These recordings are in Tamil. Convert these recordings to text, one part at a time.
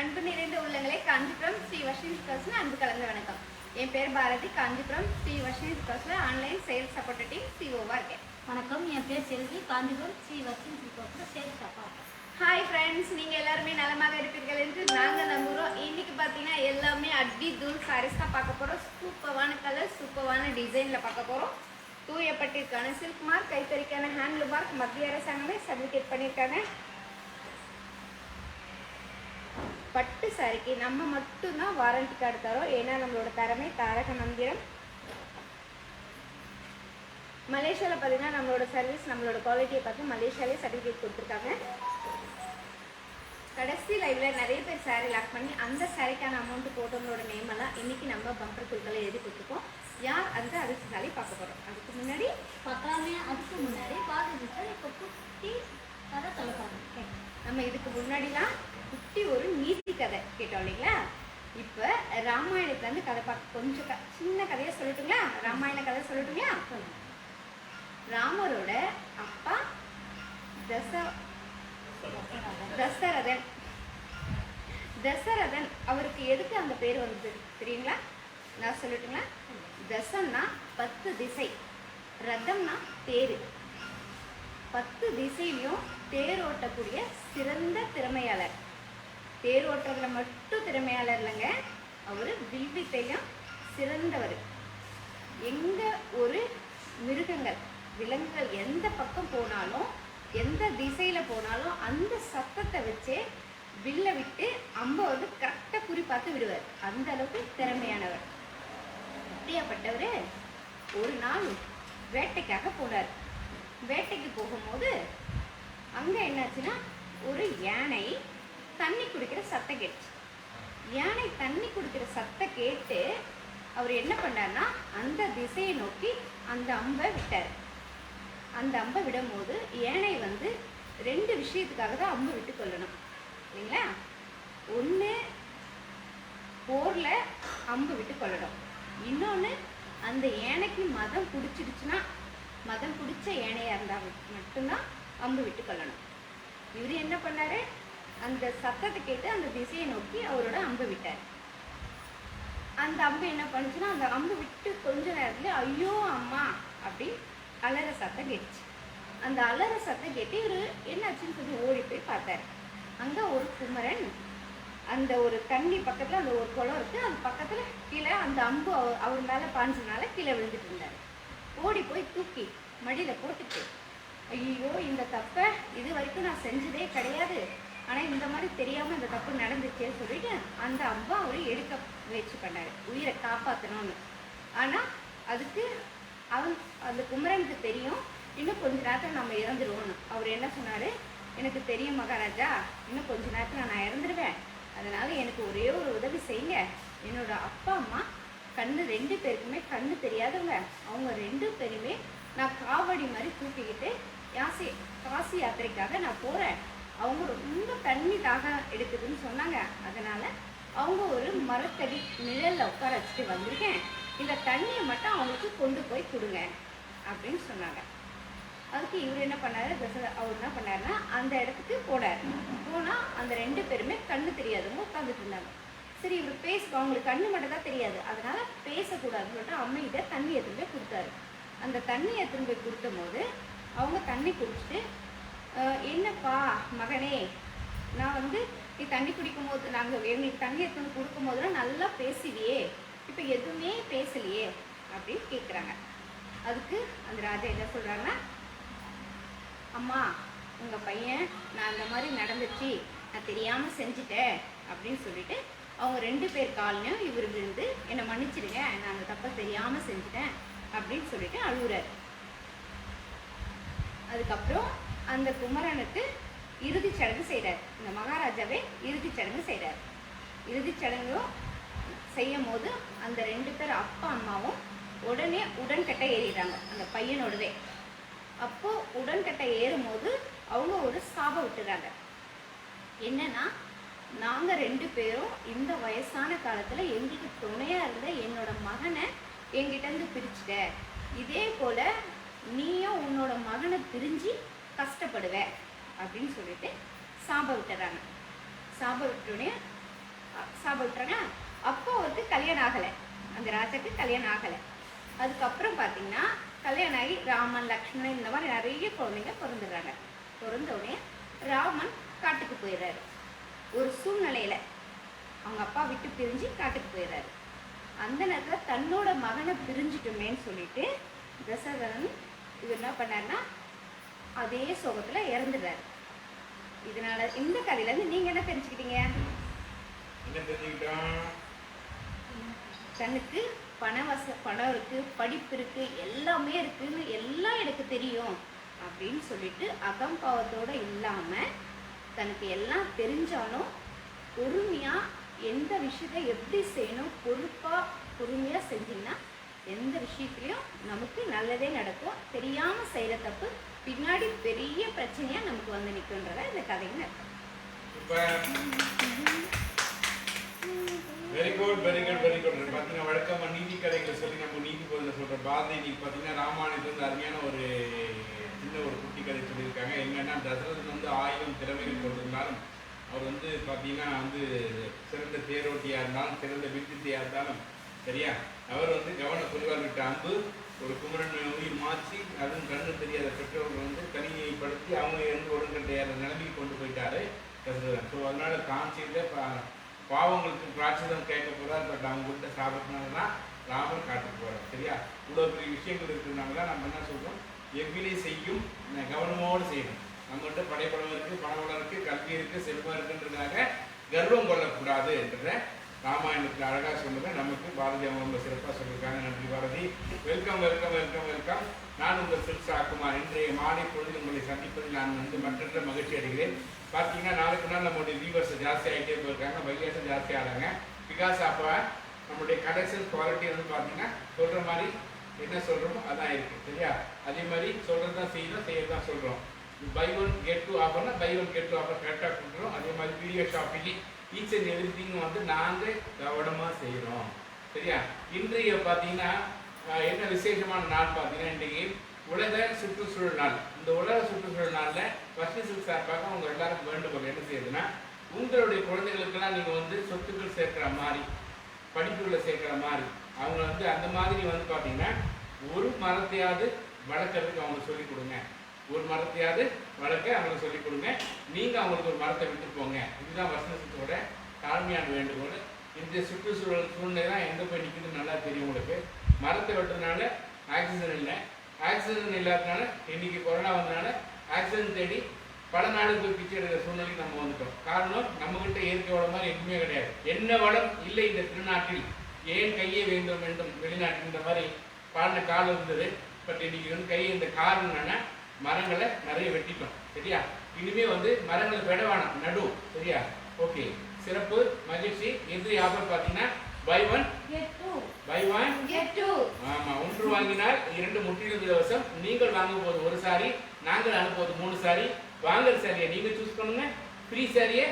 அன்பு நிறைந்த உள்ளங்களை காஞ்சிபுரம் ஸ்ரீ வர்ஷினி ஸ்டோர்ஸ்ல அன்பு கலந்த வணக்கம். என் பேர் பாரதி. காஞ்சிபுரம் ஸ்ரீ வர்ஷினி ஸ்டோர்ஸ்ல ஆன்லைன் சேல்ஸ் சப்போர்ட் டீம் சிஓவா இருக்கேன். வணக்கம், என் பேர் செல்வி. காஞ்சிபுரம் ஸ்ரீ வர்ஷினி ஸ்டோர்ஸ்ல சேல்ஸ் சப்போர்ட். ஹாய் ஃப்ரெண்ட்ஸ், நீங்கள் எல்லாருமே நலமாக இருப்பீர்கள் என்று நாங்கள் நம்புகிறோம். இன்னைக்கு பார்த்தீங்கன்னா எல்லாமே அடி தூள் சாரீஸ் தான் பார்க்க போகிறோம். சூப்பரான கலர், சூப்பரான டிசைனில் பார்க்க போகிறோம். தூயப்பட்டிற்கான சில்க் மார்க், கைத்தறிக்கான ஹேண்ட்லூம் மார்க் மத்திய அரசாங்கமே சர்டிஃபிகேட் பண்ணியிருக்காங்க. பட்டு சாரிக்கு நம்ம மட்டும்தான் வாரண்டி கார்டு தரோம். ஏன்னா நம்மளோட தரமே தாரக மந்திரம். மலேசியாவில் பார்த்தீங்கன்னா நம்மளோட சர்வீஸ், நம்மளோட குவாலிட்டியை பார்த்து மலேசியாலே சர்டிஃபிகேட் கொடுத்துருக்காங்க. கடைசி லைவ்ல நிறைய பேர் சாரீ லாக் பண்ணி அந்த சாரிக்கான அமௌண்ட் போட்டவங்களோட நேம் எல்லாம் இன்னைக்கு நம்ம பம்பர் குழுக்களை எழுதி கொடுத்துருக்கோம். யார் அந்த அதிர்ஷ்டசாலி பார்க்க போகிறோம். அதுக்கு முன்னாடி பாரதி இப்போ குட்டி கதை சொல்ல போகிறோம். நம்ம இதுக்கு முன்னாடிலாம் குட்டி ஒரு நீதி கதை கேட்டோம் இல்லைங்களா? இப்போ ராமாயணத்துலேருந்து கதை பார்க்க கொஞ்சம் சின்ன கதையை சொல்லட்டுங்களா? ராமாயண கதை சொல்லட்டுங்களா? ராமரோட அப்பா தசரதன் அவருக்கு எதுக்கு அந்த பேர் வந்து தெரியுங்களா? நான் சொல்லட்டுங்களா? தசன்னா 10 திசை, ரதம்னா தேர். 10 திசையிலையும் தேர் ஓட்டக்கூடிய சிறந்த திறமையாளர். தேர் ஓட்டுறதுல மட்டும் திறமையாளர் இல்லைங்க, அவர் வில்வித்தையும் சிறந்தவர். எங்க ஒரு மிருகங்கள், விலங்குகள் எந்த பக்கம் போனாலும், எந்த திசையில போனாலும் அந்த சத்தத்தை வச்சே வில்ல விட்டு அம்ப வந்து கரெக்டாக குறி பார்த்து விடுவார். அந்த அளவுக்கு திறமையானவர். அப்படியாப்பட்டவர் ஒரு நாள் வேட்டைக்காக போனார். வேட்டைக்கு போகும்போது அங்க என்னாச்சுன்னா ஒரு யானை தண்ணி குடிக்கிற சத்தம் கேட்டுச்சு. யானை தண்ணி குடிக்கிற சத்தம் கேட்டு அவர் என்ன பண்ணார்னா அந்த திசையை நோக்கி அந்த அம்பை விட்டார். அந்த அம்பை விடும்போது யானை வந்து 2 விஷயத்துக்காக தான் அம்பு விட்டு கொள்ளணும் இல்லைங்களா? ஒன்று போர்ல அம்பு விட்டு கொள்ளணும், இன்னொன்று அந்த யானைக்கு மதம் பிடிச்சிடுச்சுன்னா, மதம் பிடிச்ச யானையா இருந்தால் மட்டும்தான் அம்பு விட்டு கொள்ளணும். இவர் என்ன பண்ணாரு, அந்த சத்தத்தை கேட்டு அந்த திசையை நோக்கி அவரோட அம்பு விட்டார். அந்த அம்பு என்ன பண்ணுச்சுன்னா, அந்த அம்பு விட்டு கொஞ்ச நேரத்துல ஐயோ அம்மா அப்படி அலற சத்தம் கேட்டுச்சு. அந்த அலற சத்தம் கேட்டு இவர் என்னாச்சுன்னு சொல்லி ஓடி போய் பார்த்தாரு. அங்க ஒரு குமரன் அந்த ஒரு தண்ணி பக்கத்துல அந்த ஒரு குளம் இருக்கு, அது பக்கத்துல கீழே அந்த அம்பு அவர் மேல பாஞ்சதுனால கீழே விழுந்துட்டு இருந்தாரு. ஓடி போய் தூக்கி மடியில போட்டுட்டு, ஐயோ இந்த தப்பை இது வரைக்கும் நான் செஞ்சதே கிடையாது, ஆனா இந்த மாதிரி தெரியாம இந்த தப்பு நடந்துச்சேன்னு சொல்லிட்டு அந்த அம்பை அவர் எடுக்க முயற்சி பண்ணாரு, உயிரை காப்பாற்றணும்னு. ஆனா அதுக்கு அந்த குமரனுக்கு தெரியும் இன்னும் கொஞ்ச நேரத்தில் நம்ம இறந்துடுவோம்னு. அவர் என்ன சொன்னாரு, எனக்கு தெரியும் மகாராஜா, இன்னும் கொஞ்ச நேரத்தில் நான் இறந்துடுவேன், அதனால எனக்கு ஒரே ஒரு உதவி செய்யுங்க. என்னோட அப்பா அம்மா கண்ணு 2 பேருக்குமே கண்ணு தெரியாதவங்க, அவங்க 2 பேருமே நான் காவடி மாதிரி தூக்கிக்கிட்டு காசி யாத்திரைக்காக நான் போறேன். அவங்க ரொம்ப தண்ணி தாகம் எடுக்குதுன்னு சொன்னாங்க, அதனால அவங்க ஒரு மரத்தடி நிழல்ல உட்கார வச்சுட்டு வந்திருக்கேன், இந்த தண்ணியை மட்டும் அவங்களுக்கு கொண்டு போய் கொடுங்க அப்படின்னு சொன்னாங்க. அதுக்கு இவர் என்ன பண்ணாரு, அவர் என்ன பண்ணாருன்னா அந்த இடத்துக்கு போனார். போனா அந்த 2 பேருமே கண்ணு தெரியாதவங்க உட்காந்துட்டு இருந்தாங்க. சரி இவர் பேசுவோம், அவங்களுக்கு கண்ணு மட்டும் தான் தெரியாது, அதனால பேசக்கூடாதுன்னு சொல்லிட்டு அம்மையிட்ட தண்ணி எடுத்துட்டு போய் கொடுத்தாரு. அந்த தண்ணி எடுத்துட்டு போய் கொடுத்த போது அவங்க தண்ணி குடிச்சிட்டு, என்னப்பா மகனே, நான் வந்து நீ தண்ணி குடிக்கும் போது நாங்கள் எங்களுக்கு தண்ணி எடுத்துன்னு கொடுக்கும் போதுலாம் நல்லா பேசுவியே, இப்போ எதுவுமே பேசலையே அப்படின்னு கேட்குறாங்க. அதுக்கு அந்த ராஜா என்ன சொல்கிறாங்கன்னா, அம்மா உங்கள் பையன் நான் அந்த மாதிரி நடந்துச்சு, நான் தெரியாமல் செஞ்சுட்டேன் அப்படின்னு சொல்லிட்டு அவங்க 2 பேர் காலையும் இவர் விழுந்து என்னை மன்னிச்சிடுங்க, நான் அந்த தப்பை தெரியாமல் செஞ்சுட்டேன் அப்படின்னு சொல்லிட்டு அழுகுறாரு. அதுக்கப்புறம் அந்த குமரனுக்கு இறுதி சடங்கு செய்கிறார். இந்த மகாராஜாவே இறுதி சடங்கு செய்கிறார். இறுதி சடங்கும் செய்யும் போது அந்த 2 பேர் அப்பா அம்மாவும் உடனே உடன்கட்டை ஏறிடுறாங்க அந்த பையனோடவே. அப்போ உடன்கட்டை ஏறும்போது அவங்க ஒரு சாபம் விட்டுறாங்க. என்னன்னா, நாங்க 2 பேரும் இந்த வயசான காலத்துல எங்களுக்கு துணையா இருந்த என்னோட மகனை என்கிட்ட இருந்து பிரிச்சுட்ட, இதே போல நீயும் உன்னோட மகனை பிரிஞ்சு கஷ்டப்படுவ அப்படின்னு சொல்லிட்டு சாபம் விட்டுறாங்க. சாபம் விட்டோடனே சாப்பிட்றாங்க. அப்போ அவருக்கு கல்யாணம் ஆகலை, அந்த ராஜாக்கு கல்யாணம் ஆகலை. அதுக்கப்புறம் பார்த்தீங்கன்னா கல்யாணம் ஆகி ராமன் லக்ஷ்மணன் இந்த மாதிரி நிறைய குழந்தைங்க பிறந்துடுறாங்க. பிறந்தோடனே ராமன் காட்டுக்கு போயிடுறாரு. ஒரு சூழ்நிலையில் அவங்க அப்பா விட்டு பிரிஞ்சு காட்டுக்கு போயிடுறாரு. அந்த நேரத்தில் தன்னோட மகனை பிரிஞ்சுட்டோமேன்னு சொல்லிட்டு தசரதன் இவர் என்ன பண்ணாருன்னா அதே சோகத்தில் இறந்துடுறாரு. இதனால இந்த கதையிலேருந்து நீங்கள் என்ன தெரிஞ்சுக்கிட்டீங்க? தனக்கு பணம் இருக்கு, படிப்பு இருக்கு, எல்லாமே இருக்குன்னு எல்லாம் எனக்கு தெரியும் அப்படின்னு சொல்லிட்டு அகம்பாவத்தோட இல்லாம தனக்கு எல்லாம் தெரிஞ்சாலும் பொறுமையா எந்த விஷயத்தை எப்படி செய்யணும், பொறுமையா செஞ்சீங்கன்னா எந்த விஷயத்துலையும் நமக்கு நல்லதே நடக்கும். தெரியாம செய்யற தப்பு பின்னாடி பெரிய பிரச்சனையா நமக்கு வந்து நிற்குன்றத இந்த கதைன்னு அர்த்தம். Very good very good very good. பார்த்தீங்கன்னா வழக்கமாக நீதி கதைகளை சொல்லி நம்ம நீதி போதில் சொல்கிற பாரதி இன்னைக்கு பார்த்தீங்கன்னா ராமாயணத்துல வந்து அருமையான ஒரு சின்ன ஒரு குட்டி கதை சொல்லியிருக்காங்க. என்னன்னா தசரதன் வந்து 1000 திறமைகள் கொண்டிருந்தாலும் அவர் வந்து பார்த்தீங்கன்னா வந்து சிறந்த தேரோட்டியாக இருந்தாலும் சிறந்த வித்தியாக இருந்தாலும் சரியா அவர் வந்து கவன குறைவால் விட்ட அம்பு ஒரு குமரன் உயிர் மாற்றி அதுவும் கண்ணு தெரியாத பெற்றோர்கள் வந்து தனிமைப்படுத்தி அவங்க இருந்து ஒருங்கிட்ட நிலைமைக்கு கொண்டு போயிட்டாரு தசரதன். ஸோ அதனால தான் செய்த பாவங்களுக்கு பிராட்சிதம் கேட்க போகிறார். பட் அவங்கள்ட்ட சாப்பிட்றதுனால ராமர் காட்டுக்கு போகிறார். சரியா இவ்வளோ பெரிய விஷயங்கள் இருக்கிறதுனால தான் நம்ம என்ன சொல்கிறோம், எவ்வினை செய்யும் கவனமோடு செய்யணும். நம்மகிட்ட படைப்படம் இருக்குது, பணவளம் இருக்குது, கல்வி இருக்குது, செல்வம் இருக்குன்றதுக்காக கர்வம் கொள்ளக்கூடாது என்ற ராமாயணத்தில் அழகாக சொன்னதை நமக்கு பாரதி அவங்க ரொம்ப சிறப்பாக சொல்லியிருக்காங்க. நன்றி Bharathi. Welcome welcome welcome welcome. நான் உங்கள் சில்சா குமார். இன்றைய மாலை பொழுது உங்களை சந்திப்பதில் நான் வந்து மற்றற்ற மகிழ்ச்சி அடைகிறேன். பார்த்தீங்கன்னா நாளுக்கு நாள் நம்மளுடைய வியூவர்ஸ் ஜாஸ்தி ஆகிட்டே போயிருக்காங்க, வைகாசம் ஜாஸ்தி ஆகிறாங்க. பிகாஸ் அப்போ நம்மளுடைய கலெக்ஷன் குவாலிட்டி வந்து பார்த்தீங்கன்னா சொல்கிற மாதிரி என்ன சொல்கிறோமோ அதான் இருக்குது. சரியா அதே மாதிரி சொல்கிறது தான் செய்ய தான் சொல்கிறோம். பை 1 get 2 ஆஃபர்னா பை 1 get 2 ஆஃபர் கரெக்டாக கொடுக்குறோம். அதே மாதிரி video shopping each and everything வந்து நாங்கள் கவனமாக செய்கிறோம். சரியா இன்றைய பார்த்தீங்கன்னா என்ன விசேஷமான நாள் பார்த்தீங்கன்னா இன்றைக்கு உலக சுற்றுச்சூழல் நாள். இந்த உலக சுற்றுச்சூழல் நாளில் வர்ஷிசில் சார்பாக அவங்க எல்லாருக்கும் வேண்டுகோள் என்ன செய்யுதுன்னா, உங்களுடைய குழந்தைகளுக்கெல்லாம் நீங்கள் வந்து சொத்துக்கள் சேர்க்கிற மாதிரி படிப்புகளை சேர்க்கிற மாதிரி அவங்க வந்து அந்த மாதிரி வந்து பார்த்தீங்கன்னா ஒரு மரத்தையாவது வளர்க்கறதுக்கு அவங்களுக்கு சொல்லிக் கொடுங்க. ஒரு மரத்தையாவது வளர்க்க அவங்களுக்கு சொல்லிக் கொடுங்க. நீங்கள் அவங்களுக்கு ஒரு மரத்தை விட்டு போங்க. இதுதான் வர்ஷிசத்தோட தாழ்மையான வேண்டுகோள். இந்த சுற்றுச்சூழல் சூழ்நிலை தான் எங்கே போய் நிற்குதுன்னு நல்லா தெரியும் உங்களுக்கு. மரத்தை வெட்டுறதுனால ஆக்சிஜன் இல்லை, ஆக்சிஜன் இல்லாததுனால இன்னைக்கு கொரோனா வந்ததுனால ஆக்சிஜன் தேடி பல நாடுகள் போய் பிச்சை எடுக்கிற சூழ்நிலைக்கு நம்ம வந்துட்டோம். காரணம் நம்மகிட்ட இயற்கை வளம் மாதிரி எதுவுமே கிடையாது. என்ன வளம் இல்லை இந்த திருநாட்டில், ஏன் கையே வேண்டும் வேண்டும் வெளிநாட்டில் இந்த மாதிரி பாடின காலம் இருந்தது. பட் இன்னைக்கு வந்து கை இந்த காரணம் என்னன்னா மரங்களை நிறைய வெட்டிட்டோம். சரியா இனிமே வந்து மரங்களை விடவானம் நடு. சரியா ஓகே சிறப்பு மகிழ்ச்சி. இன்றைய ஆஃபர் பார்த்தீங்கன்னா பை 1 get 2. ஆமா ஒன்று வாங்கினால் 2 முற்றிலும் இலவசம். நீங்கள் வாங்கும் போது ஒரு சாரி, நாங்கள் அனுப்புவது 3 சாரி. வாங்குற சாரியை நீங்க சூஸ் பண்ணுங்க, ஃப்ரீ சாரியை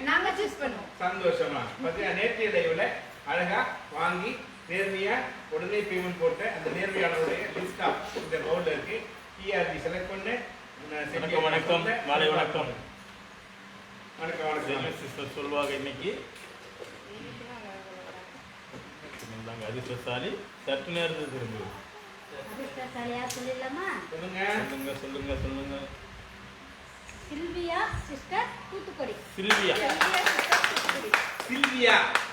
நாங்க சூஸ் பண்ணுவோம். சந்தோஷமா பார்த்தீங்கன்னா நேற்றைய லைவ்ல அழகா வாங்கி நேர்மையா உடனே பேமெண்ட் போட்ட அந்த நேர்மையாளருடைய லிஸ்ட் ஆஃப் இந்த பவுல்ல இருக்கு. டிஆர்பி செலக்ட் பண்ணு. வணக்கம் வணக்கம் மாலை வணக்கம் வணக்கம் வணக்கம் சிஸ்டர் சொல்லுவாங்க இன்னைக்கு அதிர்ஷ்டசாலி சற்று நேரத்துக்கு திரும்பி சொல்லிடலாமா? சொல்லுங்க சொல்லுங்க சொல்லுங்க சொல்லுங்க. Sylvia sister Thoothukudi. Sylvia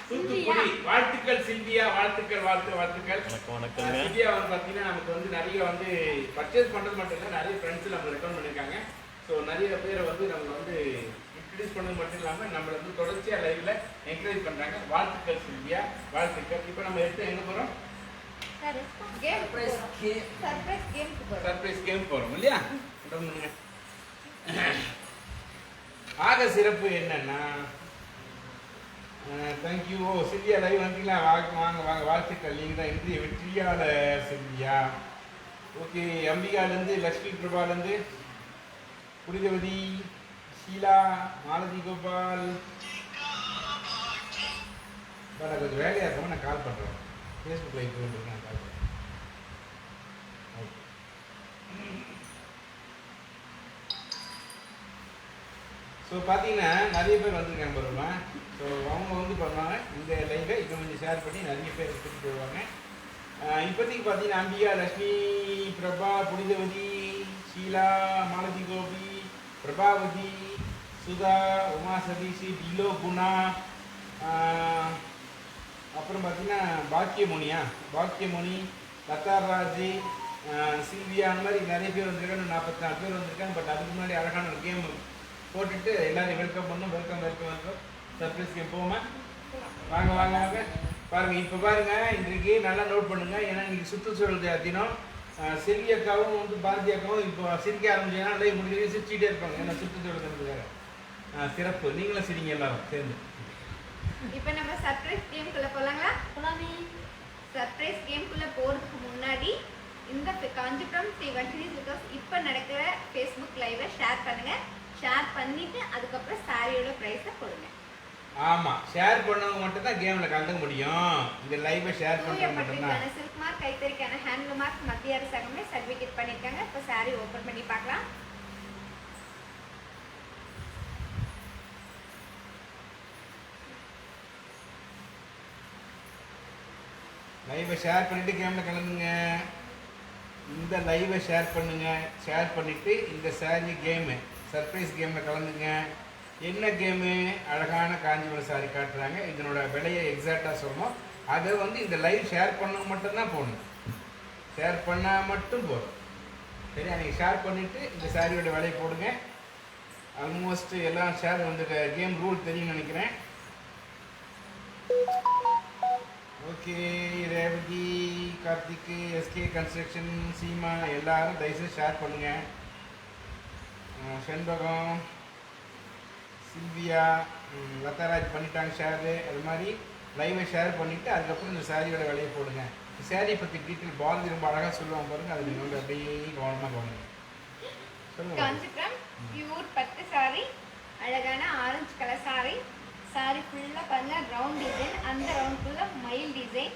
Thoothukudi. வாழ்த்துக்கள் சில்வியா, வாழ்த்துக்கள் வாழ்த்துக்கள். வணக்கம் வணக்கம். சில்வியா வந்து பார்த்தீங்கன்னா நமக்கு வந்து நிறைய வந்து பர்ச்சேஸ் பண்ணுறது மட்டும் இல்லை, நிறைய ஃப்ரெண்ட்ஸ் நம்ம ரெக்கமெண்ட் பண்ணியிருக்காங்க. ஸோ நிறைய பேரை வந்து நம்ம வந்து இன்ட்ரடியூஸ் பண்ணது மட்டும் இல்லாமல் நம்மளை வந்து தொடர்ச்சியாக லைவ்ல என்கரேஜ் பண்ணுறாங்க. வாழ்த்துக்கள் சில்வியா, வாழ்த்துக்கள். இப்போ நம்ம எடுத்து எங்கே போகிறோம்? சர்ப்ரைஸ் கேம் போகிறோம் இல்லையா? ஆக சிறப்பு என்னன்னா தேங்க்யூ சில்வியா, லைவ் வந்தீங்களா? வாங்க வாங்க வாங்க, வாழ்த்துக்கள். நீங்கள் தான் இன்றைய வெற்றியாளர் சில்வியா. ஓகே அம்பிகாலேருந்து, லக்ஷ்மி பிரபாலேருந்து, புரிதவதி, ஷீலா, மாலதி கோபால். நான் கொஞ்சம் வேலையாக இருக்கோம், நான் கால் பண்ணுறேன். ஃபேஸ்புக் லைவ் போயிட்டு நான் கால் பண்ணுறேன். ஓகே ஸோ பார்த்தீங்கன்னா நிறைய பேர் வந்திருக்காங்க பாருமா. ஸோ அவங்க வந்து பண்ணுவாங்க இந்த லைவை இன்னும் கொஞ்சம் ஷேர் பண்ணி நிறைய பேர் எடுத்துகிட்டு வருவாங்க. இப்போதைக்கு பார்த்தீங்கன்னா அம்பிகா, லக்ஷ்மி, பிரபா, புனிதவதி, ஷீலா, மாலதி கோபி, பிரபாவதி, சுதா, உமா சதீஷ், டிலோ, குணா, அப்புறம் பார்த்தீங்கன்னா பாக்கியமுனி, லதாராஜ், சில்வியா, அந்த மாதிரி நிறைய பேர் வந்திருக்காங்க. 44 பேர் வந்திருக்காங்க. பட் அதுக்கு முன்னாடி அழகான ஒரு கேம் போட்டுட்டு எல்லாரையும் வெல்கம் பண்ணோம். வெல்கம் சர்ப்ரைஸ் கேம் போமா. வாங்க பாருங்கள். இப்போ பாருங்கள், இன்றைக்கு நல்லா நோட் பண்ணுங்கள். ஏன்னா இன்றைக்கி சுற்றுச்சூழல் தினம். செல்வி அக்காவும் வந்து பாரதி அக்காவும் இப்போ சிரிக்க ஆரம்பிச்சீங்கன்னா லைவ் முடிஞ்சு சிரிச்சுட்டே இருப்பாங்க. ஏன்னா சுற்றுச்சூழல் தினத்துக்காக சிறப்பு. நீங்களும் சிரிங்க எல்லாரும் சேர்ந்து. இப்போ நம்ம சர்ப்ரைஸ் கேம்குள்ளே போகலாங்களா? போலாமே. சர்ப்ரைஸ் கேம்குள்ளே போகிறதுக்கு முன்னாடி இந்த காஞ்சிபுரம் ஸ்ரீ வர்ஷினி சில்க்ஸ் இப்போ நடக்கிற ஃபேஸ்புக் லைவை ஷேர் பண்ணுங்கள். ஷேர் பண்ணிவிட்டு அதுக்கப்புறம் சாரியோட ப்ரைஸை கொடுங்க. ஆமாம், ஷேர் பண்ணவங்க மட்டும் தான் கேமில் கலந்துக்க முடியும். இந்த லைவை ஷேர் பண்ணுறது மட்டும்தான். சில்க் மார்க், கைத்தறிக்கான ஹேண்ட்லூம் மார்க் மத்திய அரசாங்கமே சர்டிஃபிகேட் பண்ணியிருக்காங்க. இப்போ சாரி ஓப்பன் பண்ணி பார்க்கலாம். லைவை ஷேர் பண்ணிவிட்டு கேமில் கலந்துங்க. இந்த லைவை ஷேர் பண்ணுங்கள். ஷேர் பண்ணிவிட்டு இந்த சாரி கேமு சர்ப்ரைஸ் கேமில் கலந்துங்க. என்ன கேமு? அழகான காஞ்சிபுரம் சாரி காட்டுறாங்க. இதனோட விலையை எக்ஸாக்டாக சொல்லணும். அதை வந்து இந்த லைவ் ஷேர் பண்ண மட்டும்தான் போகணும். ஷேர் பண்ணால் மட்டும் போதும். சரி, நீங்கள் ஷேர் பண்ணிவிட்டு இந்த சாரியோட விலையை போடுங்க. ஆல்மோஸ்ட் எல்லாம் ஷேர் வந்து கேம் ரூல் தெரியும்னு நினைக்கிறேன். Okay, Revathi, Karthik, SK construction, Seema எல்லாரும் தயவுசெய்து ஷேர் பண்ணுங்கள். செண்பகம், சில்வியா, லதாராஜ் பண்ணிட்டாங்க ஷேரு. அது மாதிரி லைவை ஷேர் பண்ணிவிட்டு அதுக்கப்புறம் இந்த சாரியோட விலையை போடுங்க. சாரியை பற்றி டீட்டெயில் பாரதி ரொம்ப அழகாக சொல்லுவாங்க பாருங்கள். அது நீங்கள் வந்து அப்படியே கவனமாக கவனிங்க. சொல்லுங்கள். காஞ்சிபுரம் பியூர் பட்டு சாரி, அழகான ஆரஞ்சு கலர் சாரி. சாரி ஃபுல்லாக பாருங்கள் ரவுண்ட் டிசைன். அந்த ரவுண்ட் ஃபுல்லாக மயில் டிசைன்,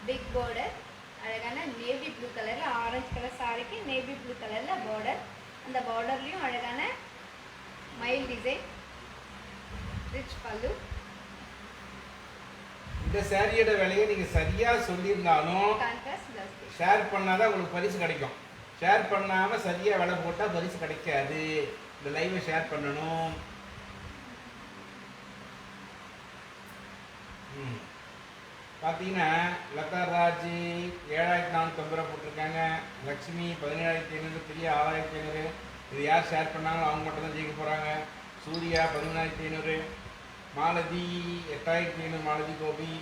பிக் பார்டர், அழகான நேவி ப்ளூ கலரில் ஆரஞ்சு கலர் சாரிக்கு நேவி ப்ளூ கலரில் பார்டர். அந்த பார்டர்லேயும் அழகான மயில் டிசைன், ரிச் பல்லு. இந்த சாரியோட விலையை நீங்கள் சரியாக சொல்லியிருந்தாலும் கான்ட்ராஸ்ட் பிளவுஸ். ஷேர் பண்ணால் தான் உங்களுக்கு பரிசு கிடைக்கும். ஷேர் பண்ணாமல் சரியாக விலை போட்டால் பரிசு கிடைக்காது. இந்த லைவை ஷேர் பண்ணணும். பார்த்தீங்கன்னா லதாராஜ் 7450 ரூபா போட்டிருக்காங்க. லக்ஷ்மி 17,500, பிரியா 6500. இது யார் ஷேர் பண்ணாங்களோ அவங்க மட்டும் தான் ஜெயிக்க போகிறாங்க. சூர்யா 13,500, மாலதி 8,500, மாலதி கோபி,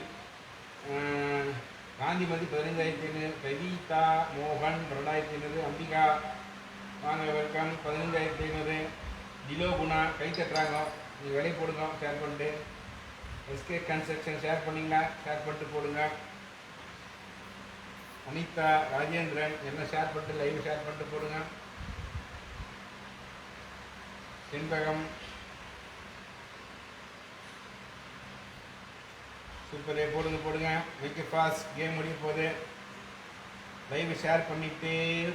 காந்திமதி 15,500, கவிதா மோகன் 2,500, அம்பிகா வாங்க வெல்கம் 15,500, டிலோ குணா கை தட்டுறாங்க. நீங்கள் விலை போடுங்க ஷேர் பண்ணிட்டு. எஸ்கே கன்ஸ்ட்ரக்ஷன் ஷேர் பண்ணிங்களா? ஷேர் பண்ணிட்டு போடுங்க. அனிதா, ராஜேந்திரன் எல்லாம் ஷேர் பண்ணிட்டு லைவ் ஷேர் பண்ணிட்டு போடுங்க. செண்பகம் சூப்பரே போடுங்க. மேக் ஃபாஸ்ட், கேம் முடிய போகுது. லைவ் ஷேர் பண்ணிட்டு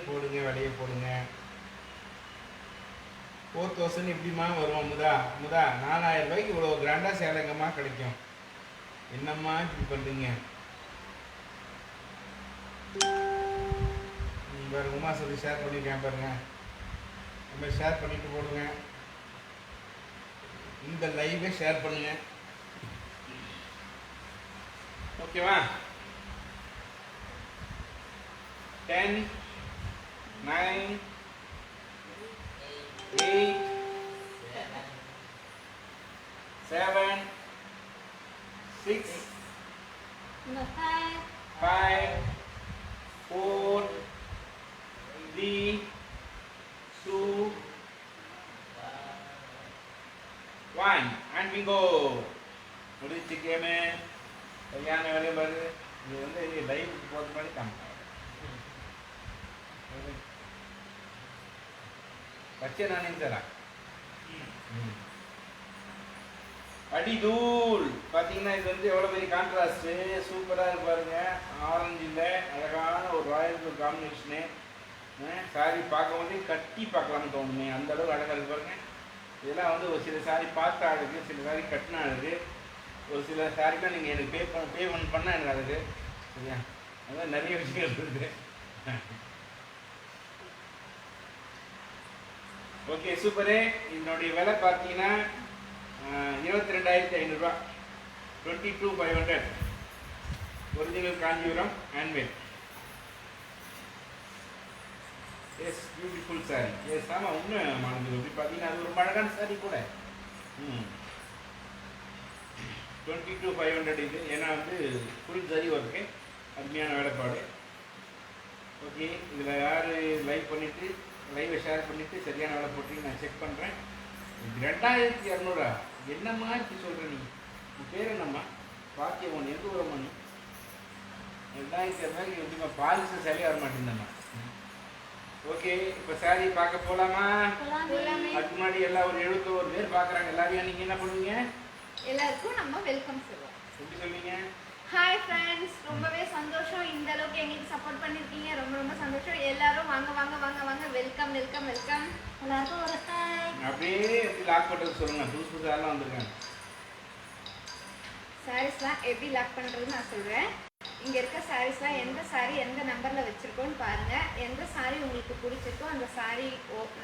போடுங்க, விலையை போடுங்க. 4,000 எப்படிமா வரும்? முதா 4,000 ரூபாய்க்கு இவ்வளோ கிராண்டாக சேலைங்கம்மா கிடைக்கும். என்னம்மா இப்படி பண்ணுறீங்க? பாருங்க, உமா சொல்லி ஷேர் பண்ணியிருக்கேன் பாருங்க. நம்ம ஷேர் பண்ணிட்டு போடுங்க. இந்த லைவை ஷேர் பண்ணுங்க. ஓகேவா? 10, 9, 8, 7, 6, 5, 4, 3, 2, 1 and bingo. முடிச்சு கேமு சரியான வேலையை பாரு. இது வந்து லைவுக்கு போகிறது மாதிரி காமிக்கும். பச்சை நானே தரா அடிதூள். பார்த்தீங்கன்னா இது வந்து எவ்வளோ பெரிய கான்ட்ராஸ்ட்டு, சூப்பராக இருக்கு பாருங்க. ஆரஞ்சில் அழகான ஒரு ராயல் ப்ளூ காம்பினேஷனு. சாரி பார்க்க வந்து கட்டி பார்க்கலாம்னு தோணுமே, அந்த அளவுக்கு அழகாக இருக்கு பாருங்க. இதெல்லாம் வந்து ஒரு சில சாரி பார்த்த ஆளுக்கு, சில சாரி கட்டின ஆளுக்கு, ஒரு சில சாரிக்கெலாம் நீங்கள் எனக்கு பே பண்ணால் எனக்கு அதுக்கு சரியா, அதான் நிறைய விஷயங்கள் இருக்குது. Okay super. இதனுடைய விலை பார்த்தீங்கன்னா 22,500 ரூபா, 22,500. Original Kanchipuram handmade. Yes beautiful saree. Yes ஆமாம் உண்மை மாணவர்கள் எப்படி பார்த்தீங்கன்னா அது ஒரு அழகான சாரி கூட. 22,500 இது. ஏன்னா வந்து ஃபுல் சரி ஒர்க்கு, அருமையான வேலைப்பாடு. ஓகே இதில் யார் லைவ் பண்ணிவிட்டு லைவை ஷேர் பண்ணிவிட்டு சரியான வேலை போட்டு நான் செக் பண்ணுறேன். 2,200 என்னம்மா இப்படி சொல்கிற நீ? உன் பேர் என்னம்மா? பாக்கியவன் எந்த ஊரம்மா நீ? 2,200 எப்படிமா பாலிசு சரியாக வர மாட்டேங்குதம்மா. ஓகே இப்போ சாரி பார்க்க போகலாமா? அதுக்கு முன்னாடி எல்லாம் ஒரு 71 பேர் பார்க்குறாங்க. எல்லாரையும் நீங்கள் என்ன பண்ணுவீங்க? எல்லாருக்கும் நம்ம வெல்கம் சொல்லுவோம். எப்படி சொல்வீங்க? ஹாய் ஃப்ரெண்ட்ஸ், ரொம்பவே சந்தோஷம் இந்த அளவுக்கு எங்களுக்கு சப்போர்ட் பண்ணியிருக்கீங்க. ரொம்ப ரொம்ப சந்தோஷம். எல்லாரும் வாங்க வாங்க வாங்க வாங்க, வெல்கம் வெல்கம் வெல்கம். எல்லாருக்கும் ஒரு ஹாய். அப்படியே எப்படி லாக் பண்ணுறது சொல்லுங்கள். புதுசு புதுசாலாம் வந்திருக்காங்க. சாரீஸ்லாம் எப்படி லாக் பண்ணுறதுன்னு நான் சொல்கிறேன். இங்கே இருக்க சாரீஸ்லாம் எந்த சாரீ எந்த நம்பரில் வச்சுருக்கோன்னு பாருங்கள். எந்த சாரீ உங்களுக்கு பிடிச்சிருக்கோ அந்த சாரீ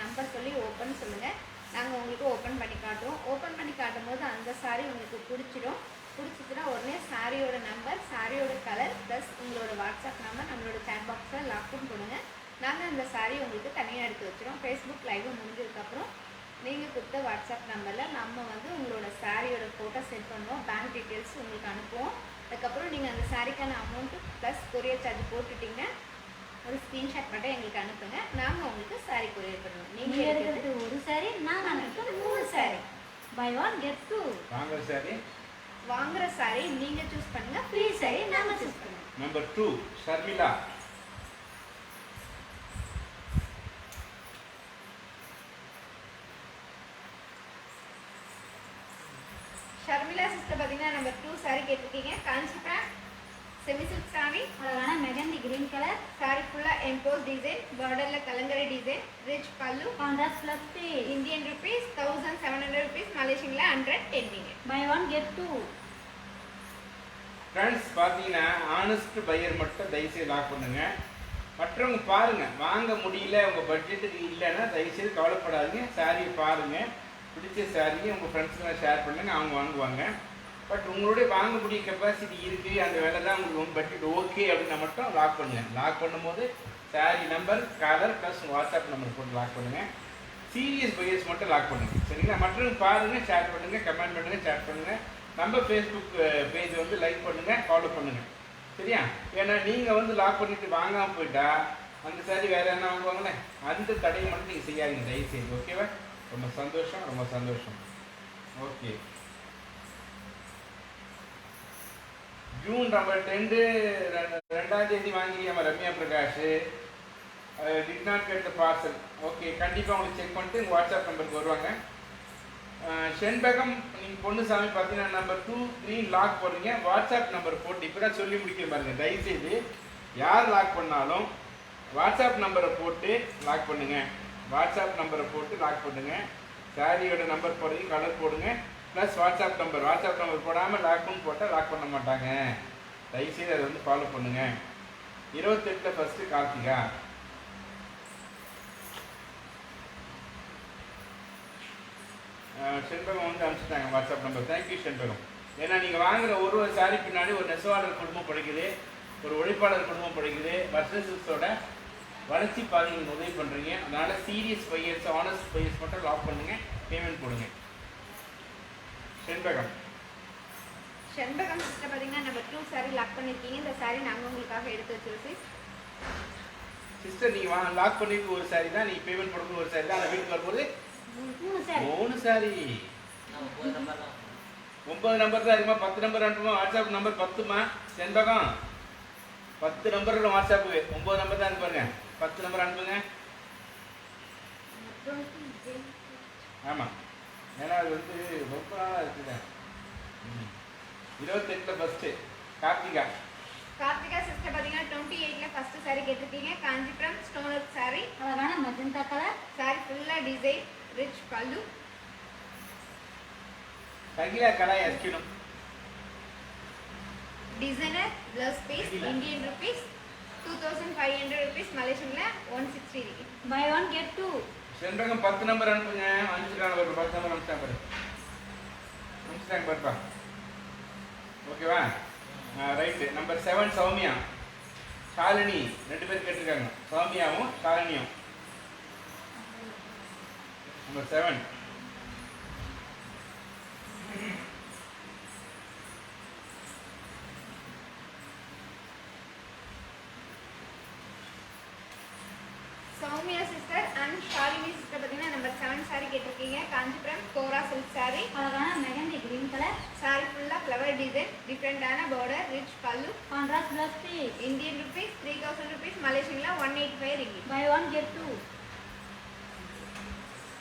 நம்பர் சொல்லி ஓப்பன் சொல்லுங்கள். நாங்கள் உங்களுக்கு ஓப்பன் பண்ணி காட்டுவோம். ஓப்பன் பண்ணி காட்டும் போது அந்த சாரீ உங்களுக்கு பிடிச்சிச்சுன்னா உடனே சாரியோட நம்பர், சாரியோட கலர் ப்ளஸ் உங்களோட வாட்ஸ்அப் நம்பர் நம்மளோட சேட் பாக்ஸில் லாக்கும் கொடுங்க. நாங்கள் அந்த சாரீ உங்களுக்கு தனியாக எடுத்து வச்சிடும். ஃபேஸ்புக் லைவ் முடிஞ்சதுக்கப்புறம் நீங்கள் கொடுத்த வாட்ஸ்அப் நம்பரில் நம்ம வந்து உங்களோட சாரியோட ஃபோட்டோ சென்ட் பண்ணுவோம். பேங்க் டீட்டெயில்ஸ் உங்களுக்கு அனுப்புவோம். அதுக்கப்புறம் நீங்கள் அந்த சாரிக்கான அமௌண்ட்டு ப்ளஸ் கொரியர் சார்ஜ் போட்டுட்டிங்கன்னா ஒரு ஸ்க்ரீன்ஷாட் மட்டும் எங்களுக்கு அனுப்புங்க. நாங்கள் உங்களுக்கு சாரி கொரியர் பண்ணுவோம். நீங்கள் எடுக்கிறது ஒரு சாரி, நாங்கள் அனுப்புறது 3 சாரி. By 1 get 2. வாங்குற சாரி வாங்குற சாரி நீங்கள் சூஸ் பண்ணுங்கள். ஃப்ரீ சாரி நாங்கள் சூஸ் பண்ணுவோம். நம்பர் 2 ஷர்மிளா. ஷர்மிளா சிஸ்டர் பார்த்தீங்கன்னா நம்பர் 2 சாரி கேட்டிருக்கீங்க. காஞ்சிபுரம் செமி சில்க் சாரி, அழகான மெகந்தி கிரீன் கலர் சாரி ஃபுல்லாக எம்போஸ் டிசைன், பார்டரில் கலங்கரை டிசைன், ரிச் பல்லு, contrast plus piece. Indian rupees 1700 rupees, மலேசியனில் 110 பை 1 கெட் 2. ஃப்ரெண்ட்ஸ் பார்த்தீங்கன்னா ஆனஸ்ட் பையர் மட்டும் தயவுசெய்து லாக் பண்ணுங்க. மற்றவங்க பாருங்க, வாங்க முடியல உங்கள் பட்ஜெட்டுக்கு இல்லைன்னா தயவுசெய்து கவலைப்படாதீங்க. சாரியை பாருங்க, பிடிச்ச சாரியை உங்கள் ஃப்ரெண்ட்ஸ்க்கெலாம் ஷேர் பண்ணுங்க, அவங்க வாங்குவாங்க. பட் உங்களுடைய வாங்கக்கூடிய கெப்பாசிட்டி இருக்குது, அந்த வேலை தான் உங்களுக்கு பட்ஜெட் ஓகே அப்படின்னா மட்டும் லாக் பண்ணுங்கள். லாக் பண்ணும்போது sorry number, colour plus WhatsApp number போட்டு லாக் பண்ணுங்கள். சீரியஸ் பையர்ஸ் மட்டும் லாக் பண்ணுங்கள் சரிங்களா? மற்றவங்க பாருங்கள், ஷேர் பண்ணுங்கள், கமெண்ட் பண்ணுங்கள், சேட் பண்ணுங்கள். நம்ம ஃபேஸ்புக் பேஜ் வந்து லைக் பண்ணுங்கள், ஃபாலோ பண்ணுங்கள் சரியா? ஏன்னா நீங்கள் வந்து லாக் பண்ணிவிட்டு வாங்காமல் போயிட்டா அந்த சாரி வேறு என்ன வாங்குவாங்களே, அந்த தடையை மட்டும் நீங்கள் செய்யாதீங்க தயவுசெய்து. ஓகேவா? ரொம்ப சந்தோஷம், ரொம்ப சந்தோஷம். ஓகே ஜூன் நம்பர் 10 2ஆம் தேதி வாங்கியாம Ramya Prakash did not get the parcel. Okay கண்டிப்பாக உங்களுக்கு செக் பண்ணிட்டு உங்கள் வாட்ஸ்அப் நம்பருக்கு வருவாங்க. ஷென்பகம் நீங்கள் பொண்ணுசாமி பார்த்தீங்கன்னா நம்பர் 2 3 லாக் போடுறீங்க. வாட்ஸ்அப் நம்பர் போட்டு இப்போ தான் சொல்லி முடிக்கிற பாருங்க. தயவுசெய்து யார் லாக் பண்ணாலும் வாட்ஸ்அப் நம்பரை போட்டு லாக் பண்ணுங்கள். வாட்ஸ்அப் நம்பரை போட்டு லாக் பண்ணுங்கள். சாரியோட நம்பர் போடுறீங்க, கலர் போடுங்க plus WhatsApp number. WhatsApp number போடாமல் லாக்னு போட்டால் லாக் பண்ண மாட்டாங்க. தயவுசெய்து அதை வந்து ஃபாலோ பண்ணுங்கள். 28 ஃபஸ்ட்டு கார்த்திகா. செண்பகம் வந்து அனுப்பிச்சிட்டாங்க வாட்ஸ்அப் நம்பர். தேங்க்யூ செண்பகம். ஏன்னா நீங்கள் வாங்குகிற ஒரு சாரி பின்னாடி ஒரு நெசவாளர் குடும்பம் படிக்குது, ஒரு உழைப்பாளர் குடும்பம் படிக்குது. பர்சன்ஸோட வளர்ச்சி பாதைகள் உதவி பண்ணுறீங்க. அதனால் சீரியஸ் பையர்ஸ், ஆனஸ்ட் பையர்ஸ் மட்டும் லாக் பண்ணுங்கள், பேமெண்ட் போடுங்க. செண்பகம் சிஸ்டர் பார்த்தீங்கன்னா நம்பர் 2 சாரி லாக் பண்ணியிருக்கீங்க. இந்த சாரி நாங்கள் உங்களுக்காக எடுத்து வச்சிருக்கோம் சிஸ்டர். நீங்கள் லாக் பண்ணிட்டு ஒரு சாரி தான், நீங்கள் பேமெண்ட் போடுறது ஒரு சாரி தான். அந்த வீட்டுக்கு வரும்போது 3 சாரி. 3 சாரி. 9 நம்பர் தான் இருக்குமா? 10 நம்பர் அனுப்புமா? வாட்ஸ்அப் நம்பர் 10மா செண்பகம். 10 நம்பர் வாட்ஸ்அப்புக்கு 9 நம்பர் தான் அனுப்புங்க. 10 நம்பர் அனுப்புங்க. ஆமாம், ஏன்னா அது வந்து ரொம்ப நாளாக இருக்குங்க. 28 ஃபஸ்ட்டு கார்த்திகா. கார்த்திகா சிஸ்டர் பார்த்தீங்கன்னா 28 ஃபஸ்ட்டு சாரி கேட்டிருக்கீங்க. காஞ்சிபுரம் ஸ்டோன் ஒர்க் சாரி, அழகான மெஜந்தா கலர் சாரி ஃபுல்லாக design, rich pallu, Kagila Kalai Askino. Designer blouse piece Indian rupees 2500 rupees Malaysian 160 ringgit. Buy one get two. சென்றகம் 10 நம்பர் அனுப்புங்க. 5 நம்பர் 10 நம்பர் அனுப்பிச்சாங்க பாரு. அனுப்பிச்சாங்க பாருப்பா. ஓகேவா? ரைட். நம்பர் 7 சௌமியா. ஷாலினி ரெண்டு பேர் கேட்டிருக்காங்க. சௌமியாவும் ஷாலினியும். Number 7. Soumya sister and Shalini sister பார்த்தீங்கன்னா நம்பர் 7 சாரி கேட்டிருக்கீங்க. Kanchipuram kora silk sorry. அழகான மெகந்தி green color. சாரி ஃபுல்லாக ஃப்ளவர் டிசைன், டிஃப்ரெண்டான border, rich pallu. Contrast blouse piece. Indian rupees 3000 rupees மலேசியன்ல 185 ringgit. Buy one get two.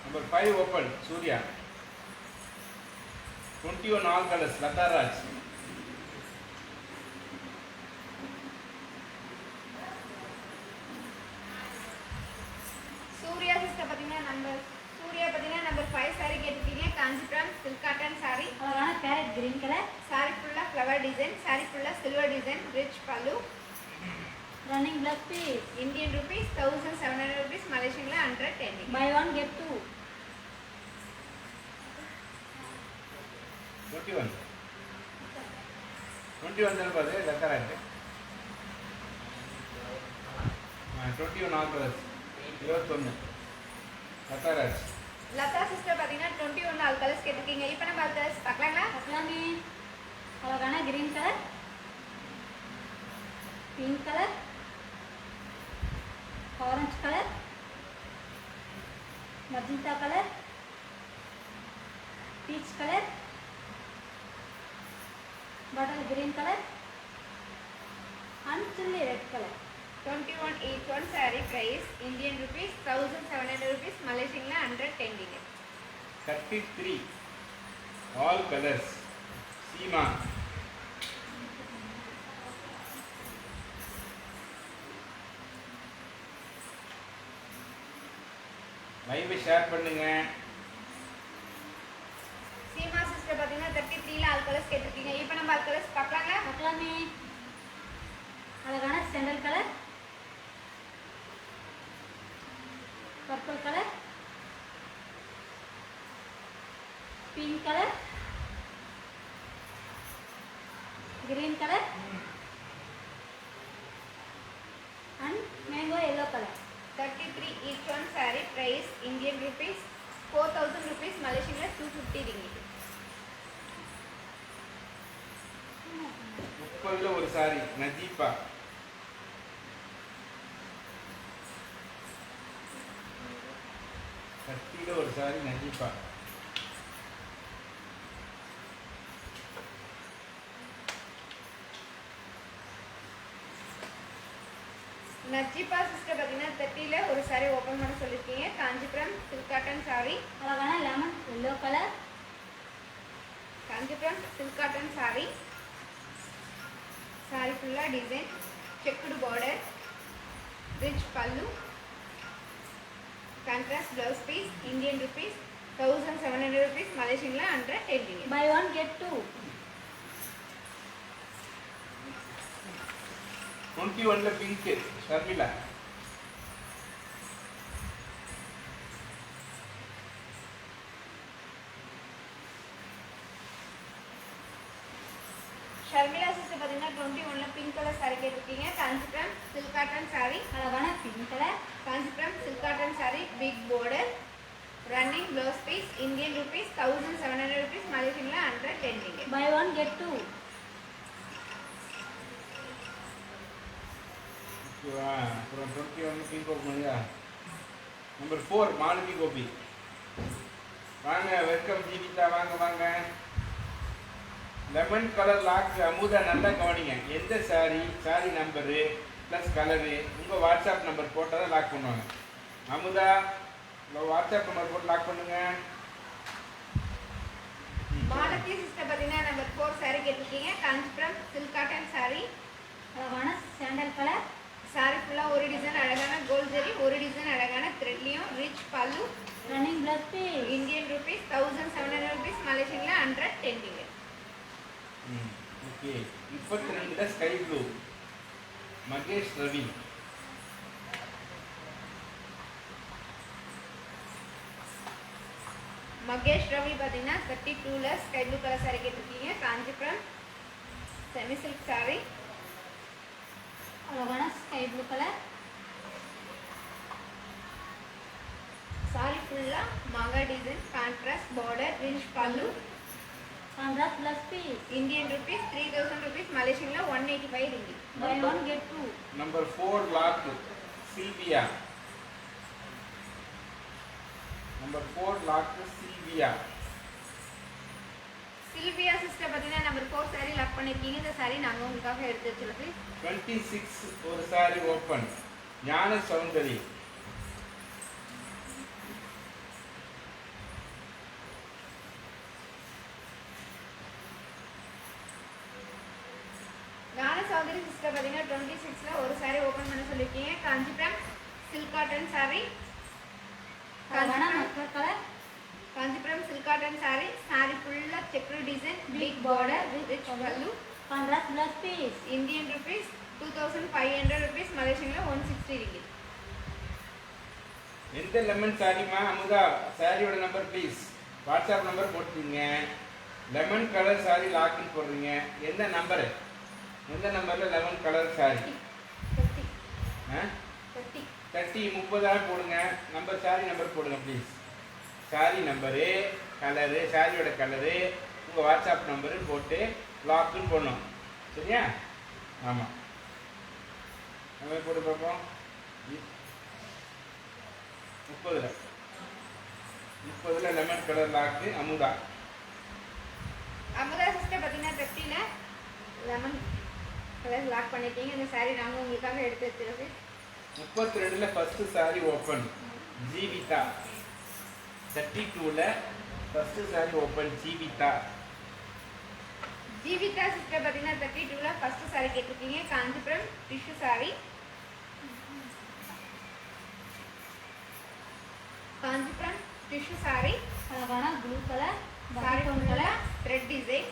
Number 5 open Surya. 21 all colours Latha Raj. Surya sister பார்த்தீங்கன்னா நம்பர் 5 சாரி கேட்டிருக்கீங்க. Kanchipuram silk cotton sorry. அழகான parrot green color. சாரி ஃபுல்லாக ஃப்ளவர் டிசைன், சாரி ஃபுல்லாக silver design, rich pallu. Running blouse piece. Indian rupees 1700 rupees மலேசியன்ல 110 ringgit. Buy one get two. 21 என்பது Latha Raj. 21 all colours 21 Latha Raj. Latha sister பார்த்தீங்கன்னா 21 ஆல் கலர்ஸ் கேட்டிருக்கீங்க. இப்போ நம்ம கலர்ஸ் பார்க்கலாங்களா? பார்க்கலாமே. அழகான green color. Pink color. Orange color. Magenta color. Peach color. Bottle green color. And chilli red color. 21 each one saree price Indian rupees 1700 rupees மலேசியன்ல 110 ringgit. 33 all colors Seema. Live share பண்ணுங்க. சீமா சிஸ்டர் பார்த்தீங்கன்னா 33ல ஆல் கலர்ஸ் கேட்டிருக்கீங்க. இப்போ நம்ம ஆல் கலர்ஸ் பார்க்கலாங்களா? பார்க்கலாமே. அழகான sandal colour. Purple colour. Pink colour. green color. And mango yellow color. 33 each one saree price Indian rupees 4000 rupees மலேசியன்ல 250 ringgit. 30ல ஒரு சாரி நஜீபா. கட்டில ஒரு சாரி நஜீபா. நஜீபா சிஸ்டர் பார்த்தீங்கன்னா 30ல ஒரு saree ஓபன் பண்ண சொல்லிருக்கீங்க. Kanchipuram silk cotton saree. அழகான lemon yellow color. Kanchipuram silk cotton saree. saree ஃபுல்லா டிசைன், செக்குடு பார்டர், ரிச் பல்லு. Contrast blouse piece Indian rupees 1700 rupees மலேசியன்ல 110 ringgit. Buy one get two. 21ல பிங்க் ஷர்மிளா. ஷர்மிளா சிஸ்டர் பார்த்தீங்கன்னா 21ல பிங்க் கலர் saree கேட்டிருக்கீங்க. Kanchipuram silk cotton saree. அழகான pink color. Kanchipuram silk cotton saree, big border, running blouse piece Indian rupees 1700 rupees மலேசியன்ல 110 ringgit. Buy one get two. ஓகேவா? அப்புறம் 21 பிங்க் ஓப்பன் பண்ணியா? நம்பர் 4 மாலதி கோபி. வாங்க வெல்கம் ஜீவிதா, வாங்க வாங்க. லெமன் கலர் லாக் அமுதா, நல்லா கவனிங்க. எந்த சாரி நம்பரு ப்ளஸ் கலரு உங்கள் வாட்ஸ்அப் நம்பர் போட்டால் தான் லாக் பண்ணுவாங்க. அமுதா உங்கள் வாட்ஸ்அப் நம்பர் போட்டு லாக் பண்ணுங்க. மாலதி சிஸ்டர் பார்த்தீங்கன்னா நம்பர் 4 saree கேட்டிருக்கீங்க. Kanchipuram silk cotton saree. அழகான சாண்டல் கலர். saree ஃபுல்லாக ஒரு டிசைன் அழகான கோல்ட் ஜெரி, ஒரு டிசைன் அழகான த்ரெட்லையும், rich pallu, running plus piece Indian rupees 1700 rupees மலேசியன்ல 110 ringgit. ஓகே 32ல ஸ்கை ப்ளூ மகேஷ் ரவி. மகேஷ் ரவி பார்த்தீங்கன்னா 32ல ஸ்கை ப்ளூ கலர் saree கேட்டிருக்கீங்க. Kanchipuram semi silk saree. அழகான ஸ்கை ப்ளூ கலர். saree ஃபுல்லா மாங்கா டிசைன், கான்ட்ராஸ்ட் பார்டர், ரிச் பல்லு. Contrast plus piece. Indian rupees 3000 rupees மலேசியன்ல 185 ringgit. Buy one get two. Number 4 lock Silvia. Number 4 lock Sylvia. Sylvia sister பார்த்தீங்கன்னா நம்பர் 4 saree லாக் பண்ணிருக்கீங்க. இந்த saree நாங்க உங்களுக்காக எடுத்து வச்சிருக்கோம். 26 ஒரு சாரி ஓப்பன் ஞான சௌந்தரி. ஞான சௌந்தரி சிஸ்டர் பார்த்தீங்கன்னா 26ல ஒரு saree ஓபன் பண்ண சொல்லிருக்கீங்க. Kanchipuram silk cotton saree. அழகான mustard colour. Kanchipuram silk cotton saree. saree ஃபுல்லா checked design, big border, rich பல்லு. Contrast plus piece. Indian rupees 2500 rupees மலேசியன்ல 160 ringgit. எந்த லெமன் சாரிமா அமுதா? சாரியோட நம்பர் ப்ளீஸ். வாட்ஸ்அப் நம்பர் போட்டுருங்க. லெமன் கலர் சாரி லாக்குன்னு போடுறீங்க. எந்த நம்பரு? எந்த நம்பரில் லெமன் கலர் சாரி? 30 ஆ 30 30 30 போடுங்க. நம்பர் சாரி நம்பர் போடுங்க ப்ளீஸ். சாரி நம்பரு, கலரு, சாரியோட கலரு, உங்கள் வாட்ஸ்அப் நம்பரு போட்டு லாக்குன்னு போடணும். சரியா? ஆமாம். நம்ம போட்டு பார்ப்போம். 30ல் lemon colour lock Amudha. Amudha sister பார்த்தீங்கன்னா 30ல லெமன் கலர் லாக் பண்ணிருக்கீங்க. இந்த saree நாங்க உங்களுக்காக எடுத்து வச்சிருக்கோம். 32ல் ஃபர்ஸ்ட் சாரி ஓப்பன் ஜீவிதா. 32ல் first sari open Jeevitha. Jeevitha sister பார்த்தீங்கன்னா 32ல ஃபர்ஸ்ட் saree கேட்டிருக்கீங்க. Kanchipuram tissue saree. Kanchipuram tissue saree. அழகான ப்ளூ கலர். saree ஃபுல்லா த்ரெட் டிசைன்,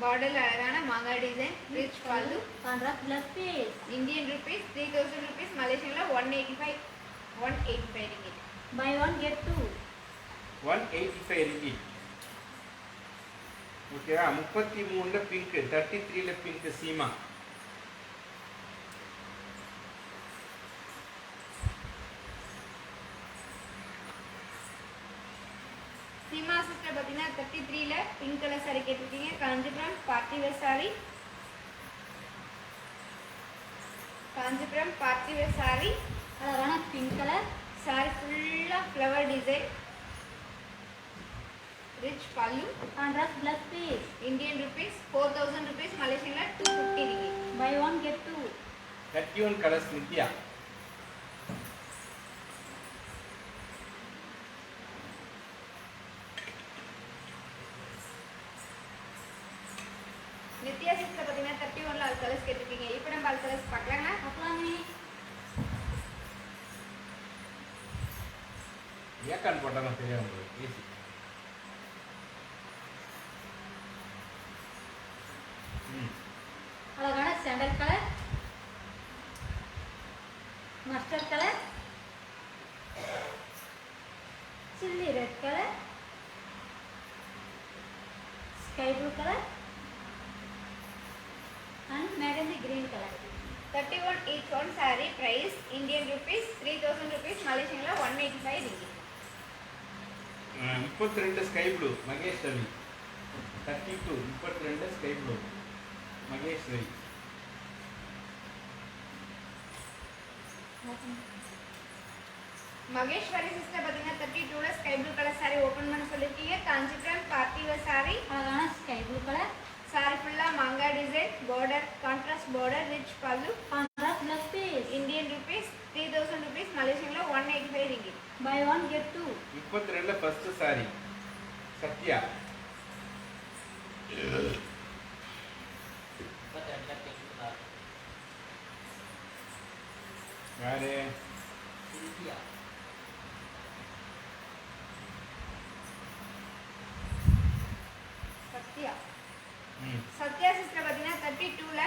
பார்டர் அழகான மாங்கா டிசைன், ரிச் பல்லு. Contrast plus piece. Indian rupees 3000 rupees மலேசியன்ல 185 ringgit. Buy one get two. 185 ringgit. ஓகேவா? 33ல் பிங்க், 33ல் பிங்க் சீமா. சீமா சிஸ்டர் பார்த்தீங்கன்னா 33ல பிங்க் கலர் saree கேட்டிருக்கீங்க. Kanchipuram party wear saree. Kanchipuram party wear saree. அழகான பிங்க் கலர். saree ஃபுல்லா ஃப்ளவர் டிசைன், ரிச் பல்லு. Contrast plus piece. Indian rupees 4000 rupees மலேசியன்ல 250 ringgit. Buy one get two. 31 colours Nithya. Nithya sister பார்த்தீங்கன்னா 31ல ஆல் கலர்ஸ் கேட்டிருக்கீங்க. இப்போ நம்ம ஆல் கலர்ஸ் பார்க்கலாங்களா? பார்க்கலாமே. ஏக்கான் போட்டால் தான் தெரியும் உங்களுக்கு. ஈஸி. அழகான sandal colour. Mustard colour. Chilli red colour. Sky blue colour. and magenta green color. 31 each one saree price Indian rupees 3000 rupees Malaysian 185 ringgit. 32 sky blue Mahesh Ravi. 32 32 sky blue Mahesh Ravi. Maheswari sister பார்த்தீங்கன்னா 32ல sky blue colour saree open பண்ண சொல்லிருக்கீங்க. Kanchipuram party wear saree. அழகான ஸ்கை ப்ளூ கலர். saree ஃபுல்லா மாங்கா design, border contrast border, rich pallu. Contrast plus piece. Indian rupees 3000 rupees Malaysian 185 ringgit. Buy one get two. 32ல ஃபர்ஸ்ட் சாரி சத்யா. யாரு? சத்யா ம் சத்யா சிஸ்டர் பார்த்தீங்கன்னா 32ல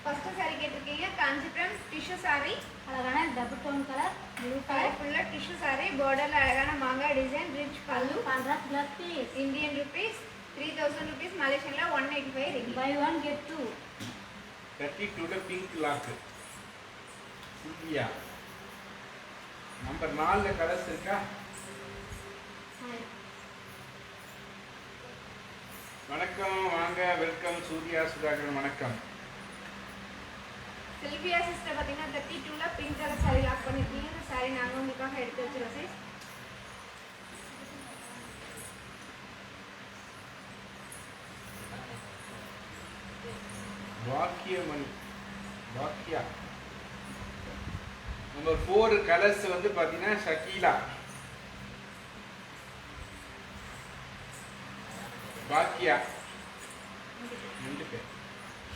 ஃபர்ஸ்ட் saree கேட்டிருக்கீங்க. காஞ்சிபுரம் டிஷ்யூ saree, அழகான double tone colour blue colour கலர்ஃபுல்லா டிஷ்யூ saree, பார்டர்ல அழகான மாங்காய் டிசைன், ரிச் பல்லு, contrast plus piece. Indian rupees 3000 rupees, மலேசியன்ல 185 ringgit. Buy one get two. 32ல பிங்க் லாக்கு சில்வியா. நம்பர் 4ல கலர்ஸ் இருக்கா? வணக்கம், வாங்க, வெல்கம். சூர்யா சுதாகரன் வணக்கம். சில்வியா சிஸ்டர் பார்த்தீங்கன்னா 32ல பிங்க் கலர் saree லாக் பண்ணிருக்கீங்க. இந்த saree நாங்க உங்களுக்காக எடுத்து வச்சிருக்கோம் sis. வாக்கியமணி வாக்கியா. நம்பர் 4 கலர்ஸ் வந்து பார்த்தீங்கன்னா ஷக்கீலா, பாக்கியா, 2 பேர்.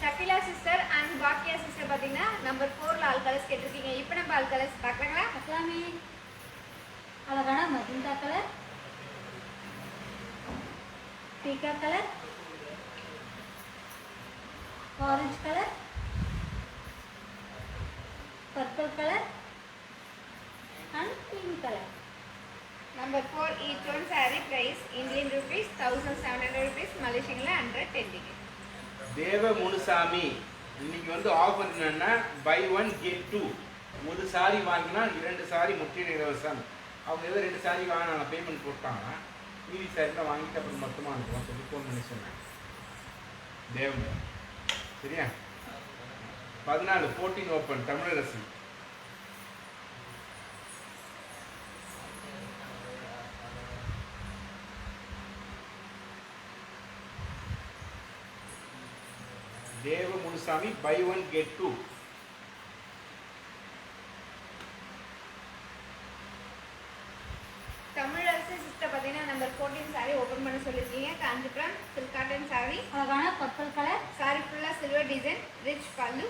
ஷக்கிலா சிஸ்டர் அண்ட் பாக்கியா சிஸ்டர் பார்த்தீங்கன்னா நம்பர் 4ல ஆல் கலர்ஸ் கேட்டிருக்கீங்க. இப்போ நம்ம ஆல் கலர்ஸ் பார்க்கலாங்களா? அஸ்லாமி அழகான மஜந்தா கலர், பீக்கா colour, orange colour, purple colour and pink colour. Number 4 each one saree price Indian rupees 1700 rupees, மலேசியன்ல 110 ringgit. தேவ முனுசாமி, இன்னைக்கு வந்து ஆஃபர் என்னன்னா பை ஒன் கெட் டூ. ஒரு சாரி வாங்கினா 2 சாரி முற்றிலும் இலவசம். அவங்க ஏதோ 2 சாரி வாங்கினாங்க, பேமெண்ட் போட்டாங்க. மீதி சாரிலாம் வாங்கிட்டு அப்புறம் மொத்தமாக அனுப்பலாம் சொல்லி ஃபோன் பண்ணி சொன்னாங்க. தேவன் சரியா? 14 open Thamizharasi. Deva Munusamy buy one get two. Thamizharasi sister பார்த்தீங்கன்னா நம்பர் 14 saree ஓபன் பண்ண சொல்லிருக்கீங்க. காஞ்சிபுரம் சில்க் காட்டன் saree, அழகான பர்பிள் கலர், saree ஃபுல்லா சில்வர் டிசைன், ரிச் பல்லு,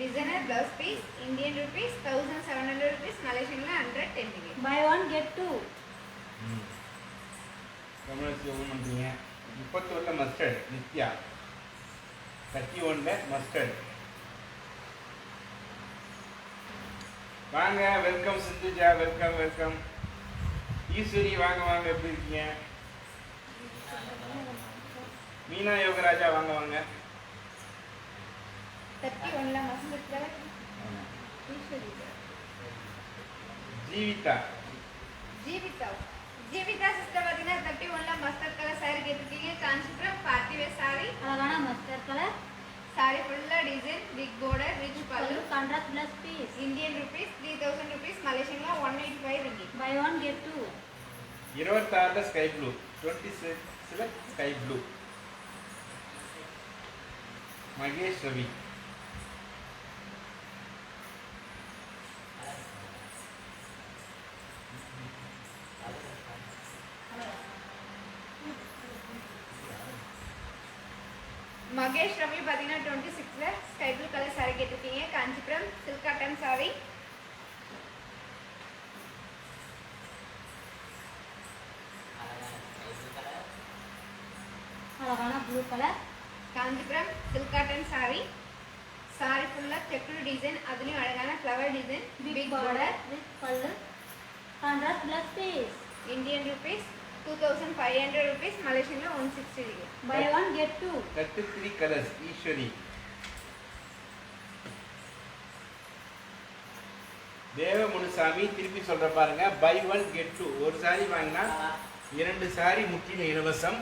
designer blouse piece, Indian rupees 1700 rupees, மலேசியன்ல 110 ringgit. Buy one get two. Thamizharasi open பண்ணுறீங்க. 31ல மஸ்டர்ட் நித்யா, 31ல மஸ்டர்ட். வாங்க, welcome Sindhuja, welcome welcome. Eswari வாங்க வாங்க, எப்படி இருக்கீங்க? மீனா யோகராஜா வாங்க வாங்க. 31ல mustard colour, Eswari Jeevitha, Jeevitha Jeevitha sister பார்த்தீங்கன்னா 31ல மஸ்டர்ட் கலர் saree கேட்டிருக்கீங்க. காஞ்சிபுரம் பார்ட்டி வேர் saree, அழகான மஸ்டர்ட் கலர், saree ஃபுல்லா டிசைன், பிக் border, ரிச் பல்லு, contrast plus piece. Indian rupees 3000 rupees, மலேசியன்ல 185 ringgit. Buy one get two. 26ல ஸ்கை ப்ளூ, 26ல ஸ்கை ப்ளூ. மகேஷ் ரவி, மகேஷ் ரவி பார்த்தீங்கன்னா 26ல ஸ்கை ப்ளூ கலர் saree கேட்டிருக்கீங்க. காஞ்சிபுரம் சில்க் காட்டன் saree, அழகான blue colour, Kanchipuram silk cotton saree, saree ஃபுல்லா செக்குடு டிசைன், அதுலயும் அழகான flower design, big border, rich பல்லு, contrast plus piece. Indian rupees 2500 rupees, மலேசியன்ல 160 ringgit. Buy one get two. 33 colours Eswari. Deva Munusamy திருப்பி சொல்ற பாருங்க, பை ஒன் கெட் டூ. ஒரு சாரி வாங்கினா 2 சாரி முற்றிலும் இலவசம்.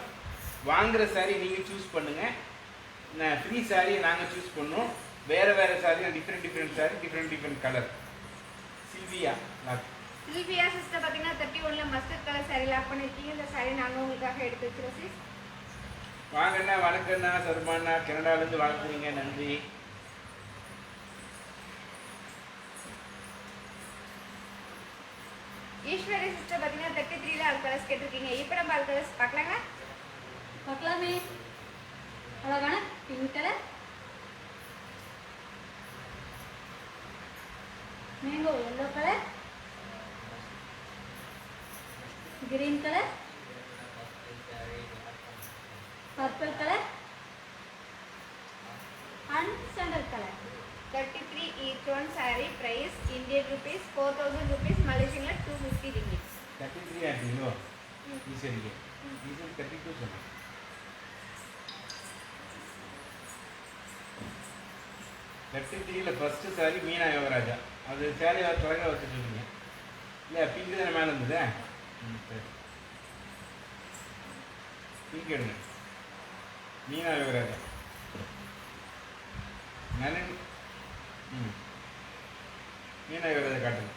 வாங்குற சாரி நீங்க சூஸ் பண்ணுங்க. ஃப்ரீ சாரி நாங்க சூஸ் பண்ணோம். வேற வேற saree, different saree, different colour. Silvia lock. Silvia sister பார்த்தீங்கன்னா 31ல மஸ்டர்ட் கலர் saree லாக் பண்ணிருக்கீங்க. இந்த saree நாங்க உங்களுக்காக எடுத்து வச்சிருக்கோம் sis. வாங்கண்ணா, வணக்கண்ணா, சர்மாண்ணா, கனடாலேருந்து வாழ்த்துறீங்க, நன்றி. ஈஸ்வரி சிஸ்டர் பார்த்தீங்கன்னா 33ல ஆல் கலர்ஸ் கேட்டிருக்கீங்க. இப்போ நம்ம ஆல் கலர்ஸ் பார்க்கலாங்க. பார்க்கலாமே. அழகான pink colour, mango yellow colour, green colour, each one saree price Indian rupees 4000 rupees Malaysian la 250 ringgit 33 ஆட்டிங்களோ ஈஸ்வரிக்கு Eswari 32 சொன்னேன் 33ல ஃபர்ஸ்ட் சாரி மீனா யோகராஜா அது சாரி தொடங்க வச்சுருக்கீங்க இல்லையா பிங்க் தானே மேலே இருந்ததா சரி பிங்க் எடுங்க மீனா யோகராஜா நனன் மீனா யோகராஜா காட்டுங்க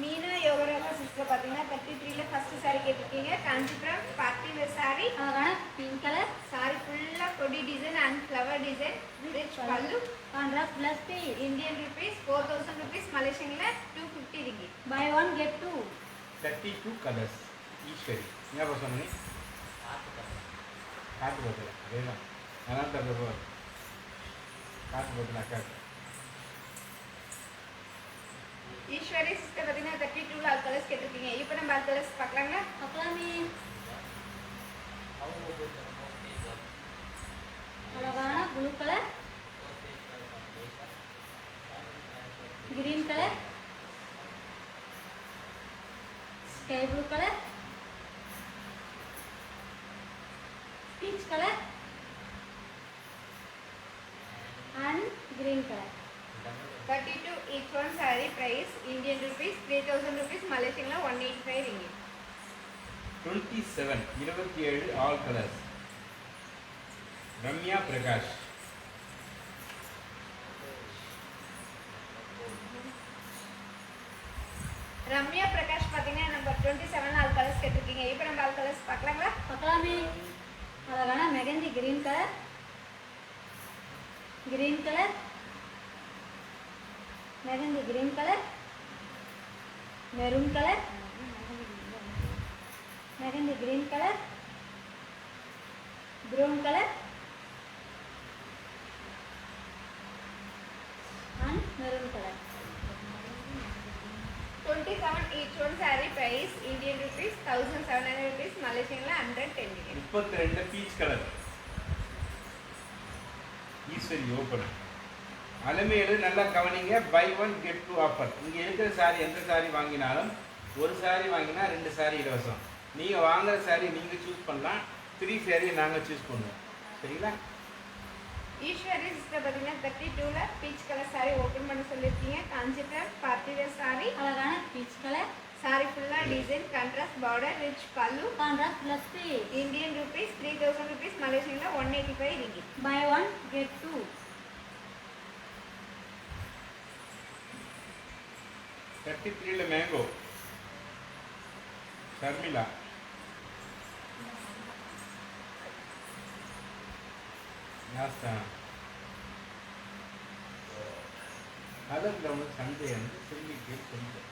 மீனா யோகராஜா சிஸ்டர் பார்த்தீங்கன்னா 33ல ஃபர்ஸ்ட் saree கேட்டிருக்கீங்க காஞ்சிபுரம் பார்ட்டி வேர் saree அழகான பிங்க் கலர் saree ஃபுல்லா கொடி design and flower design rich பல்லு contrast blouse piece Indian rupees 4000 rupees Malaysian la 250 ringgit buy one get two 32 colours Eswari என்ன சொன்னீங்க காட்டு பத்தல அதேதான் அதான் தப்பு காட்டு பத்தல காட்டு ஈஸ்வரி சிஸ்டர் பார்த்தீங்கன்னா 32ல ஆல் கலர்ஸ் கேட்டிருக்கீங்க இப்போ நம்ம ஆல் கலர்ஸ் பார்க்கலாங்களா பார்க்கலாமே அழகான blue colour green colour sky blue colour peach colour and green colour 32 each one saree price Indian rupees 3000 rupees Malaysian la 185 ringgit 27 all colours Ramya Prakash Ramya Prakash பார்த்தீங்கன்னா நம்பர் 27 ஆல் கலர்ஸ் கேட்டிருக்கீங்க இப்போ நம்ம ஆல் கலர்ஸ் பார்க்கலாங்களா பார்க்கலாமே அழகான mehndi green colour mehndi green colour maroon colour mehndi green colour brown colour and maroon colour 27 each one saree price Indian rupees 1700 rupees Malaysian la 110 ringgit 32 peach colour Eswari open Alamelu நல்லா கவனிங்க buy one get two offer இங்கே இருக்கிற சாரி எந்த சாரி வாங்கினாலும் ஒரு சாரி வாங்கினா 2 சாரி இலவசம் நீங்கள் வாங்குற சாரி நீங்கள் சூஸ் பண்ணலாம் 3 சாரி நாங்கள் சூஸ் பண்ணுவோம் சரிங்களா ஈஸ்வரி சிஸ்டர் பார்த்தீங்கன்னா 32ல பீச் கலர் saree ஓப்பன் பண்ண சொல்லியிருக்கீங்க காஞ்சிபுரம் பார்ட்டி வேர் saree அழகான பீச் கலர் saree ஃபுல்லா டிசைன் கான்ட்ராஸ்ட் பார்டர் ரிச் பல்லு contrast blouse piece Indian rupees 3000 rupees Malaysian la 185 ringgit buy one get two 33ல மேங்கோ ஷர்மிளா நாஸ்தா அதில் வந்து சண்டே வந்து சொல்லிட்டு சொல்லிட்டேன்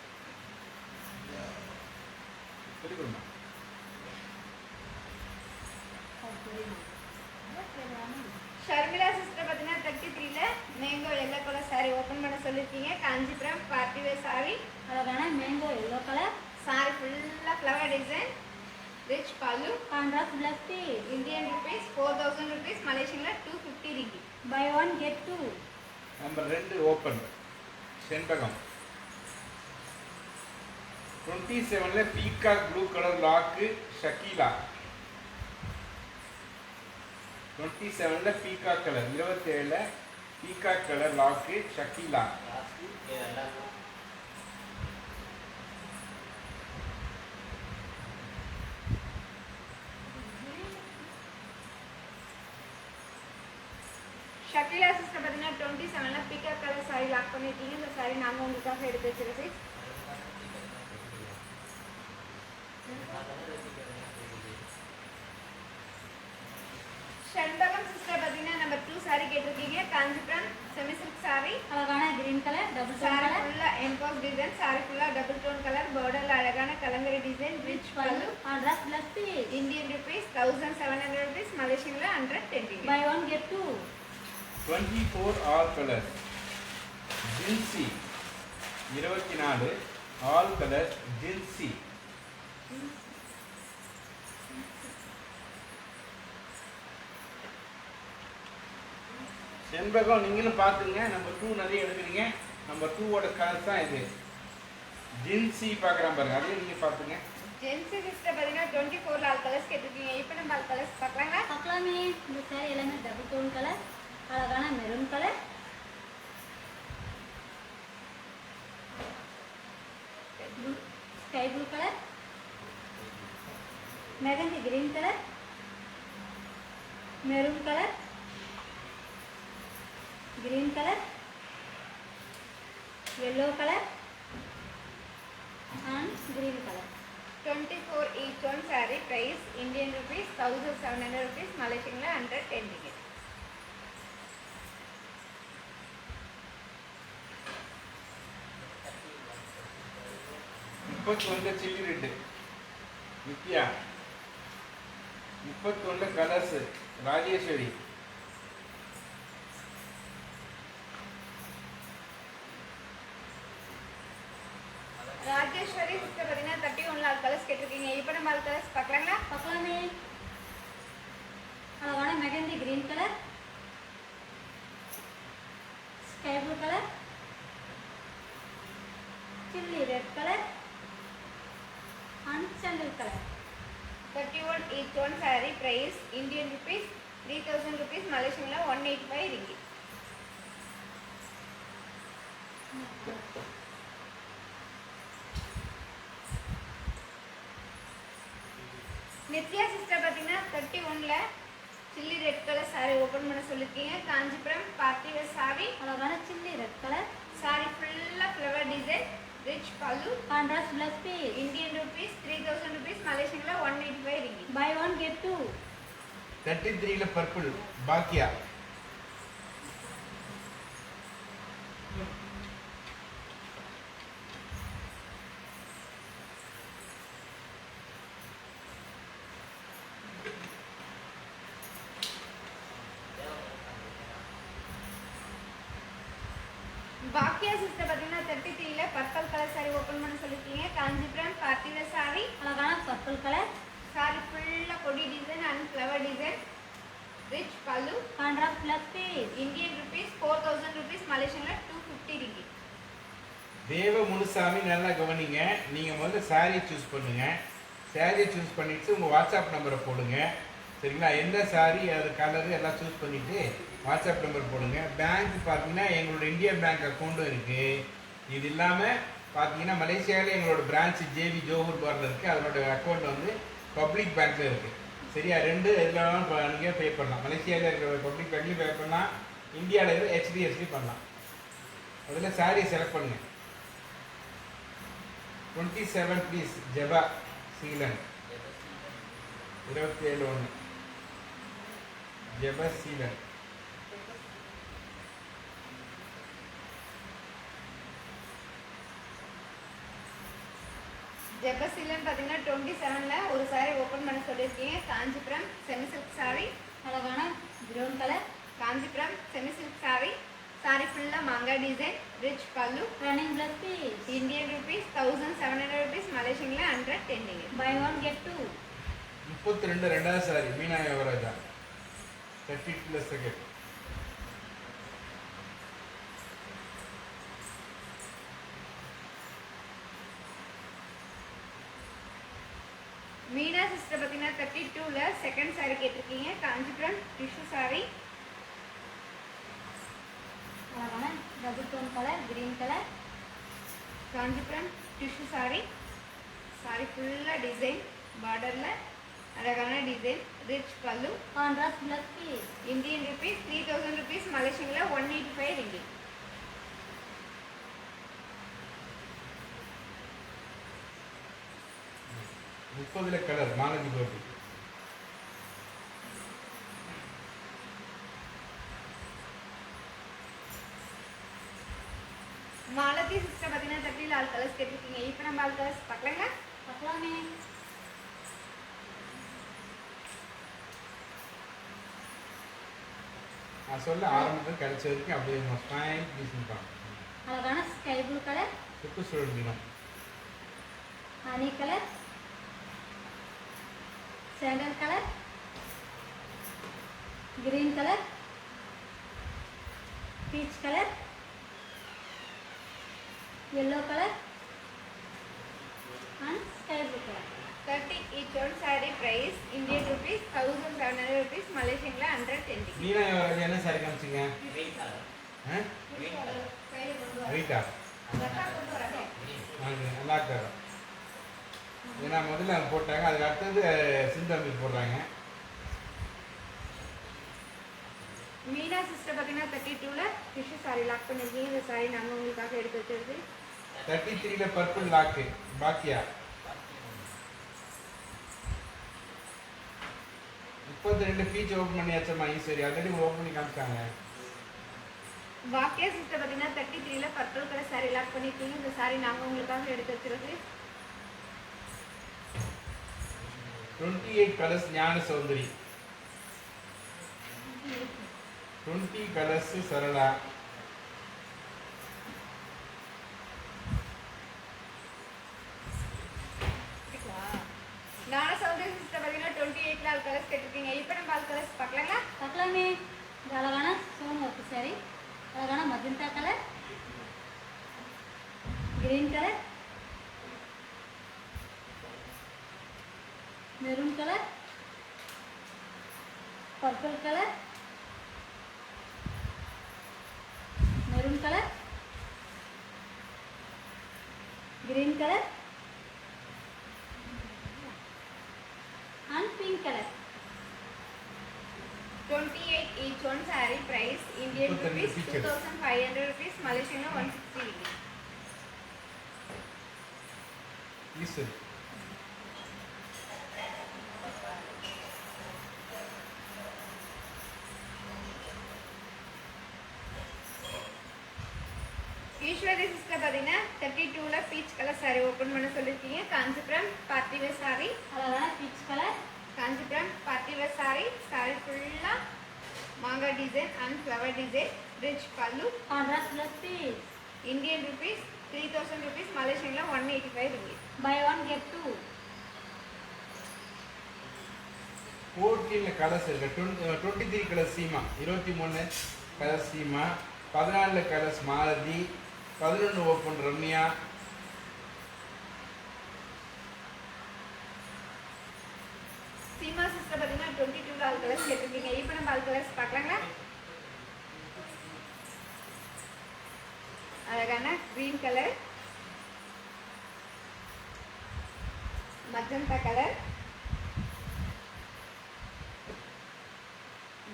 சொல்லிக்கொடுமா ஷர்மிளா சிஸ்டர் பார்த்தீங்கன்னா 33ல mango yellow colour saree open பண்ண சொல்லியிருக்கீங்க காஞ்சிபுரம் பார்ட்டி வேர் saree அழகான மேங்கோ எல்லோ கலர் saree ஃபுல்லா ஃப்ளவர் டிசைன் ரிச் பல்லு contrast blouse piece Indian rupees 4000 rupees Malaysian la 250 ringgit buy one get two number 2 open Senbagam 27ல peacock blue colour lock Shakeela 27ல பீகாக் கலர் 27ல peacock colour lock Shakeela Shakeela sister பார்த்தீங்கன்னா 27ல பீகாக் கலர் saree லாக் பண்ணிருக்கீங்க இந்த saree நாங்கள் உங்களுக்காக எடுத்து வச்சிருக்கோம் ஷண்பகம் சிஸ்டர் பார்த்தீங்கன்னா நம்பர் 2 saree கேட்டிருக்கீங்க காஞ்சிபுரம் செமி சில்க் saree அழகான green colour double tone saree colour ஃபுல்லா எம்போஸ் டிசைன் saree ஃபுல்லா டபுள் டோன் கலர் பார்டர்ல அழகான கலங்கரி டிசைன் ரிச் பல்லு contrast blouse piece Indian rupees 1700 rupees Malaysian la 110 ringgit buy one get two 24 all colour Jinsi 24 all colour Jinsi Senbagam நீங்களும் பார்த்துங்க. நம்பர் 2 நிறைய எடுக்கிறீங்க. நம்பர் 2ஓட கலர் தான் இது. ஜின்சி பார்க்குறான் பாருங்க, அதையும் நீங்கள் பார்த்துங்க. ஜென்சி சிஸ்டர் பார்த்தீங்கன்னா 24 ஆல் கலர்ஸ் கேட்டிருக்கீங்க. இப்போ நம்ம ஆல் கலர்ஸ் பார்க்கலாங்களா? பார்க்கலாமே. இந்த saree எல்லாமே டபுள் டோன் கலர், அழகான maroon colour, sky blue colour, mehndi green colour, maroon colour, green colour, yellow colour and green colour. 24 each one saree price Indian rupees 1700 rupees, Malaysian 110 ringgit. முப்பத்தொன்று chilli red Nithya, 31 colours Rajeswari, Rajeswari sister பார்த்தீங்கன்னா 31 ஆல் கலர்ஸ் கேட்டிருக்கீங்க. இப்போ நம்ம ஆல் கலர்ஸ் பார்க்கலாங்களா? பார்க்கலாமே. அழகான mehndi green colour, sky blue colour, chilli red colour and sandal colour. 31 each one saree price Indian rupees 3000 rupees, Malaysian 185 ringgit. Nithya sister பார்த்தீங்கன்னா 31ல chilli red colour saree open பண்ண சொல்லியிருக்கீங்க. காஞ்சிபுரம் பார்ட்டி வேர் saree, அழகான சில்லி ரெட் கலர், saree ஃபுல்லாக ஃப்ளவர் டிசைன், ரிச் பல்லு, contrast plus piece. Indian rupees 3000 rupees, Malaysian 185 ringgit. Buy one get two. 33ல பர்பிள் பாக்கியா, பாக்கியா சிஸ்டர் பார்த்தீங்கன்னா 33ல பர்பிள் கலர் saree ஓப்பன் பண்ண சொல்லியிருக்கீங்க. காஞ்சிபுரம் பார்ட்டி வேர் saree, அழகான பர்பிள் கலர், saree ஃபுல்லாக கொடி design and flower design, rich பல்லு, contrast plus piece. Indian rupees 4000 rupees, Malaysian 250 ringgit. தேவ முனுசாமி நல்லா கவனிங்க. நீங்கள் முதல்ல சாரியை சூஸ் பண்ணுங்க. சாரியை சூஸ் பண்ணிட்டு உங்கள் வாட்ஸ்அப் நம்பரை போடுங்க. சரிங்களா? எந்த சாரி அது கலரு எல்லாம் சூஸ் பண்ணிவிட்டு வாட்ஸ்அப் நம்பர் போடுங்க. பேங்க் பார்த்தீங்கன்னா எங்களோட இந்தியன் பேங்க் அக்கௌண்ட்டும் இருக்குது. இது இல்லாமல் பார்த்தீங்கன்னா மலேசியாவில் எங்களோட பிரான்ச் ஜேவி ஜோஹர் பார்ல இருக்குது. அதனோட அக்கௌண்ட் வந்து பப்ளிக் பேங்க்கில் இருக்குது. சரியா? ரெண்டு எதுலாம் நீங்கள் பே பண்ணலாம். மலேசியாவில் இருக்கிற பப்ளிக் பேங்க்லையும் பே பண்ணலாம், இந்தியாவில் இருக்கிற HDFC பண்ணலாம். அதில் சாரியை செலக்ட் பண்ணுங்கள். 27 ப்ளீஸ் ஜபா சீலன் 27 ஜபா சீலன். ஜெபசீலன் பார்த்தீங்கன்னா 27ல ஒரு saree ஓப்பன் பண்ண சொல்லியிருக்கீங்க. காஞ்சிபுரம் செமி சில்க் saree, அழகான brown colour, Kanchipuram semi silk saree, saree ஃபுல்லாக மாங்கா design, rich pallu, running plus piece. Indian rupees 1700 rupees, Malaysian 110 ringgit. Buy one get two. 32 ரெண்டாவது சாரி மீனா யுவராஜா 32 செகண்ட். மீனா சிஸ்டர் பார்த்தீங்கன்னா 32ல செகண்ட் saree கேட்டிருக்கீங்க. காஞ்சிபுரம் டிஷ்யூ saree, அழகான double tone colour, green colour, Kanchipuram tissue saree, saree ஃபுல்லாக டிசைன் பார்டரில் அழகான டிசைன், ரிச் பல்லு, contrast plus piece. Indian rupees 3000 rupees, Malaysian 185 ringgit. முப்பதுல கலர் மாலதி கோபி. மாலதி சிஸ்டர் பார்த்தீங்கன்னா 30ல ஆல் கலர்ஸ் கேட்டிருக்கீங்க. இப்போ நம்ம ஆல் கலர்ஸ் பார்க்கலாங்க. பார்க்கலாமே. நான் சொல்ல ஆரம்பத்தில் கிடைச்ச வரைக்கும் அப்படியே ஸ்மைல் ப்ளீஸ். அழகான ஸ்கை ப்ளூ கலர், சுற்றுச்சூழல் தினம் honey colour, sandal colour, green colour, peach color, yellow color, and sky blue color. 30 each one saree price Indian rupees 1700 rupees Malaysian la 110 நீனா அது என்ன சாரி காமிச்சீங்க ரைட்டா நல்லா தரோம் ஏன்னா முதல்ல அவங்க போட்டாங்க அதுக்கு அடுத்தது சிந்தாம்பி போடுறாங்க மீனா சிஸ்டர் பார்த்தீங்கன்னா 32ல ஃபிஷ் சாரி லாக் பண்ணிருக்கீங்க இந்த சாரி நாங்கள் உங்களுக்காக எடுத்து வச்சிருக்கு 33ல பர்பிள் லாக்கு பாக்கியா 32 பீச் ஓப்பன் பண்ணியாச்சம்மா ஈஸ்வரி ஆல்ரெடி ஓப்பன் பண்ணி காமிச்சாங்க பாக்கியா சிஸ்டர் பார்த்தீங்கன்னா 33ல பர்பிள் கலர் சாரி லாக் பண்ணிருக்கீங்க இந்த சாரி நாங்கள் உங்களுக்காக எடுத்து வச்சிருக்கு 28 கலர்ஸ் ஞான சௌந்தரி 20 கலர்ஸ் சரளா ஞான சௌந்தரி சிஸ்டர் பார்த்தீங்கன்னா 28ல ஆல் கலர்ஸ் கேட்டிருக்கீங்க இப்போ நம்ம ஆல் கலர்ஸ் பார்க்கலாங்களா பார்க்கலாமே இது அழகான ஸ்டோன் ஒர்க் saree அழகான magenta colour green colour maroon colour purple colour maroon colour green colour and pink color. 28 each one saree price Indian rupees 2500 rupees Malaysian 160 ringgit. Eswari Eswari sister பார்த்தீங்கன்னா 32ல பீச் கலர் saree ஓப்பன் பண்ண சொல்லியிருக்கீங்க காஞ்சிபுரம் பார்ட்டி வேர் saree அழகான peach colour Kanchipuram party wear saree ஃபுல்லாக மாங்காய் design and flower design rich பல்லு contrast plus piece Indian rupees 3000 rupees மலேசியன்ல 185 ringgit. Buy one get two 14 colours இருக்கு 23 colour Seema 23 colour Seema 14 colours Malathi 11 open Ramya Seema sister பார்த்தீங்கன்னா 22ல ஆல் கலர்ஸ் கேட்டிருக்கீங்க இப்போ நம்ம ஆல் கலர்ஸ் பார்க்கலாங்களா அழகான green colour magenta colour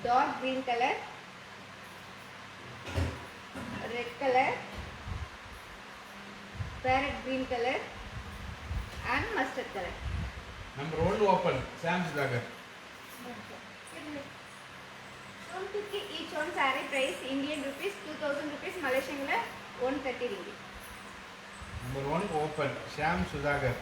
dark green colour red colour parrot green colour and mustard colour number 1 open Sam Sudhakar 150 each one saree price Indian rupees 2000 rupees Malaysian la 130 ringgit. Number 1 open Sham Sudhakar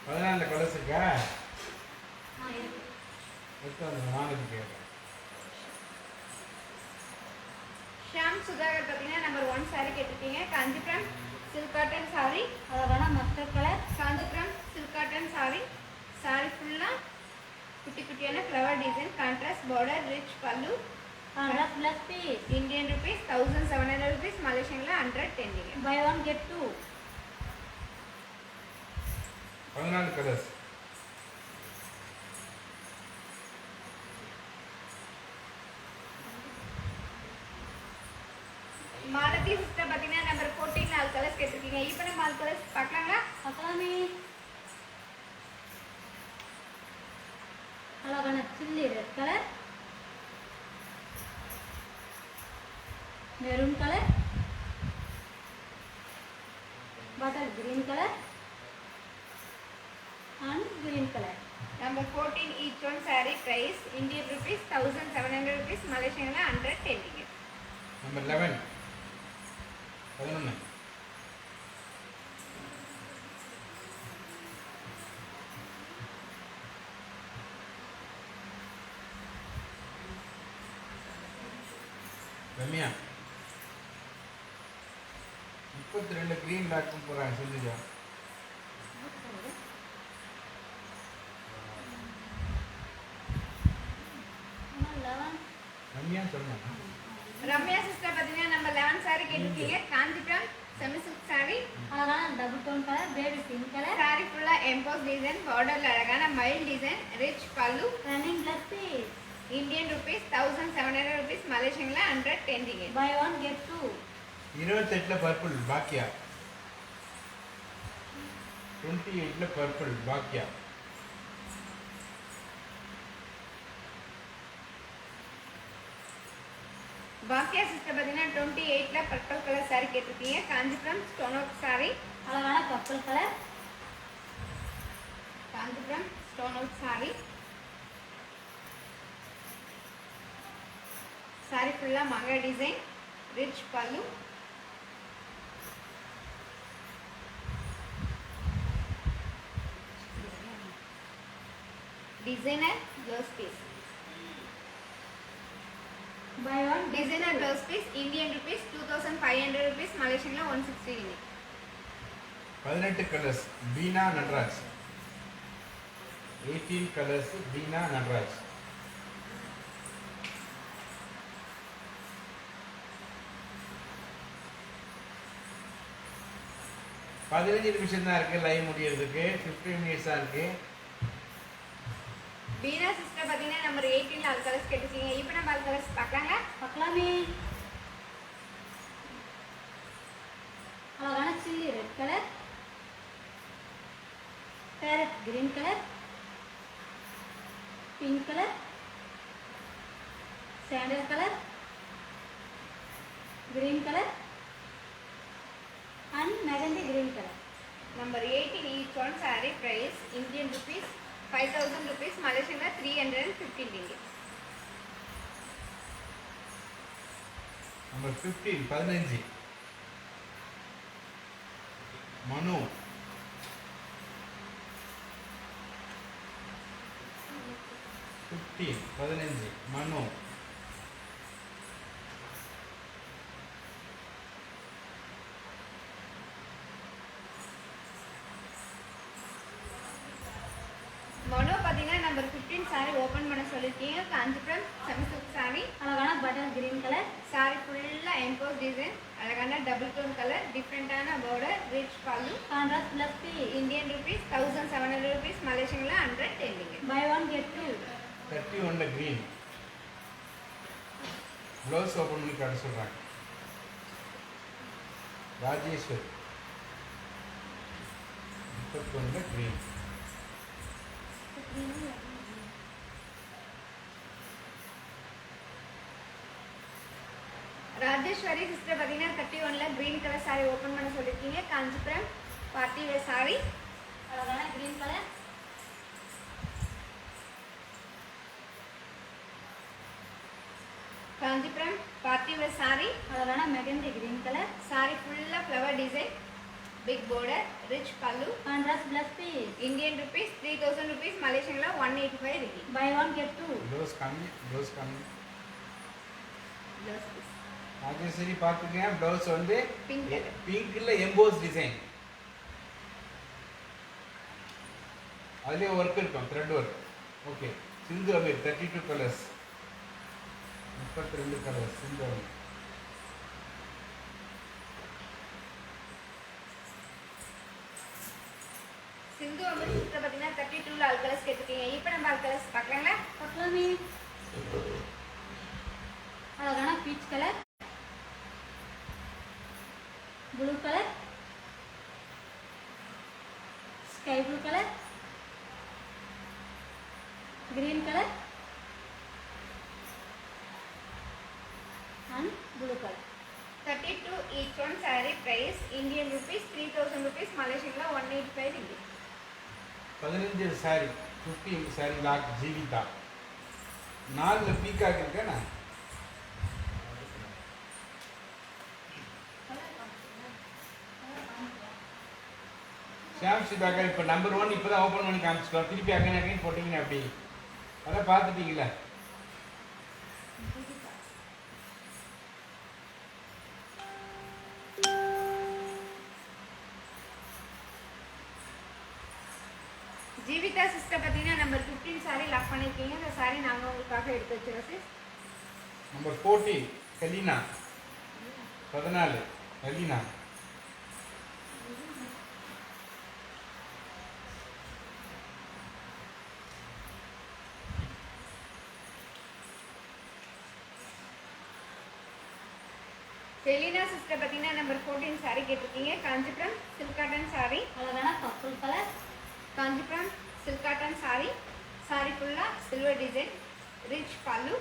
பதினாலு கலர்ஸ் இருக்கா எடுத்து வந்து வாங்கிட்டு கேட்குறேன் ஷாம் சுதாகர் பார்த்தீங்கன்னா நம்பர் 1 saree கேட்டிருக்கீங்க காஞ்சிபுரம் சில்க் காட்டன் saree அழகான mustard colour Kanchipuram silk cotton saree ஃபுல்லாக குட்டி குட்டியான flower design contrast border rich பல்லு contrast plus piece Indian rupees 1700 rupees மலேசியன்ல 110 ringgit. Buy one get two 14 colours Malathi sister பார்த்தீங்கன்னா நம்பர் 14 ஆல் கலர்ஸ் கேட்டிருக்கீங்க இப்போ நம்ம ஆல் கலர்ஸ் பார்க்கலாங்களா பார்க்கலாமே அழகான chilli red colour maroon colour butter green colour and green color. Number 14 each one saree price Indian rupees 1700 rupees Malaysian la 110 ringgit. Number 11 11 Ramya 32 green lock போறாங்க சொல்லுங்க. ரம்யா சொன்னாங்க. ரம்யா சிஸ்டர் பார்த்தீங்கன்னா நம்ம 11 saree கேட்டிருக்கீங்க. Kanchipuram semi silk saree. அழகான double tone colour, baby pink colour, saree ஃபுல்லா எம்போஸ் டிசைன், பார்டர்ல அழகான mile design, rich pallu. Running plus piece. Indian rupees 1700 rupees, மலேசியன்ல 110 ringgit. Buy one get two. 28ல purple பாக்கியா. 28ல பர்பிள் பாக்கியா. பாக்கியா சிஸ்டர் பார்த்தீங்கன்னா 28ல பர்பிள் கலர் saree கேட்டிருக்கீங்க. Kanchipuram stone work saree. அழகான purple colour, Kanchipuram stone work saree. saree ஃபுல்லா மங்கா டிசைன், ரிச் பல்லு. Designer blouse piece. Buy one designer blouse piece Indian rupees 2500 rupees, மலேசியன்ல 160 ringgit. 18 colours Beena Natraj. 18 colours Beena Natraj. பதினஞ்சு நிமிஷம் தான் இருக்கு லைவ் முடியறதுக்கு. 15 minutes தான் இருக்கு. பீனா சிஸ்டர் பார்த்தீங்கன்னா நம்பர் 18ல ஆல் கலர்ஸ் கேட்டிருக்கீங்க. இப்போ நம்ம ஆல் கலர்ஸ் பார்க்கலாங்களா? பார்க்கலாமே. அழகான chilli red colour, farad green colour, pink colour, sandal colour, green colour and mehndi green colour. Number 18 each one saree price Indian rupees 5000 rupees, மலேசியன்ல 315 ringgit. நம்பர் 15 15 மனு. 15 மனு. மனோ பார்த்தீங்கன்னா நம்பர் 15 saree ஓப்பன் பண்ண சொல்லியிருக்கீங்க. Kanchipuram semi silk saree. அழகான பட்டர் கிரீன் கலர், saree ஃபுல்லா எம்போஸ் டிசைன், அழகான டபுள் டோன் கலர், டிஃப்ரெண்டான பார்டர், ரிச் பல்லு. Contrast blouse piece. Indian rupees 1700 rupees, மலேசியன்ல 110 ringgit. Buy one get two. 31ல கிரீன். ப்ளவுஸ் ஓப்பன் பண்ணி காட்ட சொல்றாங்க. ராஜேஸ்வர். 31ல கிரீன். ராஜேஸ்வரி சிஸ்டர் பார்த்தீங்கன்னா 31ல கிரீன் கலர் saree ஓப்பன் பண்ண சொல்லியிருக்கீங்க. Kanchipuram party wear saree. அழகான green colour, Kanchipuram party wear saree. அழகான மெகந்தி கிரீன் கலர், saree ஃபுல்லா flower design, big border, rich பல்லு. Contrast blouse piece. Indian rupees 3000 rupees, மலேசியன்ல 185 ringgit. Buy one get two. Blouse கம்மி. ப்ளவுஸ் கம்மி. Blouse piece. ராஜேஸ்வரி பார்த்துக்கங்க. ப்ளவுஸ் வந்து Pink color. பிங்க்ல எம்போஸ் டிசைன். அதுலேயே ஒர்க் இருக்கும், thread work. Okay. Sindhu Ameer 32 colours. 32 colours Sindhu Ameer. Sindhu Amar sister பார்த்தீங்கன்னா 32ல ஆல் கலர்ஸ் கேட்டிருக்கீங்க. இப்போ நம்ம ஆல் கலர்ஸ் பார்க்கலாங்களா? பார்க்கலாமே. அழகான peach colour, blue colour, sky blue colour, green colour and blue colour. 32 each one saree price Indian rupees 3000 rupees, மலேசியன்ல 185 ringgit. 15 sari 15 sari lock Jeevitha. 4 peacock இருக்கேண்ணா. ஷாம் சிதாக்கா இப்போ நம்பர் 1 இப்போ தான் ஓப்பன் பண்ணி காமிச்சிக்கலாம். திருப்பி அகைன் போட்டிங்கன்னா அப்படி அதான் பார்த்துட்டீங்களா? ஜீவிதா சிஸ்டர் பார்த்தீங்கன்னா நம்பர் 15 சாரி லாக் பண்ணியிருக்கீங்க. இந்த சாரி நாங்கள் உங்களுக்காக எடுத்து வச்சிருக்கோம் sis. Number 40 Kaleena 14 Kaleena. Selina sister பார்த்தீங்கன்னா நம்பர் 14 சாரி கேட்டிருக்கீங்க. Kanchipuram silk cotton sorry. அழகான purple colour. Kanchipuram silk cotton sari. Sorry ஃபுல்லாக சில்வர் டிசைன், ரிச் பல்லு,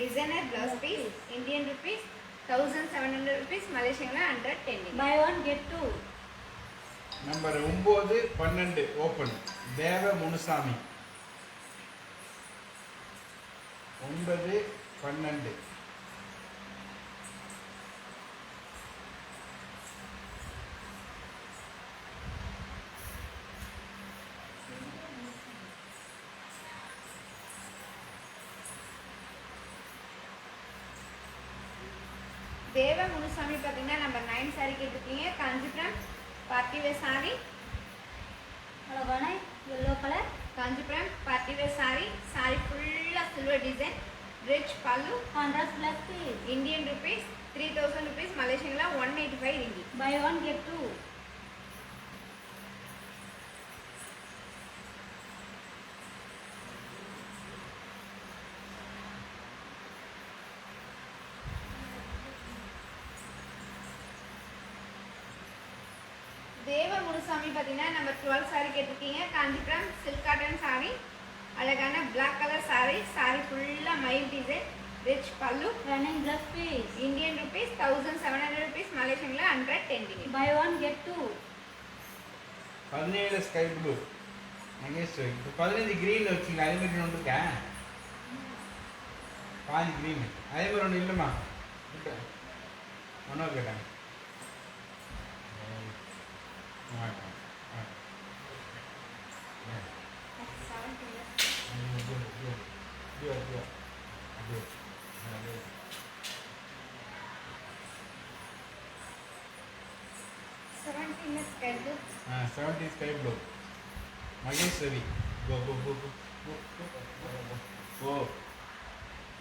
designer blouse piece. Indian rupees 1700 rupees. மலேசியாவில் 110. Buy one get two. Number 9 12 open Deva Munusamy. 9 12 தேவ முனுசாமி பார்த்தீங்கன்னா நம்பர் 9 சாரி கேட்டிருக்கீங்க. Kanchipuram party wear sorry. அழகான yellow colour. Kanchipuram party wear sorry. Sorry ஃபுல்லாக சில்வர் டிசைன், ரிச் பல்லு. Contrast plus piece. Indian rupees 3000 rupees. மலேசியாவில் 185 ringgit. Buy one get two. Deva Munusamy பார்த்தீங்கன்னா நம்பர் 12 சாரி கேட்டிருக்கீங்க. Kanchipuram silk cotton sorry. அழகான பிளாக் கலர் சாரி. சாரி ஃபுல்லாக மயில் design, rich pallu. Running plus piece. Indian rupees 1700 rupees. மலேசியாவில் 110 ringgit. Buy one get two. 17 sky blue Maheswari. இப்போ 15 க்ரீனில் வச்சிங்க. அதே மாதிரி ஒன்று இருக்கேன். பாதி க்ரீன் அதே மாதிரி ஒன்று இல்லைம்மா. மனோ கேட்டாங்க. Sky blue. 70 sky blue Maheswari. Go go go go go.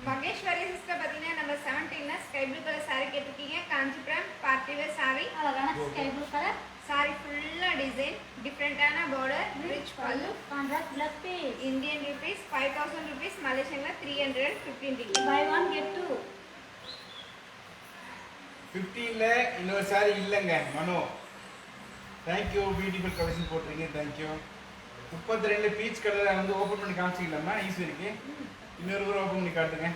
Maheswari sister பார்த்தீங்கன்னா number 17 sky blue colour sorry கேட்டிருக்கீங்க. Kanchipuram party wear sorry. அழகான ஸ்கை ப்ளூ கலர். சாரி ஃபுல்லாக டிசைன், டிஃப்ரெண்ட்டான பார்டர், ரிச் பல்லு. Contrast plus piece. Indian rupees 5000 rupees. மலேசியாவில் 315 ringgit. Buy one get two. 15ல இன்னொரு சாரி இல்லைங்க மனோ. தேங்க்யூ. பியூட்டிஃபுல் கலெக்ஷன் போட்டிருக்கீங்க. தேங்க்யூ. 32 பீச் கலரை வந்து ஓப்பன் பண்ணி காமிச்சிக்கலாமா ஈஸ்வரிக்கு? இன்னொரு கூட ஓப்பன் பண்ணி காட்டுங்க.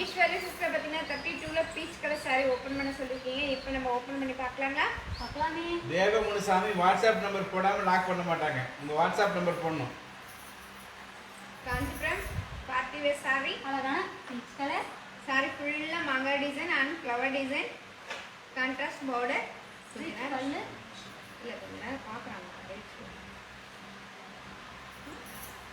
ஈஸ்வரி சிஸ்டர் பார்த்தீங்கன்னா 32ல பீச் கலர் சாரி ஓப்பன் பண்ண சொல்லியிருக்கீங்க. இப்போ நம்ம ஓப்பன் பண்ணி பார்க்கலாங்களா? பார்க்கலாமே. தேவ முனுசாமி வாட்ஸ்அப் நம்பர் போடாமல் லாக் பண்ண மாட்டாங்க. உங்கள் வாட்ஸ்அப் நம்பர் போடணும். Kanchipuram party wear sorry. அழகான பீச் கலர். சாரி ஃபுல்லாக மாங்காய் design and flower design, contrast border. Rich pallu. இல்லை கொஞ்ச நேரம் பார்க்குறாங்க.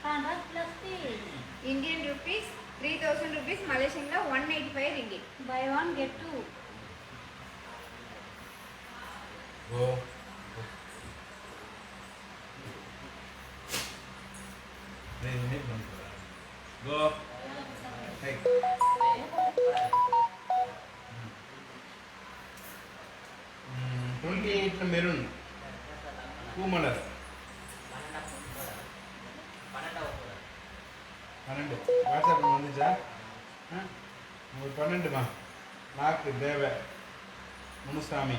Contrast plus piece. Indian rupees 3000 rupees. மலேசியாவில் 185 ringgit. Buy one get two. Go go. Hey 28 maroon Poomalar. 12 WhatsApp வந்துச்சா? உங்களுக்கு 12மா. லாக்கு தேவ முனுசாமி.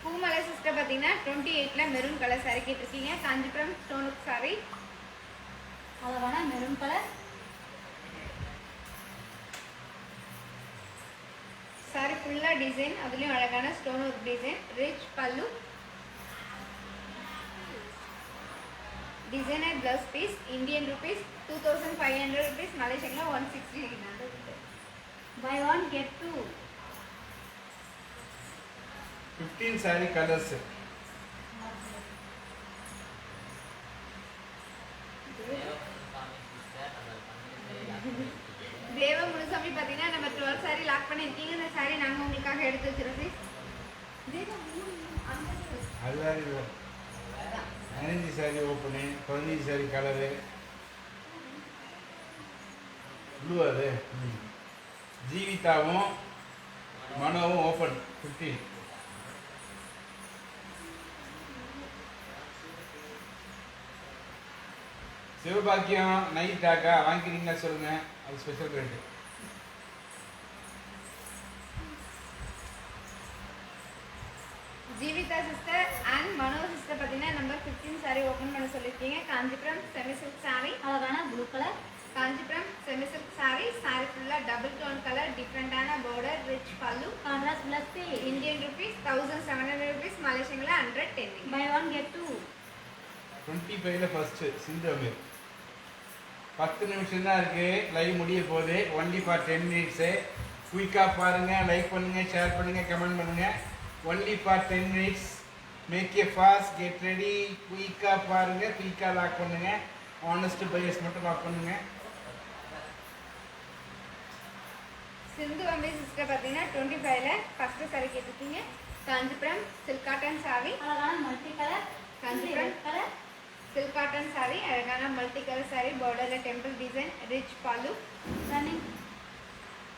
பூமலை சிஸ்டர் பார்த்தீங்கன்னா 28ல மெரூன் கலர் சாரி கேட்டிருக்கீங்க. காஞ்சிபுரம் ஸ்டோனுக்கு சாரி. அழகான மெரூன் கலர். சாரி ஃபுல்லாக டிசைன், அதுலேயும் அழகான ஸ்டோன் ஒர்க் டிசைன், ரிச் பல்லு, designer blouse piece. Indian rupees 2500 rupees. மலேசியாவில் 160. Buy one get two. 15 saree colors. தேவ முனுசாமி பார்த்தீங்கன்னா நம்ம 12 சாரி லாக் பண்ணியிருக்கீங்க. இந்த சாரி நாங்கள் உங்களுக்காக எடுத்து வச்சிருக்கோம். அதுதான் 15 saree open, 15 saree colour blue. அது ஜீவிதாவும் மனோவும் ஓப்பன் 15. சிவபாக்கியம் நைட் டாக்கா வாங்கிக்கிறீங்களா சொல்லுங்க, அது special rate. Jeevitha sister and Mano sister பார்த்தீங்கன்னா நம்பர் 15 சாரி ஓப்பன் பண்ண சொல்லியிருக்கீங்க. காஞ்சிபுரம் செமி சில்க் சாரி, அழகான blue colour. Kanchipuram semi silk sorry. Sorry ஃபுல்லாக டபுள் டோன் கலர், டிஃப்ரெண்டான பார்டர், ரிச் பல்லு. கான்ட்ராஸ்ட் பிளஸ் பே. இந்தியன் ருபீஸ் 1700 rupees, மலேசியன்ல 110. Buy one get two. 25ல ஃபர்ஸ்ட் சிந்து அமீர். 10 நிமிஷம் தான் இருக்கு, லைவ் முடிய போகுது. Only for 10 minutes. குயிக்காக பாருங்க, லைக் பண்ணுங்க, ஷேர் பண்ணுங்க, கமெண்ட் பண்ணுங்க. Only for 10 minutes. Make a fast, get ready. குயிக்காக பாருங்க, குயிக்காக லாக் பண்ணுங்க. ஆனஸ்ட் பையர்ஸ் மட்டும் லாக் பண்ணுங்க. சிந்து அமீர் சிஸ்டர் பார்த்தீங்கன்னா 25ல ஃபர்ஸ்ட் சாரி கேட்டிருக்கீங்க. காஞ்சிபுரம் சில்க் காட்டன் சாரி, அழகான multi colour. Kanchipuram colour. Silk cotton sorry, அழகான மல்டி கலர் சாரி, பார்டர்ல temple design, rich pallu. Running.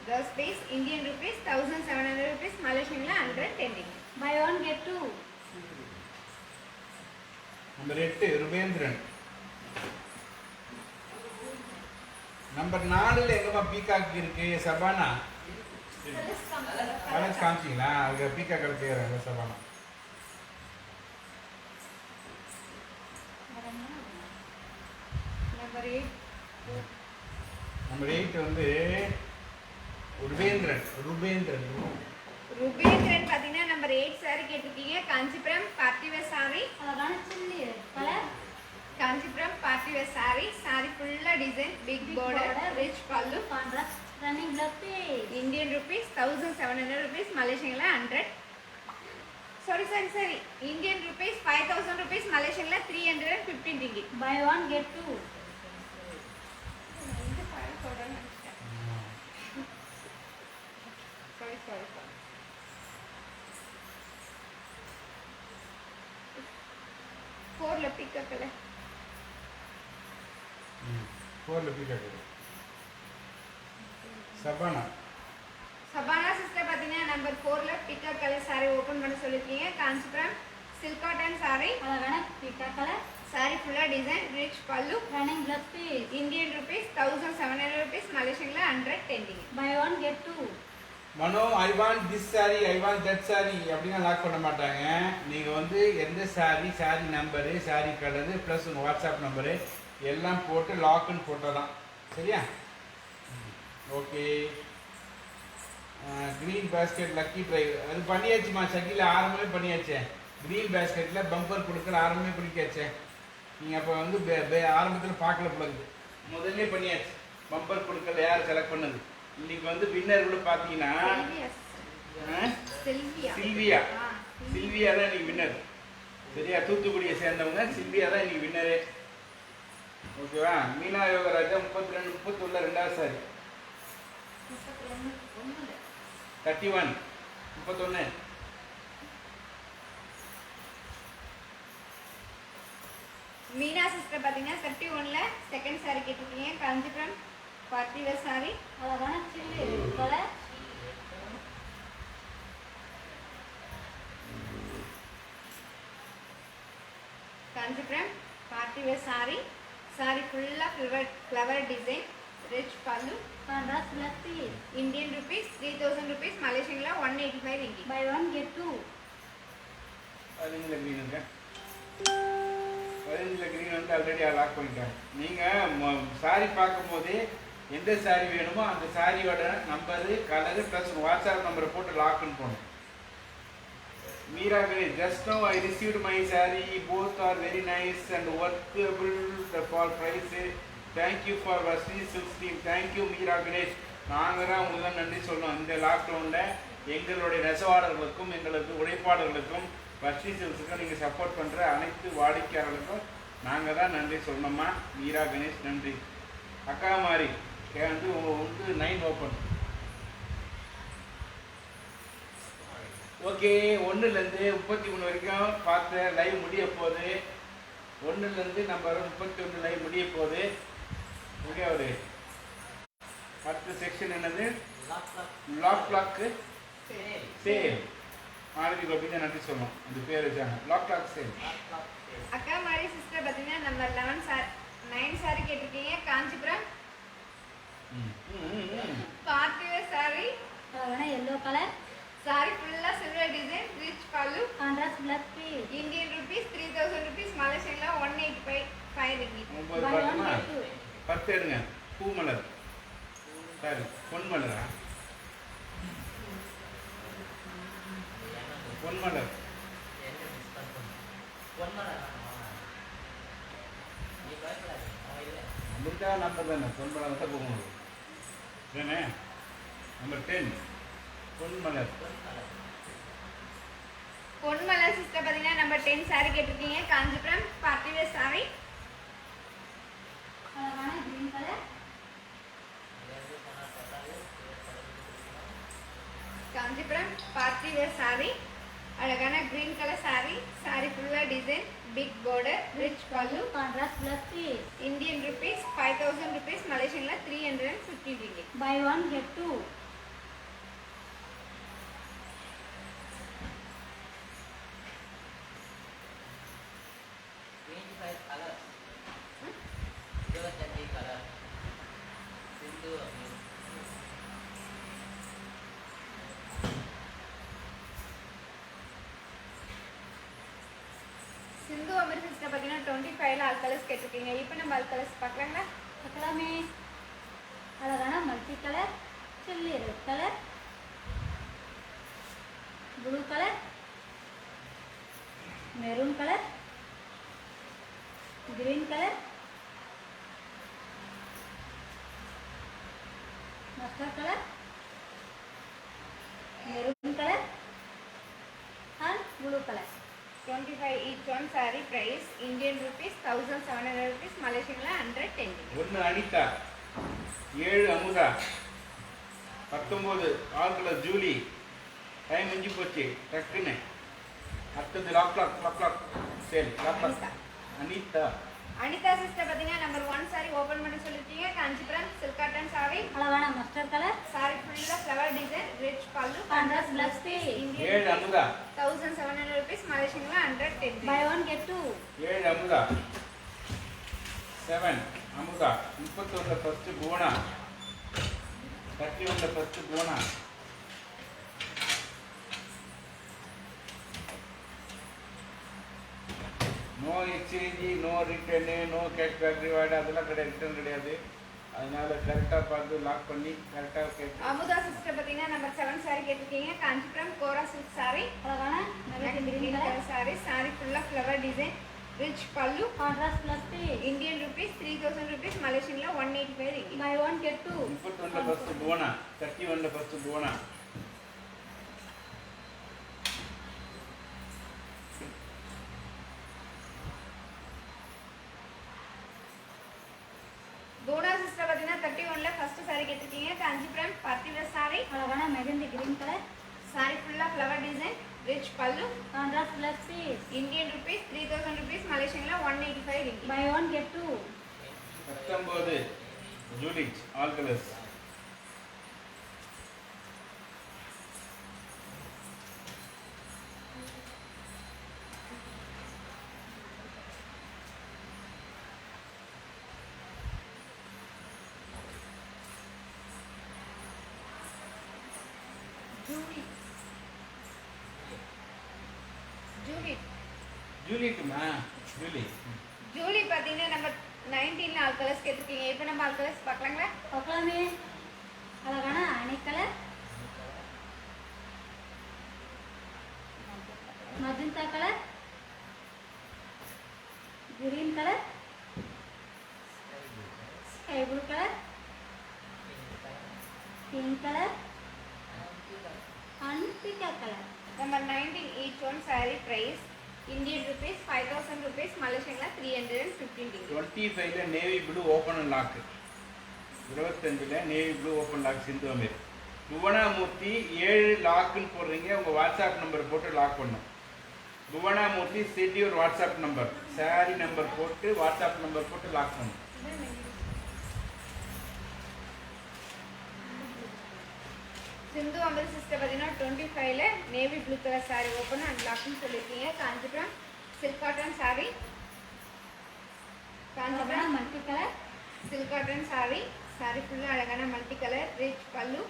The space Indian rupees 1700 rupees, மலேசியன்ல 110. Buy one get two. Number 8 Rubendran. Number 4ல எங்கம்மா பீகாக் இருக்கு? சபானா கலர்ஸ் காமிச்சிங்களா? அதுக்கு பீகாக் கேட்குறாங்க சபானா. நம்பர் 8 நம்பர் 8 வந்து ருபேந்திரன். ருபேந்திரன் பார்த்தீங்கன்னா நம்பர் 8 சாரி கேட்டிருக்கீங்க. காஞ்சிபுரம் பார்ட்டி வேர் சாரி, அழகான chilli colour. Kanchipuram party wear sorry. Sari ஃபுல்லா டிசைன், பிக் பார்டர், ரிச் பல்லு. கான்ட்ராஸ்ட் ரன்னிங் பிளஸ் பே. இந்தியன் ருபீஸ் 1700 rupees, மலேசியன்ல 100. சரி இந்தியன் ருபீஸ் 5000 rupees, மலேசியன்ல 315 ringgit. Buy one get two. Sorry. 4ல பிக்கப் இல்ல. 4ல பீகாக். சபானா சபானா சிஸ்டர் பார்த்தீங்கன்னா நம்பர் 4ல பிக்கப் கலர் சாரி ஓப்பன் பண்ண சொல்லியிருக்கீங்க. காஞ்சிபுரம் சில்க் காட்டன் சாரி, அழகான பீட்டா கலர். சாரி ஃபுல்லா design, rich pallu. Running plus பே. இந்தியன் ருபீஸ் 1700 rupees, மலேசியன்ல 110. Buy one get two. Mano I want this saree, I want that saree அப்படின்னா லாக் பண்ண மாட்டாங்க. நீங்கள் வந்து எந்த saree, saree number, saree colour plus உங்கள் வாட்ஸ்அப் நம்பரு எல்லாம் போட்டு லாக்குன்னு போட்டால் தான் சரியா? Okay. Green basket lucky drive அது பண்ணியாச்சுமா. சக்கியில் ஆரம்பமே பண்ணியாச்சே. க்ரீன் பேஸ்கெட்டில் பம்பர் கொடுக்கல, ஆரம்பமே பிடிக்காச்சே. நீங்கள் அப்போ வந்து ஆரம்பத்தில் பார்க்கல பிள்ளைங்க, முதல்ல பண்ணியாச்சு. பம்பர் கொடுக்கல யார் செலக்ட் பண்ணது. இன்னைக்கு வந்து வின்னர் கூட பார்த்தீங்கன்னா சில்வியா தான் இன்னைக்கு வின்னர். சரியா? தூத்துக்குடியை சேர்ந்தவங்க சில்வியா தான் இன்னைக்கு வின்னரு. ஓகேவா? மீனா யோகராஜா 32 31 ரெண்டாவது சாரி 31 31. மீனா சிஸ்டர் பார்த்தீங்கன்னா 31ல செகண்ட் சாரி கேட்டிருக்கீங்க. காஞ்சிபுரம் பார்ட்டி வேர் சாரி, அழகான chilli colour. Kanchipuram party wear sorry. Sorry ஃபுல்லாக ஃப்ளவர் டிசைன், ரிச் பல்லு. கான்ட்ராஸ்ட் பிளஸ் பே. இந்தியன் ருபீஸ் 3000 rupees, மலேசியன்ல 185 ringgit. Buy one get two. 15ல க்ரீன் இருக்கு. 15ல க்ரீன் வந்து ஆல்ரெடி லாக் பண்ணிட்டாங்க. நீங்கள் சாரி பார்க்கும்போது எந்த சாரி வேணுமோ அந்த சாரியோட நம்பரு, கலரு ப்ளஸ் வாட்ஸ்அப் நம்பரை போட்டு லாக்னு போகணும். Meera Ganesh, just now I received my saree. Both are very nice and workable for price. Thank you for Vasni Silk Team. Thank you Meera Ganesh. நாங்கள் தான் உங்களுக்கு தான் நன்றி சொல்லணும். இந்த லாக்டவுனில் எங்களுடைய நெசவாளர்களுக்கும் எங்களுக்கு உழைப்பாளர்களுக்கும் வர்ஷி சில்க்ஸுக்கும் நீங்கள் சப்போர்ட் பண்ணுற அனைத்து வாடிக்கையாளர்களுக்கும் நாங்கள் தான் நன்றி சொல்லணுமா. மீரா கணேஷ் நன்றி. அக்கா மாதிரி வந்து 9 ஓப்பன். ஓகே, 1லேருந்து 33 வரைக்கும் பார்த்த லைவ் முடிய போகுது. 1லேருந்து நம்பர் 31 லைவ் முடிய போகுது. ஓகே, ஒரு அடுத்த செக்ஷன் என்னது? Lock sale. மாலதி கோபி தான் நன்றி சொல்லணும், அந்த பேர் வச்சாங்க. லாக் சேல். அக்கா மாதிரி சிஸ்டர் பார்த்தீங்கன்னா நம்பர் 9 சாரி கேட்டிருக்கீங்க. காஞ்சிபுரம் பார்ட்டிவேர் சாரி, அழகான எல்லோ கலர் சாரி ஃபுல்லா சில்வர் டிசைன், ரிச் பல்லு, contrast plus piece. Indian rupees 3000 rupees, மலேசியன்ல 185 ringgit. 9 பார்த்துமா 10 எடுங்க. பூமலர் சாரி பொன்மலரா? பொன்மலர் முடிஞ்சா நம்பர் தானே, பொன்மலர் தான் போகணும் தானே. நம்பர் 10 பொன்மலர். பொன்மலர் சிஸ்டர் பார்த்தீங்கன்னா நம்பர் 10 சாரி கேட்டிருக்கீங்க. காஞ்சிபுரம் பார்ட்டிவேர் சாரி, அழகான green colour Kanchipuram party wear sorry, அழகான கிரீன் கலர் சாரி, சாரி ஃபுல்லா டிசைன், பிக் border, ரிச் பல்லு, contrast plus piece. Indian rupees 5000 rupees, மலேசியன்ல 350 ringgit. Buy 1 get 2. Sindhu Amar sister பார்த்தீங்கன்னா 25ல ஆல் கலர்ஸ் கேட்டிருக்கீங்க. இப்போ நம்ம ஆல் கலர்ஸ் பார்க்கலாங்களா? பார்க்கலாமே. அழகான multi colour, chilli red colour, blue colour, maroon colour, green colour, mustard colour, maroon colour and blue colour. 25 each one saree price Indian rupees 1700 rupees, மலேசியன்ல 110 ringgit. 1 Anitha, 7 Amudha, 19 all colour Julie. Time முடிஞ்சு போச்சு டக்குன்னு. அடுத்தது lock sale. Anitha Anitha sister பார்த்தீங்கன்னா நம்பர் 1 saree ஓபன் பண்ணி சொல்லிருக்கீங்க. காஞ்சிபுரம் சில்க் காட்டன் saree, அழகான மஸ்டர்ட் கலர், saree ஃபுல்லா ஃப்ளவர் டிசைன், ரிச் பல்லு, contrast plus piece. 7 Amudha, 1700 rupees, மலேசியன்ல 110 buy ringgit. 1 get 2. 7 Amudha, 7 Amudha. 31 first போனா, 31 ஃபர்ஸ்ட் போனா. No exchange, no return, no cashback reward, அதெல்லாம் கிடையாது, ரிட்டர்ன் கிடையாது. அதனால கரெக்டாக பார்த்து லாக் பண்ணி கரெக்டாக கேட்டு. அமுதா சிஸ்டர் பார்த்தீங்கன்னா நம்பர் 7 saree கேட்டிருக்கீங்க. காஞ்சிபுரம் கோரா சில்க் saree, அழகான maroon green colour, saree, saree ஃபுல்லா ஃப்ளவர் டிசைன், ரிச் பல்லு, contrast plus piece. Indian rupees 3000 rupees, மலேசியன்ல 185 ringgit. Buy 1 get 2. 31 ஃபர்ஸ்ட் போனா, 31 ஃபர்ஸ்ட் போனா. கோடா சிஸ்டர் பார்த்தீங்கன்னா 31ல ஃபர்ஸ்ட் saree கேட்டிருக்கீங்க. காஞ்சிபுரம் பார்ட்டிவேர் saree, அழகான மெகந்தி கிரீன் கலர், saree ஃபுல்லா ஃப்ளவர் டிசைன், ரிச் பல்லு, contrast plus piece. Indian rupees 3000 rupees, மலேசியன்ல 185 ringgit. Buy 1 get 2. 19 ஜூலிச் ஆல் கலர்ஸ். ஜூலிக்குமா ஜூலி. ஜூலி பார்த்தீங்கன்னா நம்ம 19ல ஆல் கலர்ஸ் கேட்டிருக்கீங்க. இப்போ நம்ம ஆல் கலர்ஸ் பார்க்கலாங்களா? பார்க்கலாமே. அழகான அணி colour, magenta colour, green colour, sky blue colour, pink colour and peacock color. Number 19, each one saree price Indian rupees 5,000 rupees, Malaysian la 315 ringgit. 25ல நேவி ப்ளூ ஓப்பன் லாக், 25ல navy blue open lock Sindhu Ameer. Bhuvanamoorthy 7 லாக்குன்னு போடுறீங்க, உங்கள் வாட்ஸ்அப் நம்பர் போட்டு லாக் பண்ணும். Bhuvanamoorthy set your WhatsApp number, sorry number போட்டு வாட்ஸ்அப் நம்பர் போட்டு லாக் பண்ணும். சிந்து அமீர் சிஸ்டர் பார்த்தீங்கன்னா 25ல navy blue colour saree open and லாக்னு சொல்லியிருக்கீங்க. Kanchipuram silk cotton saree, Kanchipuram multi colour. Silk cotton saree, saree ஃபுல்லாக அழகான மல்டி கலர், ரிச் பல்லு,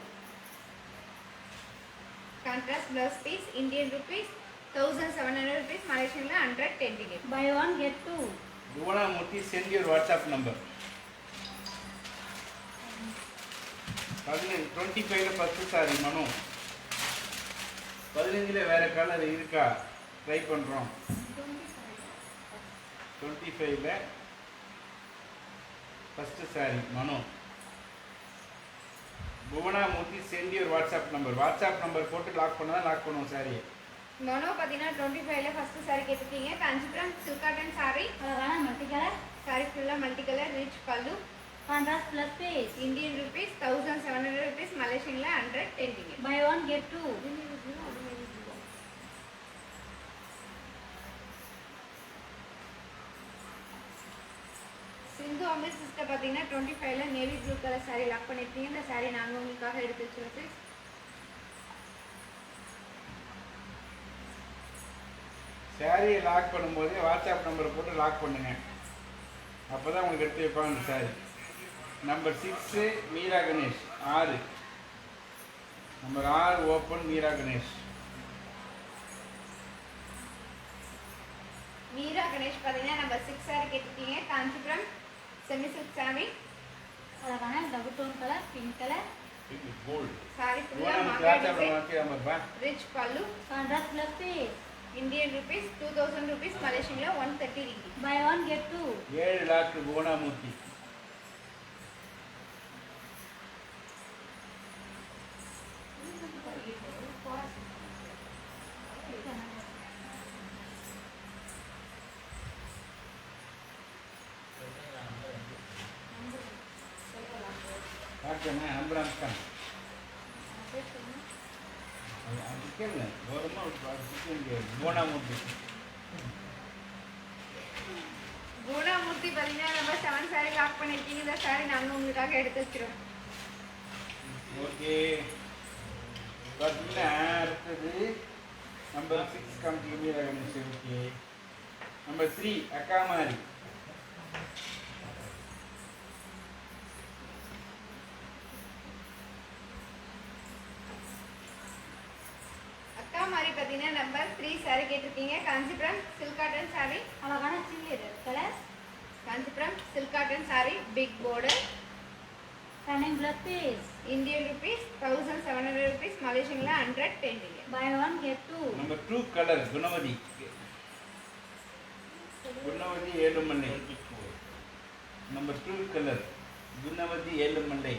contrast blouse piece, Indian rupees 1,700 rupees, மலேசியன்ல 110 ringgit. Buy one get two. Bhuvanamoorthy send your WhatsApp number. 25ல ஃபர்ஸ்ட் சாரி மனு. 15ல வேற கலர் இருக்கா, ட்ரை பண்ணுறோம். 25ல first saree Manu. Bhuvanamoorthy send your WhatsApp number, WhatsApp number போட்டு லாக் பண்ணால் லாக் பண்ணுவோம் சாரியை. மனோ பார்த்தீங்கன்னா 25ல ஃபர்ஸ்ட் saree கேட்டிருக்கீங்க. காஞ்சிபுரம் சில்க் காட்டன் saree, அழகான மல்டி கலர். saree ஃபுல்லாக மல்டி கலர், ரிச் பல்லு, contrast plus piece. Indian rupees 1,700 rupees, மலேசியன்ல 110 ringgit. Buy one get two. Sindhu Ameer sister பார்த்தீங்கன்னா 25ல navy blue colour saree lock பண்ணியிருக்கீங்க. இந்த saree நாங்கள் உங்களுக்காக எடுத்து வச்சிருக்கோம். சாரியை லாக் பண்ணும்போது வாட்ஸ்அப் நம்பரை போட்டு லாக் பண்ணுங்க, அப்போ தான் உங்களுக்கு எடுத்து வைப்பாங்க அந்த saree. Number 6 Meera Ganesh 6, number 6 open Meera Ganesh. Meera Ganesh பார்த்தீங்கன்னா நம்பர் 6 saree கேட்டிருக்கீங்க. காஞ்சிபுரம் செமி சில்க் saree, அழகான double tone colour, pink colour. Gold saree ஃபுல்லாக வாட்ஸ்அப் மாங்காய் டிசைன், நம்பர் நம்பர்ப்பா. ரிச் பல்லு, contrast plus piece. Indian rupees 2,000 rupees, மலேசியன்ல 130 ringgit. Buy one get two. 7 lock Bhuvanamoorthy. டாக்டர்ண்ணா நம்பர் அனுப்பிட்டாங்க, அது கேளுங்க கௌரவமாக புவனாமூர்த்தி. குணாமூர்த்தி பார்த்தீங்கன்னா நம்பர் 7 saree லாக் பண்ணியிருக்கீங்க. இந்த saree நாங்கள் உங்களுக்காக எடுத்து வச்சிரோம். ஓகே, பார்த்தீங்கன்னா அடுத்தது நம்பர் 6 காமிச்சு மீரா கணேஷ். ஓகே, நம்பர் 3 அக்காமாரி. அக்கா மாதிரி பார்த்தீங்கன்னா நம்பர் 3 saree கேட்டிருக்கீங்க. காஞ்சிபுரம் சில்க் காட்டன் saree, அழகான chilli red colour. Kanchipuram silk cotton saree, big border, running plus piece. Indian rupees 1,700 rupees, மலேசியன்ல 110 ringgit. Buy one get two. Number 2 colour Gunavathi. Gunavathi Ezhumalai. Number 2 colour Gunavathi Ezhumalai.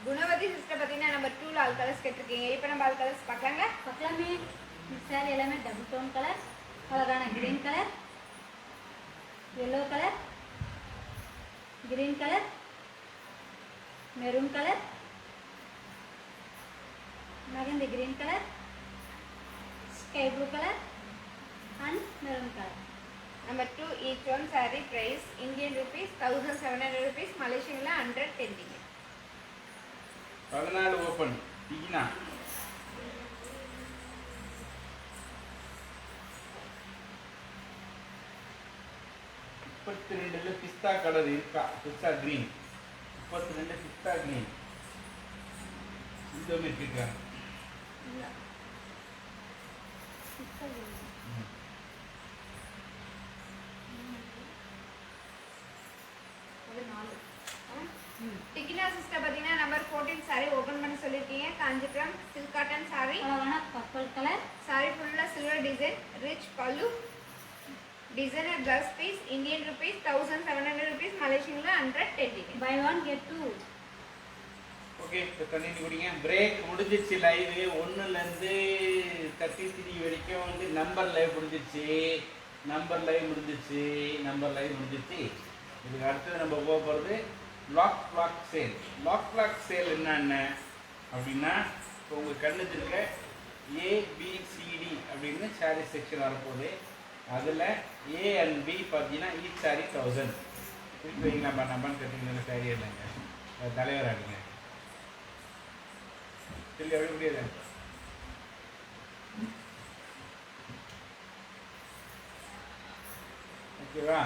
Gunavathi sister பார்த்தீங்கன்னா நம்பர் 2ல ஆல் கலர்ஸ் கேட்டிருக்கீங்க. இப்போ நம்ம ஆல் கலர்ஸ் பார்க்கலாங்க. பக்கலாமே சாரி எல்லாமே டபுள் டோன் கலர், அழகான green colour, yellow colour, green colour, maroon colour, mehndi green colour, sky blue colour and maroon colour. Number 2 each one saree price Indian rupees 1,700 rupees, மலேசியன்ல 110 ringgit. 14 ஓப்பன் டிகினா. முப்பத்தி 32ல பிஸ்தா கலர் இருக்கா, பிஸ்தா கிரீன். 32 பிஸ்தா கிரீன் இந்த மாதிரி இருக்காங்க. டிகினா சிஸ்டர் பார்த்தீங்கன்னா நம்பர் 14 saree ஓபன் பண்ண சொல்லியிருக்கீங்க. காஞ்சிபுரம் சில்க் காட்டன் saree, அழகான பர்பிள் கலர். saree ஃபுல்லாக சில்வர் டிசைன், ரிச் பல்லு, designer plus piece, Indian rupees 1,700 rupees, மலேசியன்ல 110 ringgit. Buy one get two. Okay இப்போ தண்ணி குடிங்க. பிரேக் முடிஞ்சிச்சு. லைவ் 1லேருந்து 33 வரைக்கும் வந்து நம்பர் லைவ் முடிஞ்சிச்சு. நம்பர் லைவ் முடிஞ்சிச்சு. இதுக்கு அடுத்தது நம்ம போக போகிறது லாக் சேல். லாக் சேல் என்னென்ன அப்படின்னா, இப்போ உங்கள் கண்ணுக்கு இருக்க ஏபிசிடி அப்படின்னு சாரீ செக்ஷன் வரப்போகுது. அதில் ஏ அண்ட் பி பார்த்தீங்கன்னா ஈச் சாரீ 1000. திருப்பி வைங்களா நம்பன்னு கேட்டிங்கன்னா சாரீ இல்லைங்க, தலைவர் ஆடுங்க. சரி எப்படி முடியாது. ஓகேவா,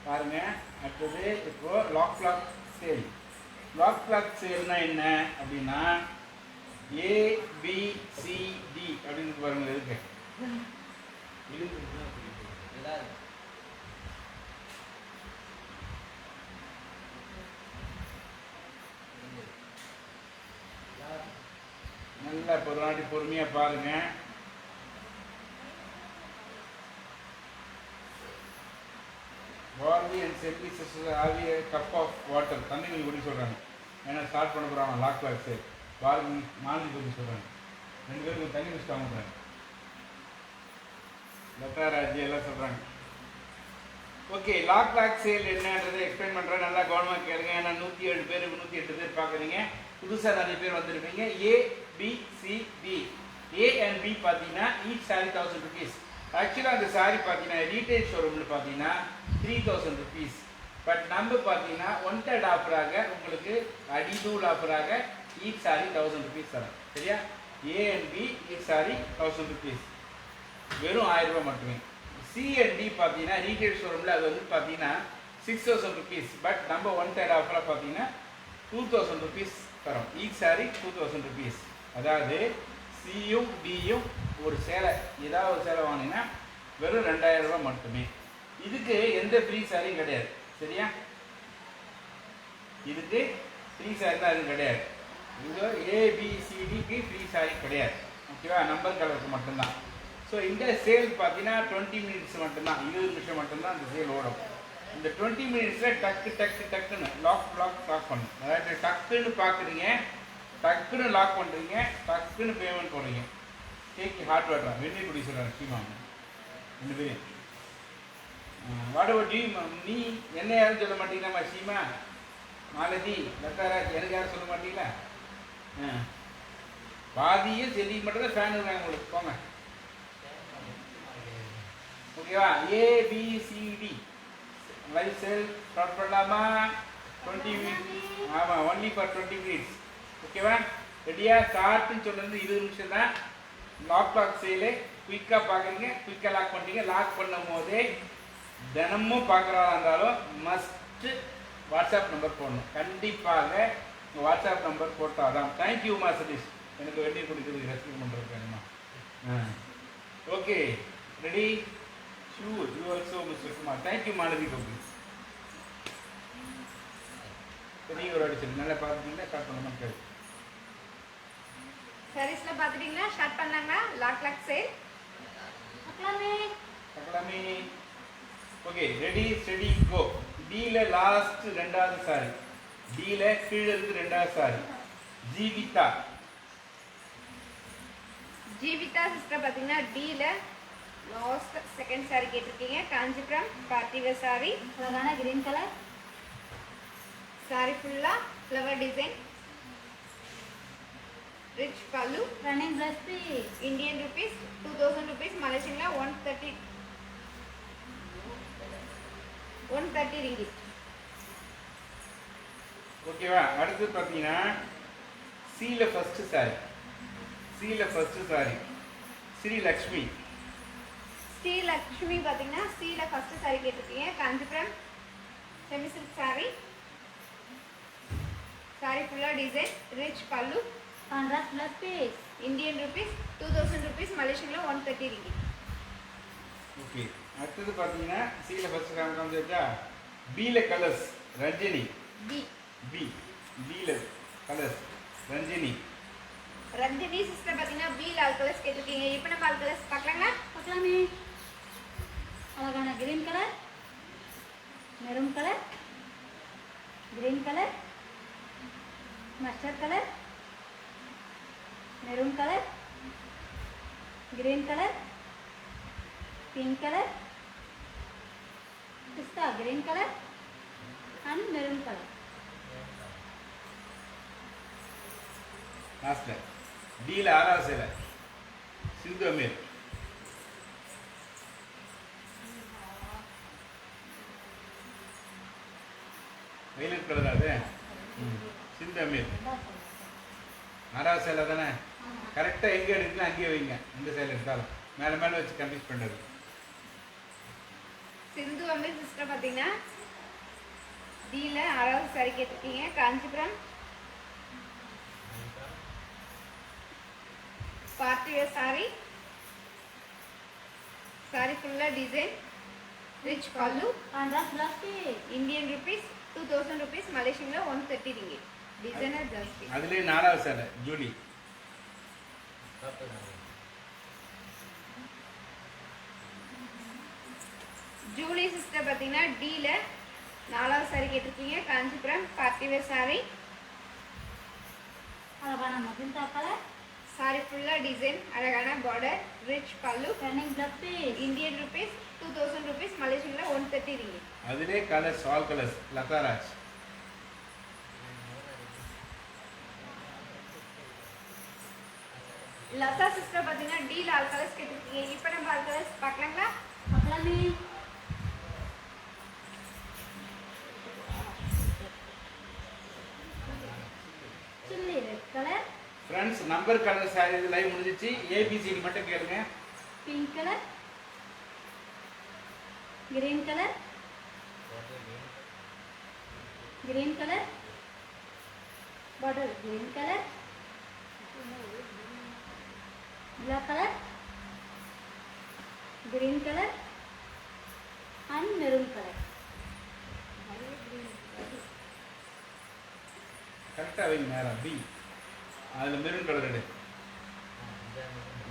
பாருங்க. அடுத்தது இப்போ லாக் சேல். லாக் சேல்னா என்ன அப்படின்னா, ஏபிசிடி அப்படின்னு பாருங்க. இருக்கு நல்லா ஒரு நாட்டி பொறுமையா பாருங்க. பாரதி அண்ட் செல்வி சிஸ்டர் ஆவி கப் ஆஃப் வாட்டர். தண்ணி கொஞ்சம் குடி சொல்றாங்க. ஏன்னா ஸ்டார்ட் பண்ண போறாங்க லாக் சேல். பாரதி மாந்தி குடி சொல்றாங்க. 2 பேருக்கு தண்ணி குடிச்சிட்டாங்க. லதா ராஜி எல்லாம் சொல்றாங்க. ஓகே, லாக் சேல் என்னன்றதை எக்ஸ்பிளைன் பண்ணுறேன். நல்லா கவனமாக கேளுங்க. ஏன்னா 107 பேர் 108 பேர் பார்க்குறீங்க. புதுசாக நிறைய பேர் வந்திருப்பீங்க. ஏபிசிடி ஏ அண்ட் பி பார்த்தீங்கன்னா ஈச் சாரி 1000 rupees. ஆக்சுவலாக அந்த சாரி பார்த்தீங்கன்னா ரீட்டைல் ஷோரூமில் பார்த்தீங்கன்னா 3000 rupees. பட் நம்ம பார்த்தீங்கன்னா 1/3 ஆஃபராக உங்களுக்கு அடிதூள் ஆஃபராக ஈச் சாரி 1000 rupees தரோம். சரியா? A and B each saree 1000 rupees, வெறும் 1000 ரூபாய் மட்டுமே. சி அண்ட் டி பார்த்தீங்கன்னா ரீட்டைல் ஷோரூமில் அது வந்து பார்த்தீங்கன்னா 6000 rupees. பட் நம்ம 1/3 ஆஃபராக பார்த்தீங்கன்னா 2000 rupees தரோம். Each sorry 2000 rupees. அதாவது சியும் டியும் ஒரு சேலை, ஏதாவது ஒரு சேலை வாங்கினீங்கன்னா வெறும் 2000 ரூபாய் மட்டுமே. இதுக்கு எந்த ஃப்ரீ சாரியும் கிடையாது. சரியா? இதுக்கு ஃப்ரீ சாரி தான் எதுவும் கிடையாது. இது ஏபிசிடிக்கு ஃப்ரீ சாரி கிடையாது. ஓகேவா? நம்பர் கலருக்கு மட்டும்தான். ஸோ இந்த சேல் பார்த்தீங்கன்னா 20 minutes மட்டும்தான், 20 நிமிஷம் மட்டும்தான் அந்த சேல் ஓடும். இந்த 20 minutesல டக்குன்னு லாக் பண்ணும். அதாவது டக்குன்னு பார்க்குறீங்க, டக்குன்னு லாக் பண்ணுறீங்க, டக்குன்னு பேமெண்ட் போடுறீங்க. டேக் ஹாட் வாட்டர் வெந்நீர் குடி சொல்கிறாங்க சீமா 2 பேரும். வாடவட்டி நீ என்ன யாரும் சொல்ல மாட்டீங்களாம்மா சீமா, மாலதி, லத்தாராஜ், எனக்கு யாரும் சொல்ல மாட்டீங்களா? பாதியும் செடி மட்டும் தான் ஃபேன் இருக்காங்க உங்களுக்கு. போங்க. ஓகேவா? ஏபிசிடி லைவ் சேல் ஸ்டார்ட் பண்ணலாமா? 20 minutes. ஆமாம், ஒன்லி ஃபார் 20 minutes. ஓகேவா? ரெடியா? ஸ்டார்ட்னு சொன்னது 20 நிமிஷம் தான். லாக் சேலு குயிக்காக பார்க்குறீங்க, குயிக்காக லாக் பண்ணுறீங்க. லாக் பண்ணும் போதே தினமும் பார்க்குறதா இருந்தாலும் மஸ்ட்டு வாட்ஸ்அப் நம்பர் போடணும். கண்டிப்பாக உங்கள் வாட்ஸ்அப் நம்பர் போட்டால் தான். தேங்க்யூமா சதீஷ், எனக்கு வெந்நீர் குடிக்கிறதுக்கு ரெஸ்ட் பண்ணுறதுக்குமா. Okay, ready? Sure, you also mister Kumar. Thank you Malathi கபி. நீங்கள் ஒரு அடிச்சு நல்லா பார்த்துட்டீங்களா? ஸ்டார்ட் பண்ணலாமா? கேள்வி சாரீஸ்லாம் பார்த்துட்டீங்களா? ஸ்டார்ட் பண்ணலாங்களா? லாக் சேல் பார்க்கலாமே. Okay, ready steady go. டீல லாஸ்ட் 2வது சாரி, டீல கீழே இருக்கு 2வது சாரி. ஜீவிதா சிஸ்டர் பார்த்தீங்கன்னா டீல லாஸ்ட் செகண்ட் சாரி கேட்டிருக்கீங்க. காஞ்சிபுரம் பார்ட்டிவேர் சாரி, அழகான கிரீன் கலர் சாரி ஃபுல்லாக flower design, rich pallu, running plus piece. Indian rupees 2000 rupees, மலேசியன்ல 130 ringgit. ஓகேவா? அடுத்து பார்த்தீங்கன்னா சீல ஃபர்ஸ்ட் சாரி, ஸ்ரீலக்ஷ்மி. ஸ்ரீலக்ஷ்மி பார்த்தீங்கன்னா ஸ்ரீல ஃபர்ஸ்ட் சாரி கேட்டிருக்கீங்க. Kanchipuram semi silk sorry, sorry ஃபுல்லாக டிசைன், ரிச் பல்லு, contrast plus piece. Indian rupees 2000 rupees, மலேசியன்ல 130 ringgit. ஓகே, அடுத்தது பார்த்தீங்கன்னா சீல ஃபர்ஸ்ட் காமிச்சா பீல கலர்ஸ் ரஞ்சினி. பீல கலர்ஸ் ரஞ்சினி சிஸ்டர் பார்த்தீங்கன்னா பி லால் கலர்ஸ் கேட்டிருக்கீங்க. இப்போ நம்ம லால் கலர்ஸ் பார்க்கலாங்களா? பார்க்கலாமே. அழகான green colour, maroon colour, green colour, mustard colour, maroon colour, green colour, pink colour, pista green colour and maroon colour. லாஸ்ட்ல டீல ஆறாவது சேலை சிந்து அமீர். வைலட் கலர் அது சிந்து அமீர். ஆறாவது சேலை தானே? கரெக்டாக எங்கே எடுக்கலாம் அங்கேயே வைங்க. எந்த சேலை எடுத்தாலும் மேலே மேலே வச்சு கன்ஃபியூஸ் பண்ணுறது. சிந்து அமீர் சிஸ்டர் பார்த்தீங்கன்னா டீல அழகு சாரி கேட்டிருக்கீங்க. Kanchipuram party wear sorry. Sorry ஃபுல்லாக டிசைன், ரிச் பல்லு, contrast plus piece. Indian rupees 2000 rupees, மலேசியன்ல 130 ரிங்கிட். டிசைனர் ஜாஸ் பீஸ். அதுலேயே நாலாவது சேலை ஜூலி. ஜூலி சிஸ்டர் பார்த்தீங்கன்னா டீல நாலாவது சாரி கேட்டிருக்கீங்க. Kanchipuram party wear sorry. அழகான மஜந்தா கலர், சாரி ஃபுல்லாக டிசைன், அழகான border, rich pallu, running plus piece. Indian rupees 2000 rupees, மலேசியன்ல 130 ரிங்கிட். அதிலே colours all colours Latharaj. Latha sister பார்த்தீங்கன்னா டீல ஆல் கலர்ஸ் கேட்டிருக்கீங்க. இப்போ நம்ம ஆல் கலர்ஸ் பார்க்கலாங்களா? அப்புறமே chilli red colour, friends number colour sorry இது லைவ் முடிஞ்சிச்சு. ஏபிசிடி மட்டும் கேளுங்க. Pink colour, green colour, green color, bottle green color, black color, green color and maroon color. கரெக்டாக வைங்க நேரம். பி அதில் மெரூன் கலர் எடு.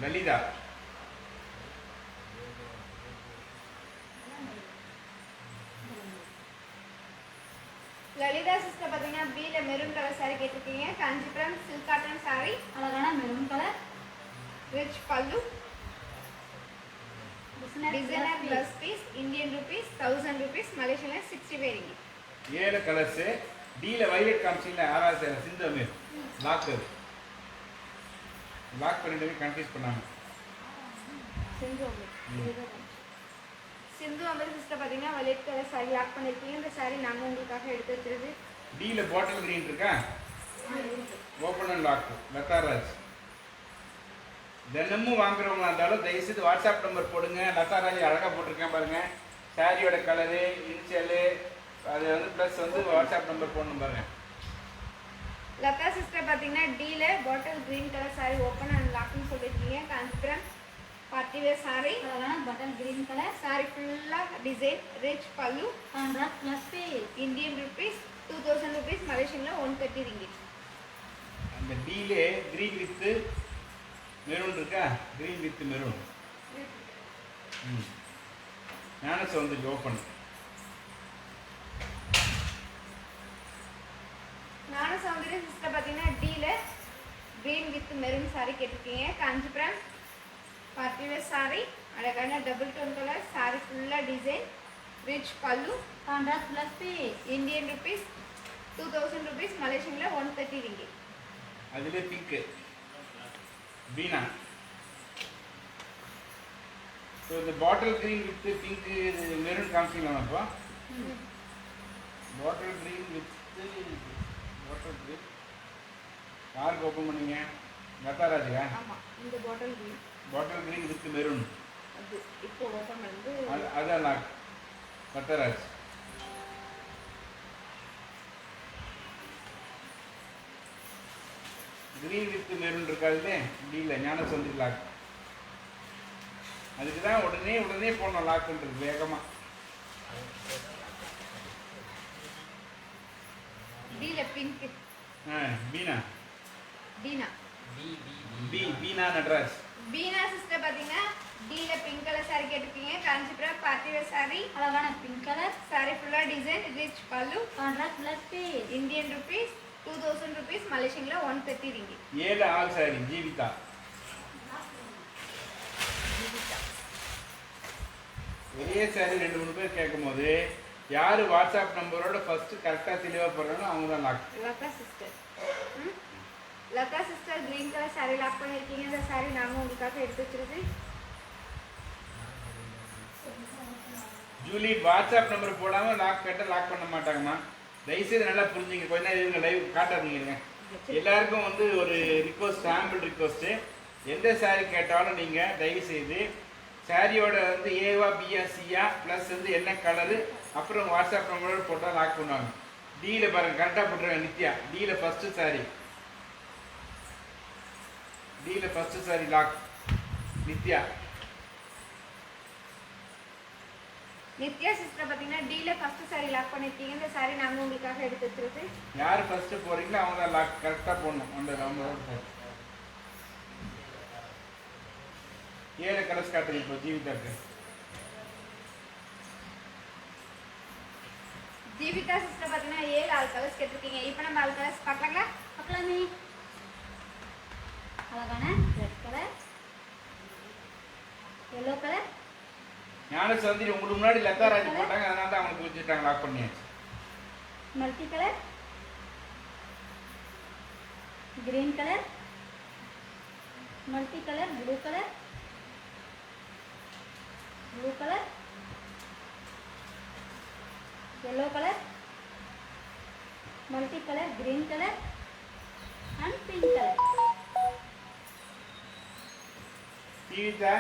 லலிதா லலிதா சிஸ்டர் பார்த்தீங்கன்னா பியில் மெரூன் கலர் சாரி கேட்டிருக்கீங்க. காஞ்சிபுரம் சில்க் காட்டன் சாரி, அழகான மெரூன் கலர், ரிச் பல்லு, designer plus piece, Indian rupees 1000 rupees, மலேசியன்ல 65 ரிங்கிட். 7 கலர்ஸு. டியில் வைலட் காமிச்சிங்களா? ஆறாவது சேலை சிந்து அமீர். லாக் பண்ணிட்டு கன்ஃபியூஸ் பண்ணாங்க. சிந்து அமர் சிஸ்டர் பார்த்தீங்கன்னா வயலட் கலர் சாரி லாக் பண்ணியிருக்கீங்க. இந்த சாரி நாங்கள் உங்களுக்காக எடுத்து வச்சிருது. டியில் பாட்டில் கிரீன் இருக்கா? Open and lock Latharaj. தினமும் வாங்குறவங்களா இருந்தாலும் தயவுசெய்து வாட்ஸ்அப் நம்பர் போடுங்க. லதாராஜ் அழகாக போட்டிருக்கேன் பாருங்க. சாரியோட கலரு, இன்ஷியலு, அது வந்து ப்ளஸ் வந்து வாட்ஸ்அப் நம்பர் போடணும் பாருங்க. லதா சிஸ்டர் பார்த்தீங்கன்னா டீல bottle green colour sorry open and லாக்னு சொல்லியிருக்கீங்க. காஞ்சிபுரம் பார்ட்டி வேர் சாரி, அழகான பட்டன் கிரீன் கலர், சாரி ஃபுல்லாக டிசைன், ரிச் பல்லு, contrast plus piece. Indian rupees 2000 rupees, மலேசியன்ல 130 ரிங்கிட். அந்த டீலே கிரீன் வித்து மெரூன் இருக்கா? Green with maroon. Gnana Soundaryam open. ஞான சௌந்தர்யம் சிஸ்டர் பார்த்தீங்கன்னா டீல கிரீன் வித் மெரூன் சாரி கேட்டிருக்கீங்க. காஞ்சிபுரம் பார்ட்டி வேர் சாரி, அழகான டபுள் டோன் கலர், சாரி ஃபுல்லாக டிசைன், ரிச் பல்லு, contrast plus piece. Indian rupees 2000 rupees, மலேசியன்ல 130 ரிங்கிட். அதிலே பிங்க்கு வீணா. ஸோ இந்த bottle green with pink maroon காமிச்சிங்களாம். அப்போ bottle green with bottle green யாருக்கு ஓப்பன் பண்ணீங்க? லதாராஜுக்கா? ஆமாம், இந்த bottle green bottle green with maroon. அது இப்போ ஓப்பன் வந்து அதான் lock Latharaj. Green with maroon இருக்காதுல்ல டீல ஞான சந்தி லாக். அதுக்கு தான் உடனே போனோம் லாக்ன்றது வேகமாக. டீல பிங்க் பீனா டீனா பீனா நட்ராஜ். பீனா சிஸ்டர் பார்த்தீங்கன்னா டீல பிங்க் கலர் சாரி கேட்டிருக்கீங்க. காஞ்சிபுரம் பார்ட்டி வேர் சாரி, அழகான பிங்க் கலர், சாரி ஃபுல்லாக டிசைன், ரிச் பல்லு, contrast plus piece. Indian rupees 2000 rupees, Malaysian la 130 ringgit. 7 all saree Jeevitha. ஒரே சாரி 2-3 பேர் கேட்கும்போது யாரு வாட்ஸ்அப் நம்பரோட ஃபர்ஸ்ட் கரெக்டா தெளிவா போடுறாங்களோ அவங்க தான் lock. Lata sister. Lata sister green color saree lock பண்ணிருக்கீங்க. இந்த saree நாங்க உங்களுக்காக எடுத்து வச்சிருக்கேன். ஜூலி வாட்ஸ்அப் நம்பர் போடாம லாக் கேட்டால் லாக் பண்ண மாட்டாங்கம்மா. தயவுசெய்து நல்லா புரிஞ்சுங்க. கொஞ்ச நேரம் இருங்க, லைவ் காட்டாதீங்க. எல்லாருக்கும் வந்து ஒரு ரிக்வஸ்ட், சாம்பிள் ரிக்வஸ்ட்டு. எந்த சாரி கேட்டாலும் நீங்கள் தயவுசெய்து சாரியோட வந்து ஏவா பியா சியா ப்ளஸ் வந்து என்ன கலரு அப்புறம் வாட்ஸ்அப் நம்பரோட போட்டால் லாக் பண்ணுவாங்க. டீல பாருங்க கரெக்டாக போட்டுருங்க. நித்யா டீல ஃபஸ்ட்டு சாரி, டீல first saree lock Nithya. Nithya sister பாத்தீங்கன்னா டீல ஃபர்ஸ்ட் saree லாக் பண்ணிருக்கீங்க. இந்த saree நாங்க உங்களுக்காக எடுத்து வச்சிருக்கேன். யார் ஃபஸ்ட்டு போகிறீங்களோ அவங்க தான் லாக் கரெக்டாக போடணும். அந்த நம்பரோட 7 கலர்ஸ் காட்டுறீங்க இப்போ ஜீவிதாக்கு. ஜீவிதா சிஸ்டர் பாத்தீங்கன்னா 7 ஆல் கலர்ஸ் கேட்டிருக்கீங்க. இப்போ நம்ம ஆல் கலர்ஸ் பார்க்கலாங்களா? பார்க்கலாமே. அழகான ரெட் கலர், எல்லோ கலர், ஞான சந்திரி உங்களுக்கு முன்னாடி லதா ராஜ் போட்டாங்க, அதனால தான் அவங்களுக்கு வச்சுட்டாங்க, லாக் பண்ணியாச்சு. Multi colour, green colour, multi colour, blue colour, blue colour, yellow colour, multi colour, green colour and pink colour. Jeevitha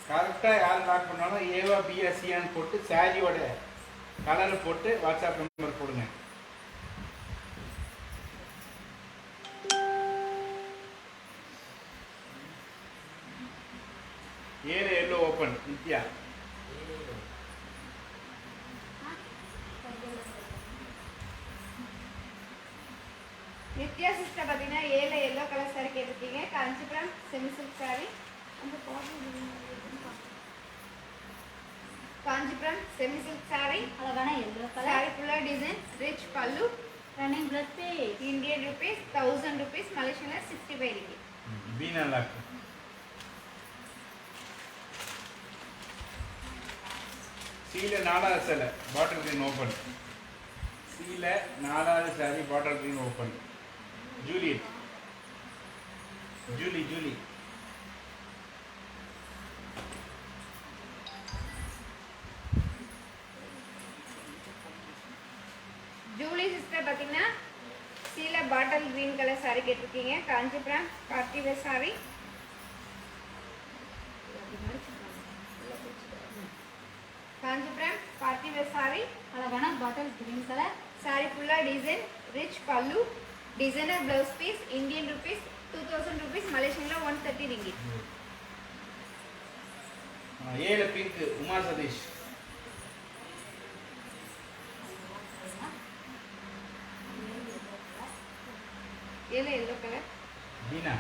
கரெக்டாக யார் லாக் பண்ணாலும் ஏவா பியா சியான்னு போட்டு சாரியோட கலரை போட்டு வாட்ஸ்அப் நம்பர் போடுங்க. ஏழு yellow open Nithya. Nithya sister பாத்தீங்கன்னா 7 எல்லோ கலர் saree கேட்டிருக்கீங்க. Kanchipuram semi silk saree. Kanchipuram semi silk saree. அழகான எல்லோ கலர், saree ஃபுல்லா design, rich pallu, running plus piece, Indian rupees 1000 rupees, Malaysian 65 ringgit. Beena lock. சீல 4வது சேலை பாட்டில் கிரீன் ஓப்பன். சீல 4வது saree bottle green open. Juliet, Julie Julie. Julie sister பாத்தீங்கன்னா சீல பாட்டில் கிரீன் கலர் saree கேட்டிருக்கீங்க. Kanchipuram party wear saree. Kanchipuram party wear saree. அழகான பாட்டில் கிரீன் கலர், saree ஃபுல்லா டிசைன், ரிச் பல்லு, designer blouse piece, Indian rupees 2000 rupees, Malaysian 130 ringgit. ஏழு பிங்க் உமா சதீஷ். ஏழு yellow colour Beena,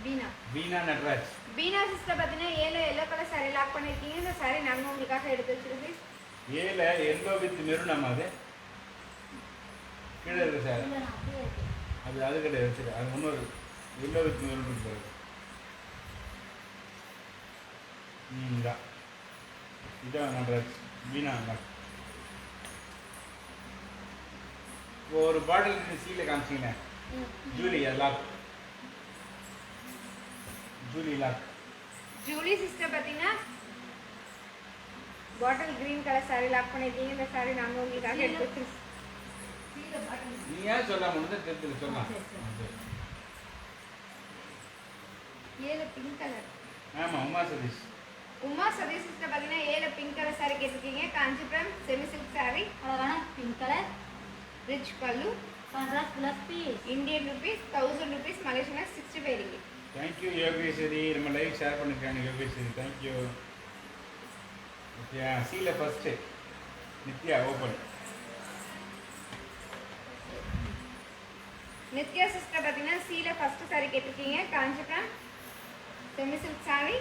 Beena. Beena Natraj. Beena sister பார்த்தீங்கன்னா 7 எல்லோ கலர் saree லாக் பண்ணிருக்கீங்க. இந்த saree நாங்கள் உங்களுக்காக எடுத்து வச்சிருக்கோம். ஏழு எல்லோ வித் மெரூன். அது கீழே இருக்கு சார், இல்லை நான் அப்படியே இருக்கேன். அது கிடையாது வச்சுரு. அது இன்னொரு எல்லோ வித் மெரூன் இருக்கு. இதான் இதான் நட்ராஜ் பீனா லாக். ஒரு பாட்டில் சீல காமிச்சிங்கண்ணே. Julie lock, Julie lock. Julie sister பார்த்தீங்கன்னா bottle green colour saree lock பண்ணிருக்கீங்க. இந்த saree நாங்கள் உங்களுக்காக எடுத்து வச்சிருக்கோம். நீ ஏன் சொல்லாம வந்து தெரிஞ்சு சொல்லலாம். ஏழு பிங்க் கலர். ஆமாம் உமா சதீஷ். உமா சதீஷ் சிஸ்டர் பார்த்தீங்கன்னா 7 பிங்க் கலர் saree கேட்டிருக்கீங்க. காஞ்சிபுரம் செமி சில்க் saree, அழகான பிங்க் கலர், ரிச் பல்லு, contrast plus piece, Indian rupees 1000 rupees, Malaysian 65 ringgit. Thank you Yogeswari. நம்ம லைவ் ஷேர் பண்ணிருக்காங்க யோகேஸ்வரி. தேங்க்யூ. ஓகே சீல first Nithya open. Nithya sister பார்த்தீங்கன்னா சீல ஃபர்ஸ்ட் saree கேட்டிருக்கீங்க. Kanchipuram semi silk saree.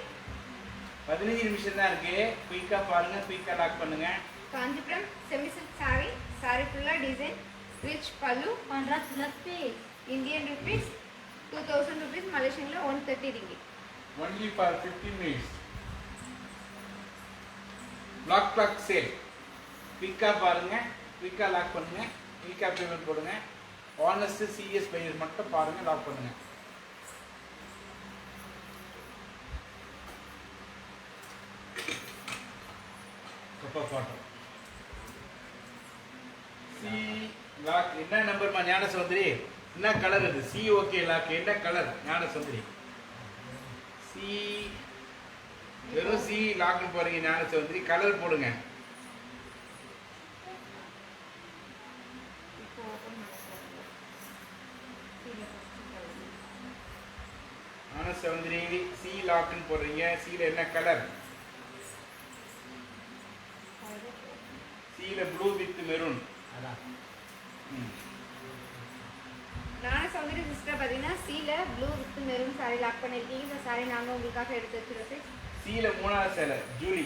15 நிமிஷம் தான் இருக்கு. குயிக்கா பாருங்க, குயிக்கா லாக் பண்ணுங்க. Kanchipuram semi silk saree. saree ஃபுல்லா டிசைன், ரிச் பல்லு contrast plus piece Indian rupees 2000 rupees மலேசியன்ல 130 ringgit. Only for 15 minutes. Lock sale. குயிக்கா பாருங்க, குயிக்கா லாக் பண்ணுங்க, குயிக்கா பேமெண்ட் போடுங்க. ஆனஸ்ட் சீரியஸ் பையர் மட்டும் பாருங்க, லாக் பண்ணுங்க. கப்பா பாட்டோம். சி லாக் என்ன நம்பர்மா ஞான சௌந்தரி? என்ன கலர் இது? சி ஓகே லாக் என்ன கலர் ஞான சௌந்தரி? சி வெறும் சி லாக்னு போறீங்க ஞான சௌந்தரி, கலர் போடுங்க. இப்போ ஓபன் பண்ணுங்க. ஞான சௌந்தரி சி லாக்னு போடுறீங்க. சில என்ன கலர்? சில ப்ளூ வித் மெரூன். நான் சௌந்தரி சிஸ்டர் பார்த்தீங்கன்னா சீல blue with maroon saree lock பண்ணியிருக்கீங்க. இந்த சாரி நாங்கள் உங்களுக்காக எடுத்து வச்சிருக்கோம். சில மூணாவது சேலை ஜூலி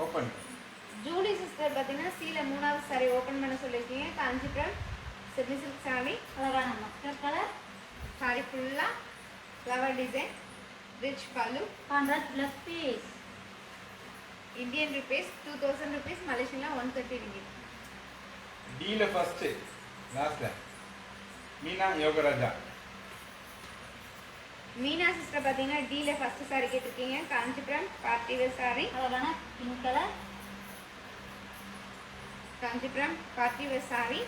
ஓபன். ஜூலி சிஸ்டர் பார்த்தீங்கன்னா சீல மூணாவது சாரி ஓப்பன் பண்ண சொல்லியிருக்கீங்க. Kanchipuram semi silk sorry. அழகான மஸ்டர்ட் கலர் சாரி ஃபுல்லாக ஃப்ளவர் டிசைன், ரிச் பல்லு, contrast plus piece Indian rupees 2000 rupees மலேசியன்ல 130 ringgit. டீல ஃபர்ஸ்ட் லாஸ்ட்ல மீனா யோகராஜா. மீனா சிஸ்டர் பார்த்தீங்கன்னா டீல ஃபர்ஸ்ட் சாரி கேட்டிருக்கீங்க. Kanchipuram party wear sorry. அழகான pink colour Kanchipuram party wear sorry.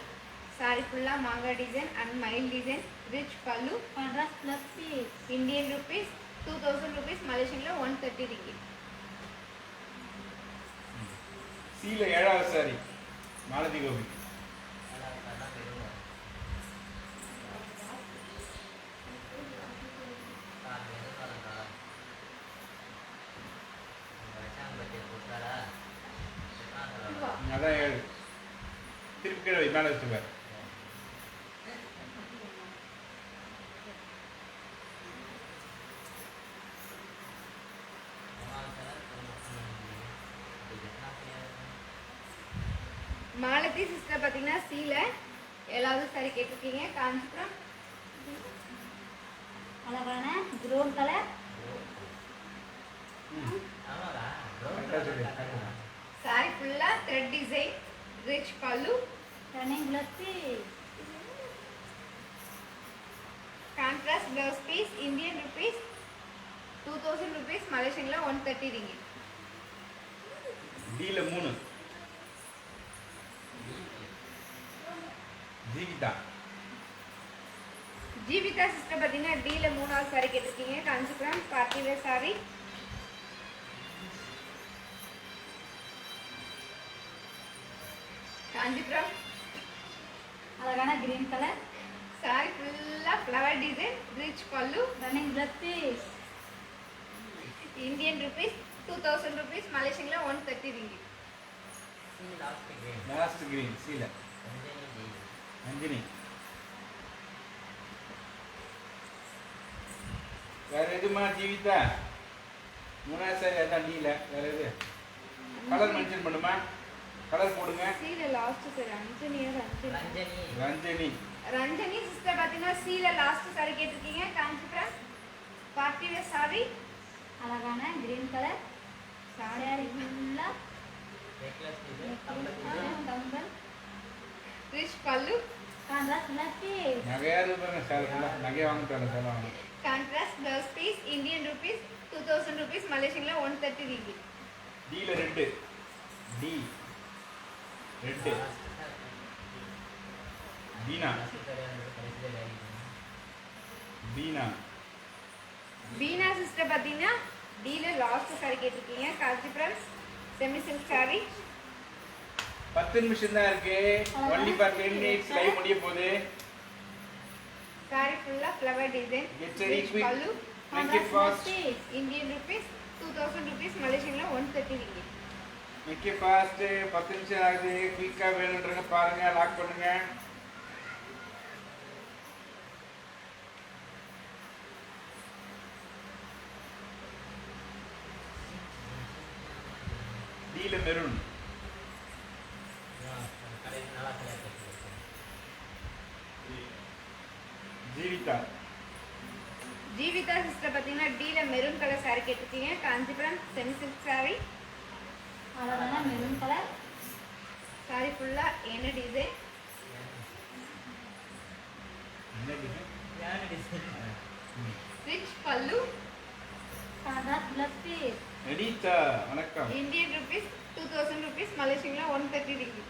Sorry ஃபுல்லாக மாங்காய் டிசைன் அண்ட் மயில் டிசைன், ரிச் பல்லு, contrast plus piece Indian rupees 2000 rupees மலேசியன்ல 130 ringgit. சில ஏழாவது சாரி மாலதி கோபி. அதான் ஏழு. திருப்பி கீழே வை, மேலே வச்சுப்பார். மாலதி சிஸ்டர் பார்த்தீங்கன்னா சீல ஏழாவது சாரி கேட்டிருக்கீங்க. காஞ்சிபுரம் அழகான க்ரௌன் கலர் சாரி ஃபுல்லாக thread design, rich pallu, running plus piece contrast blouse piece, Indian rupees 2000 rupees மலேசியன்ல 130 ringgit. டீல மூணு ஜீவிதா. ஜீவிதா சிஸ்டர் பார்த்தீங்கன்னா டீல மூணாவது சாரி கேட்டிருக்கீங்க. Kanchipuram party wear saree. காஞ்சிபுரம் அழகான கிரீன் கலர் சாரி ஃபுல்லாக flower design, rich pallu, running plus piece Indian rupees 2000 rupees மலேசியன்ல 130 ringgit. லாஸ்ட் கிரீன் சீல அஞ்சனி. வேற எதுமா ஜீவிதா? மூணாவது சாரி அதான் டீல. வேற எது கலர் மென்ஷன் பண்ணுமா? கலர் போடுங்க. சீல லாஸ்ட் சாரி ரஞ்சனி. ரஞ்சனி. ரஞ்சனி சிஸ்டர் பார்த்தீங்கன்னா சீல லாஸ்ட் சாரி கேட்டிருக்கீங்க. Kanchipuram party wear sorry. அழகான கிரீன் கலர் சாரி ஃபுல்லா கம்பல் ரிச் பல்லு, கான்ட்ராஸ்ட் பிளஸ் பீஸ் நகையா இருப்பாங்க சார். நகை வாங்கிட்டாங்க சார் வாங்க. Contrast blouse piece, Indian rupees 2000 rupees மலேசியன்ல 130 ringgit. டீல ரெண்டு. டி ரெண்டு. பீனா. பீனா. பீனா சிஸ்டர் பார்த்தீங்கன்னா டீல லாஸ்ட் சாரி கேட்டிருக்கீங்க. Kanchipuram semi silk sorry. 10 நிமிஷம் தான் இருக்கு. ஒன்லி ஃபார் 10 minutes லைவ் முடிய போகுது. சாரி ஃபுல்லாக flower design, Get ready rich quick. பல்லு, Make it fast. Indian rupees 2000 rupees மலேசியன்ல 130 ringgit. மிக்க ஃபாஸ்ட். 10 நிமிஷம் ஆகுது. குயிக்கா வேணுன்றங்க பாருங்க, லாக் பண்ணுங்க. டீல மெரூன். ஜீவிதா ஜீவிதா சிஸ்டர் பார்த்தீங்கன்னா டீல மெரூன் கலர் saree கேட்டிருக்கீங்க. Kanchipuram semi silk saree. அழகான மெரூன் கலர். saree ஃபுல்லா என்ன டிசைன்? என்ன டிசைன்? ரிச் பல்லு. Contrast plus piece. எடிட்டா வணக்கம். இந்தியன் ருபீஸ் 2000 ருபீஸ், மலேசியன்ல 130 டிகிரி.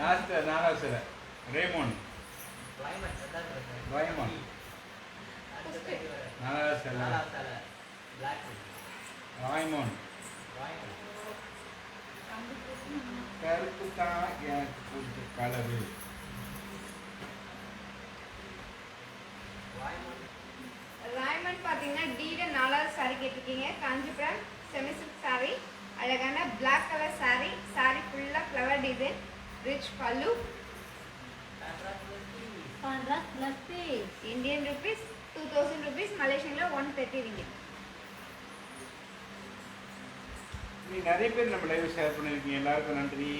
லாஸ்ட் நாலாசல ரேமோன் ராயமோன் நாலாசல ராயமோன் கருப்பு தான் எனக்கு பிடிச்ச கலரு. ராயமண்ட் பார்த்தீங்கன்னா டீல 4வது saree கேட்டிருக்கீங்க. Kanchipuram semi silk saree. அழகான black கலர் saree. saree ஃபுல்லா ஃப்ளவர் டிசைன். ரிச் பல்லு. Contrast plus piece. Indian rupees 2000 rupees, மலேசியன்ல 130 ரிங்கிட். நீ நிறைய பேர் நம்ம லைவ் ஷேர் பண்ணிருக்கீங்க, எல்லாருக்கும் நன்றி.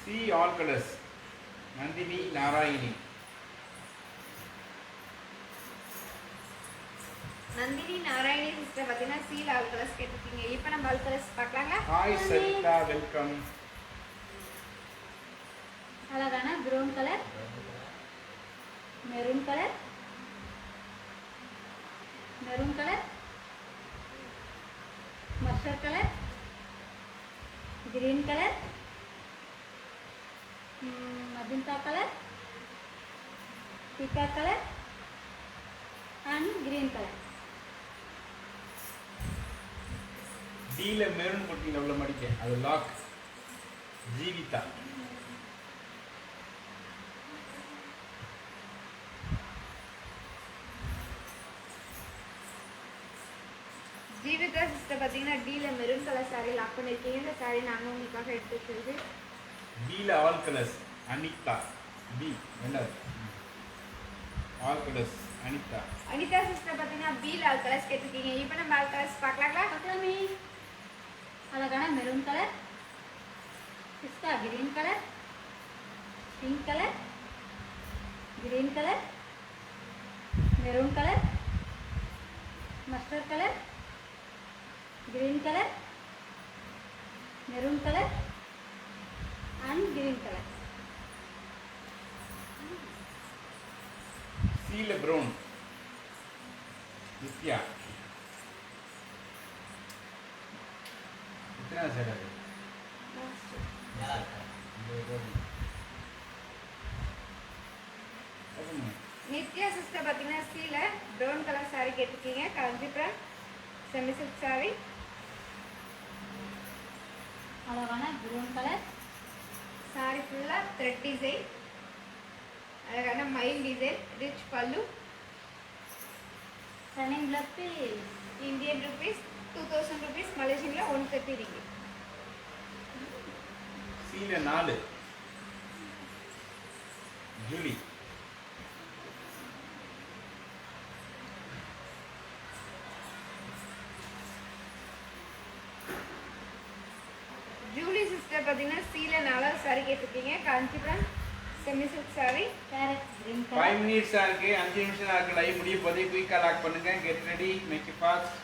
C all colours Nandini Narayani. Nandini Narayani sister பார்த்தீங்கன்னா சீல் ஆல் கலர்ஸ் கேட்டிருக்கீங்க. இப்போ நம்ம ஆல் கலர்ஸ் பார்க்கலாங்களா? Hi Saritha, welcome. அழகான brown colour, maroon colour, maroon colour, mustard colour, green colour, magenta colour, பிகா கலர் அண்ட் கிரீன் கலர். டீல மெரூன் போட்டீங்க எவ்வளோ மடிக்க, அது லாக். ஜீவிதா ஜீவிதா சிஸ்டர் பார்த்தீங்கன்னா டீல மெரூன் கலர் saree லாக் பண்ணியிருக்கீங்க. இந்த saree நாங்கள் உங்களுக்காக எடுத்து வச்சிருக்கு. டீல ஆல் கலர்ஸ் அனிதா டி என்ன all colours Anitha. Anitha sister பார்த்தீங்கன்னா பீல் ஆல் கலர்ஸ் கேட்டிருக்கீங்க. இப்போ நம்ம ஆல் கலர்ஸ் பார்க்கலாங்களா? பார்க்கலாமே. அழகான maroon colour, pista green colour, pink colour, green colour, maroon colour, mustard colour, green colour, maroon colour and green colour. சீல ப்ரௌன் நித்யா. எத்தனை சார் அது? நித்யா சிஸ்டர் பார்த்தீங்கன்னா சீல ப்ரௌன் கலர் saree கேட்டிருக்கீங்க. Kanchipuram semi silk saree. அழகான ப்ரௌன் கலர், saree ஃபுல்லா த்ரெட் டிசைன். அழகான மயில் design. Rich pallu. Running plus piece. Indian rupees 2000 rupees, மலேசியன்ல 130 ரிங்கிட். சீல 4 ஜூலி. ஜூலி சிஸ்டர் பார்த்தீங்கன்னா சீல 4வது saree கேட்டிருக்கீங்க. Kanchipuram semi silk saree. Carrot green 5 colour, மினிட்ஸா இருக்கு, 5 நிமிஷம் தான் இருக்கு. லைவ் முடிய போதே குயிக்கா லாக் பண்ணுங்க. Get ready, make it fast.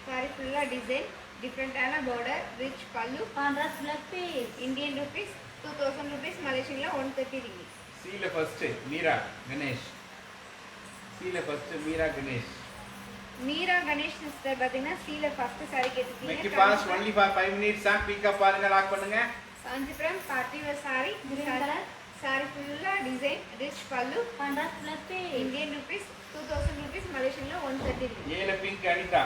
saree ஃபுல்லா டிசைன். டிஃப்ரெண்டான பார்டர். ரிச் பல்லு. Contrast plus piece. Indian rupees 2000 rupees, மலேசியன்ல 130 ரிங்கிட். சீல ஃபர்ஸ்ட் மீரா கணேஷ். சீல ஃபர்ஸ்ட் மீரா கணேஷ். மீரா கணேஷ் சிஸ்டர் பார்த்தீங்கன்னா சீல ஃபர்ஸ்ட் saree மேக் இட் கேட்டிருக்கீங்க. ஃபாஸ்ட், ஒன்லி ஃபார் 5 மினிட்ஸ் தான். குயிக்கா பாருங்க, லாக் பண்ணுங்க. Kanchipuram party wear saree. Green color. saree ஃபுல்லா டிசைன். ரிச் பல்லு. Contrast plus piece. Indian rupees 2000 rupees, மலேசியன்ல 130 ரிங்கிட். ஏல பிங்க் அனிதா.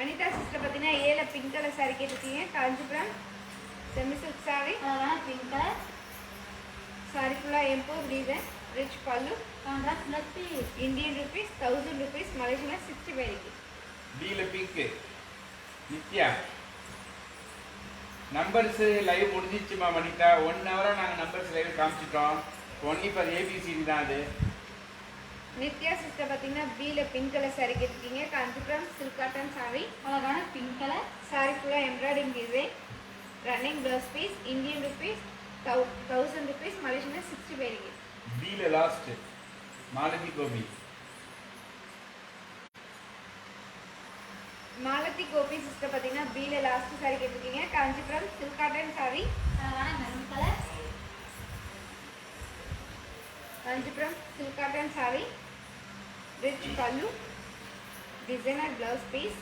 அனிதா சிஸ்டர் பார்த்தீங்கன்னா ஏல பிங்க் கலர் saree கேட்டிருக்கீங்க. Kanchipuram semi silk saree. அழகான பிங்க் கலர், saree ஃபுல்லா எம்போஸ் டிசைன். ரிச் பல்லு. Contrast plus piece. Indian rupees 1000 rupees, மலேசியன்ல 65 ரிங்கிட். டீல பிங்க் நித்யா. நம்பர்ஸ் லைவ் முடிஞ்சிச்சுமா வனிதா. 1 ஹவரா நாங்கள் நம்பர்ஸ் லைவ் காமிச்சிட்டோம். ஒன்லி ஃபார் ஏபிசிடி தான் அது. நித்யா சிஸ்டர் பார்த்தீங்கன்னா பியில் பிங்க் கலர் சாரி கேட்டிருக்கீங்க. Kanchipuram silk cotton sorry. அழகான பிங்க் கலர். சாரி ஃபுல்லாக embroidering design. Running blouse piece. Indian rupees 1000 rupees. Malaysian 60 பேருக்கு. பியில் லாஸ்ட் மாலதி கோபி. மாலதி கோபி சிஸ்டர் பார்த்தீங்கன்னா பியில் லாஸ்ட் சாரி கேட்டிருக்கீங்க. Kanchipuram silk cotton sorry. அழகான maroon colour. Kanchipuram silk cotton sari. Rich பல்லு. Designer blouse piece.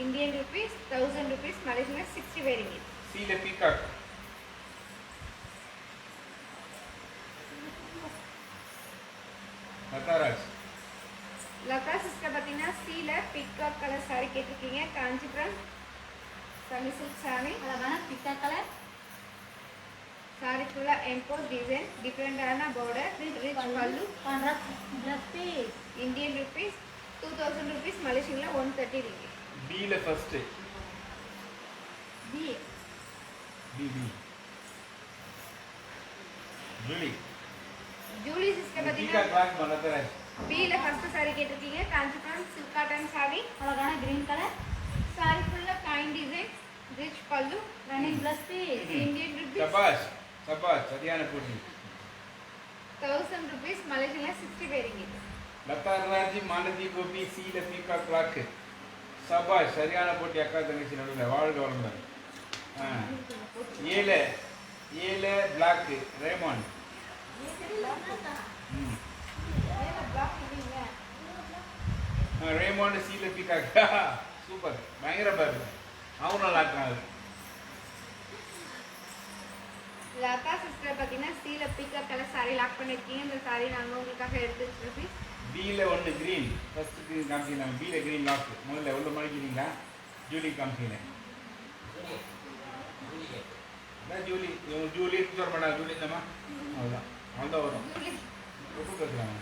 Indian rupees 1000 rupees. Malaysian 60 பேருக்கு. சீல பீகாக். லதாராஜ். லதா சிஸ்டர் பார்த்தீங்கன்னா சீல பிகாக் கலர் சாரி கேட்டிருக்கீங்க. Kanchipuram semi silk sorry. அழகான பிஸ்தா கலர். சாரி ஃபுல்லாக எம்போஸ் டிசைன். டிஃப்ரெண்டான பார்டர். ரிச் பல்லு. Contrast blouse piece. Indian rupees 2000 rupees. மலேசியனில் 130 ringgit. பியில் first. B. B. Julie. Julie sister peacock பார்த்தீங்கன்னா கிளாக் லதாராஜ். பியில் ஃபர்ஸ்ட் சாரி கேட்டிருக்கீங்க. Kanchipuram silk cotton sorry. அழகான கிரீன் கலர். சாரி ஃபுல்லாக coin design. Rich pallu. Running blouse piece. Indian rupees சபாஷ் சபாஷ் சரியான போட்டி. 1000 rupees. மலேசியனில் 60 பேருக்கு. லதாராஜ் மாலதி கோபி சீல பீகாக் கிளாக். சபாஷ் சரியான போட்டி. அக்கா தங்கச்சி நடுவில் வாழ்க வளர்ந்தார். ஏழு பிளாக் ரேமான். ரேமான் சீல பீகாக். சூப்பர் பயங்கர பாரு. அவன் நல்லா இருக்காங்க. லதா சிஸ்டர் பார்த்தீங்கன்னா சீல பிக்கப் கலர் சாரி லாக் பண்ணியிருக்கீங்க. இந்த சாரி நாங்கள் உங்களுக்காக எடுத்து வச்சிருக்கோம். பியில் ஒன்று க்ரீன் ஃபர்ஸ்ட் க்ரீன் காமிச்சிங்க. பியில் க்ரீன் லாஸ்ட். முதல்ல எவ்வளோ மணிக்கிறீங்களா ஜூலி காமிச்சிங்க. அதான் ஜூலி ஜூலி சொல்ல மாட்டா. ஜூலி தாம்மா அவ்வளோதான் அவ்வளோதான் வரும். ரொம்ப பேசுகிறாங்க.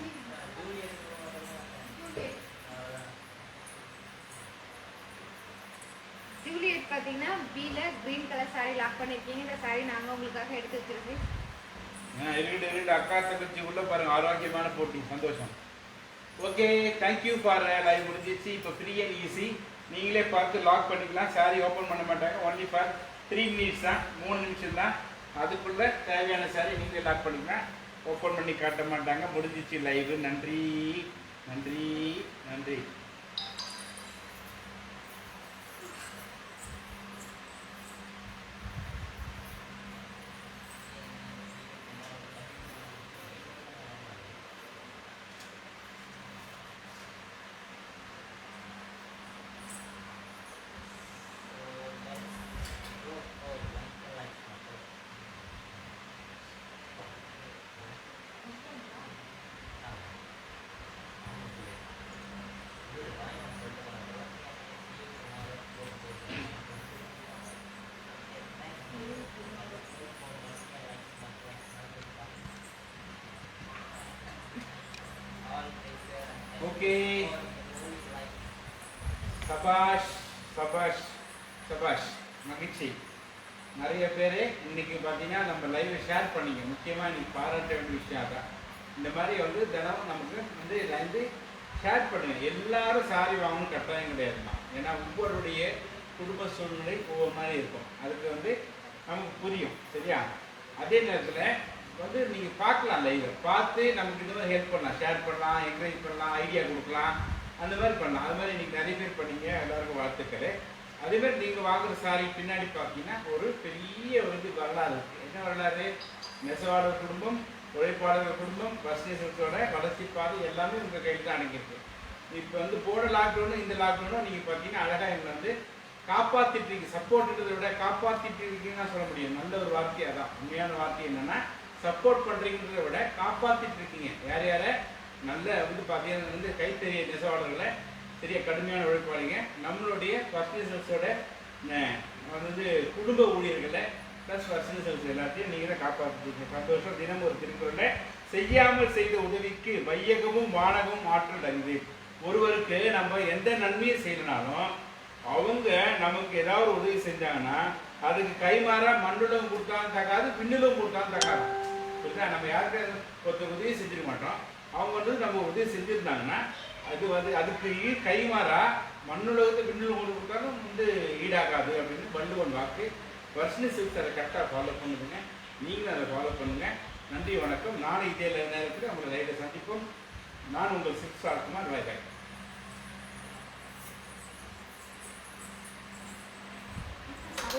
ஜூலியட் பார்த்தீங்கன்னா பியில் க்ரீன் கலர் சாரி லாக் பண்ணியிருக்கீங்க. இந்த சாரி நாங்கள் உங்களுக்காக எடுத்து வச்சிருக்கோம். இருக்கட்டு அக்கா தங்கச்சி உள்ள பாருங்க. ஆரோக்கியமான போட்டி. சந்தோஷம். ஓகே தேங்க்யூ ஃபார் லைவ் முடிஞ்சிச்சு. இப்போ ஃப்ரீ அண்ட் ஈஸி. நீங்களே பார்த்து லாக் பண்ணிக்கலாம். சாரி ஓப்பன் பண்ண மாட்டாங்க. ஒன்லி ஃபார் 3 minutes தான். 3 நிமிஷம் தான். அதுக்குள்ளே தேவையான சாரி நீங்களே லாக் பண்ணிக்கலாம். ஓப்பன் பண்ணி காட்ட மாட்டாங்க. முடிஞ்சிச்சு லைவ். நன்றி நன்றி நன்றி. ஓகே சபாஷ் சபாஷ் சபாஷ் மகிழ்ச்சி. நிறைய பேர் இன்னைக்கு பார்த்தீங்கன்னா நம்ம லைவை ஷேர் பண்ணிங்க. முக்கியமாக இன்னைக்கு பாராட்ட வேண்டிய விஷயம் தான். இந்த மாதிரி வந்து தினமும் நமக்கு வந்து வந்து ஷேர் பண்ணுங்க. எல்லாரும் சாரி வாங்கணும் கட்டாயம் கிடையாதுமா. ஏன்னா ஒவ்வொருடைய குடும்ப சூழ்நிலை ஒவ்வொரு மாதிரி இருக்கும். அதுக்கு வந்து நமக்கு புரியும். சரியா? அதே நேரத்தில் வந்து நீங்கள் பார்க்கலாம். லைவை பார்த்து நமக்கு இந்த மாதிரி ஹெல்ப் பண்ணலாம். ஷேர் பண்ணலாம், என்கரேஜ் பண்ணலாம், ஐடியா கொடுக்கலாம். அந்த மாதிரி பண்ணலாம். அது மாதிரி இன்றைக்கி நிறைய பேர் பண்ணீங்க. எல்லாருக்கும் வாழ்த்துக்கள். அதே மாதிரி நீங்கள் வாங்குகிற சாரி பின்னாடி பார்த்தீங்கன்னா ஒரு பெரிய வந்து வரலாறு இருக்குது. என்ன வரலாறு? நெசவாளர் குடும்பம், உழைப்பாளர்கள் குடும்பம், வசதியோட வளர்ச்சி பாதை எல்லாமே உங்கள் கையில் தான் அடங்கியிருக்கு. இப்போ வந்து போன லாக்டவுனும் இந்த லாக்டவுனும் நீங்கள் பார்த்தீங்கன்னா அழகாக எங்களை வந்து காப்பாற்றிட்டு இருக்கீங்க. சப்போர்ட்டுன்றதை விட காப்பாற்றிட்டு இருக்கீங்கன்னு சொல்ல முடியும். நல்ல ஒரு வார்த்தை அதான். உண்மையான வார்த்தை என்னென்னா சப்போர்ட் பண்ணுறீங்கிறத விட காப்பாற்றிட்டு இருக்கீங்க. யார் யாரை நல்ல வந்து பார்த்தீங்கன்னா வந்து கைத்தறிய நெசவாளர்களை பெரிய கடுமையான உழைப்பாளிங்க. நம்மளுடைய பர்சனல்ஸோட வந்து குடும்ப ஊழியர்களை ப்ளஸ் பர்சனல்ஸ் எல்லாத்தையும் நீங்கள் தான் காப்பாற்றிருக்கீங்க. 10 வருஷம் தினம் ஒரு திருக்குறளை செய்யாமல் செய்த உதவிக்கு வையகமும் வானகமும் ஆற்றல் அறிவு. ஒருவருக்கு நம்ம எந்த நன்மையை செய்யலனாலும் அவங்க நமக்கு ஏதாவது உதவி செஞ்சாங்கன்னா அதுக்கு கைமாறா மண்ணிலும் கொடுத்தாலும் தகாது, பின்னிலும் கொடுத்தாலும் தகாது. புரியுதா? நம்ம யாருக்கு ஒருத்தர் உதவி செஞ்சிட மாட்டோம். அவங்க வந்து நம்ம உதவி செஞ்சுருந்தாங்கன்னா அது வந்து அதுக்கு கைமாறா மண்ணுலகத்தை விண்ணில் கொண்டு கொடுத்தாலும் வந்து ஈடாகாது அப்படின்னு வள்ளுவன் வாக்கு. வர்ஷினி சில்க்ஸ் அதை கரெக்டாக ஃபாலோ பண்ணுதுங்க. நீங்களும் அதை ஃபாலோ பண்ணுங்க. நன்றி, வணக்கம். நானும் இதே நேரத்தில் உங்களை லைவில் சந்திப்போம். நான் உங்கள் சில்க்ஸ் ஆகுமார். பாய்.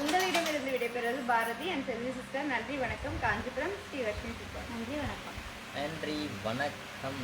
உங்களிடமிருந்து விடைபெறுவது பாரதி அண்ட் செல்வி சிஸ்டர். நன்றி, வணக்கம். காஞ்சிபுரம் ஸ்ரீ வர்ஷினி சிஸ்டர். நன்றி வணக்கம். நன்றி வணக்கம்.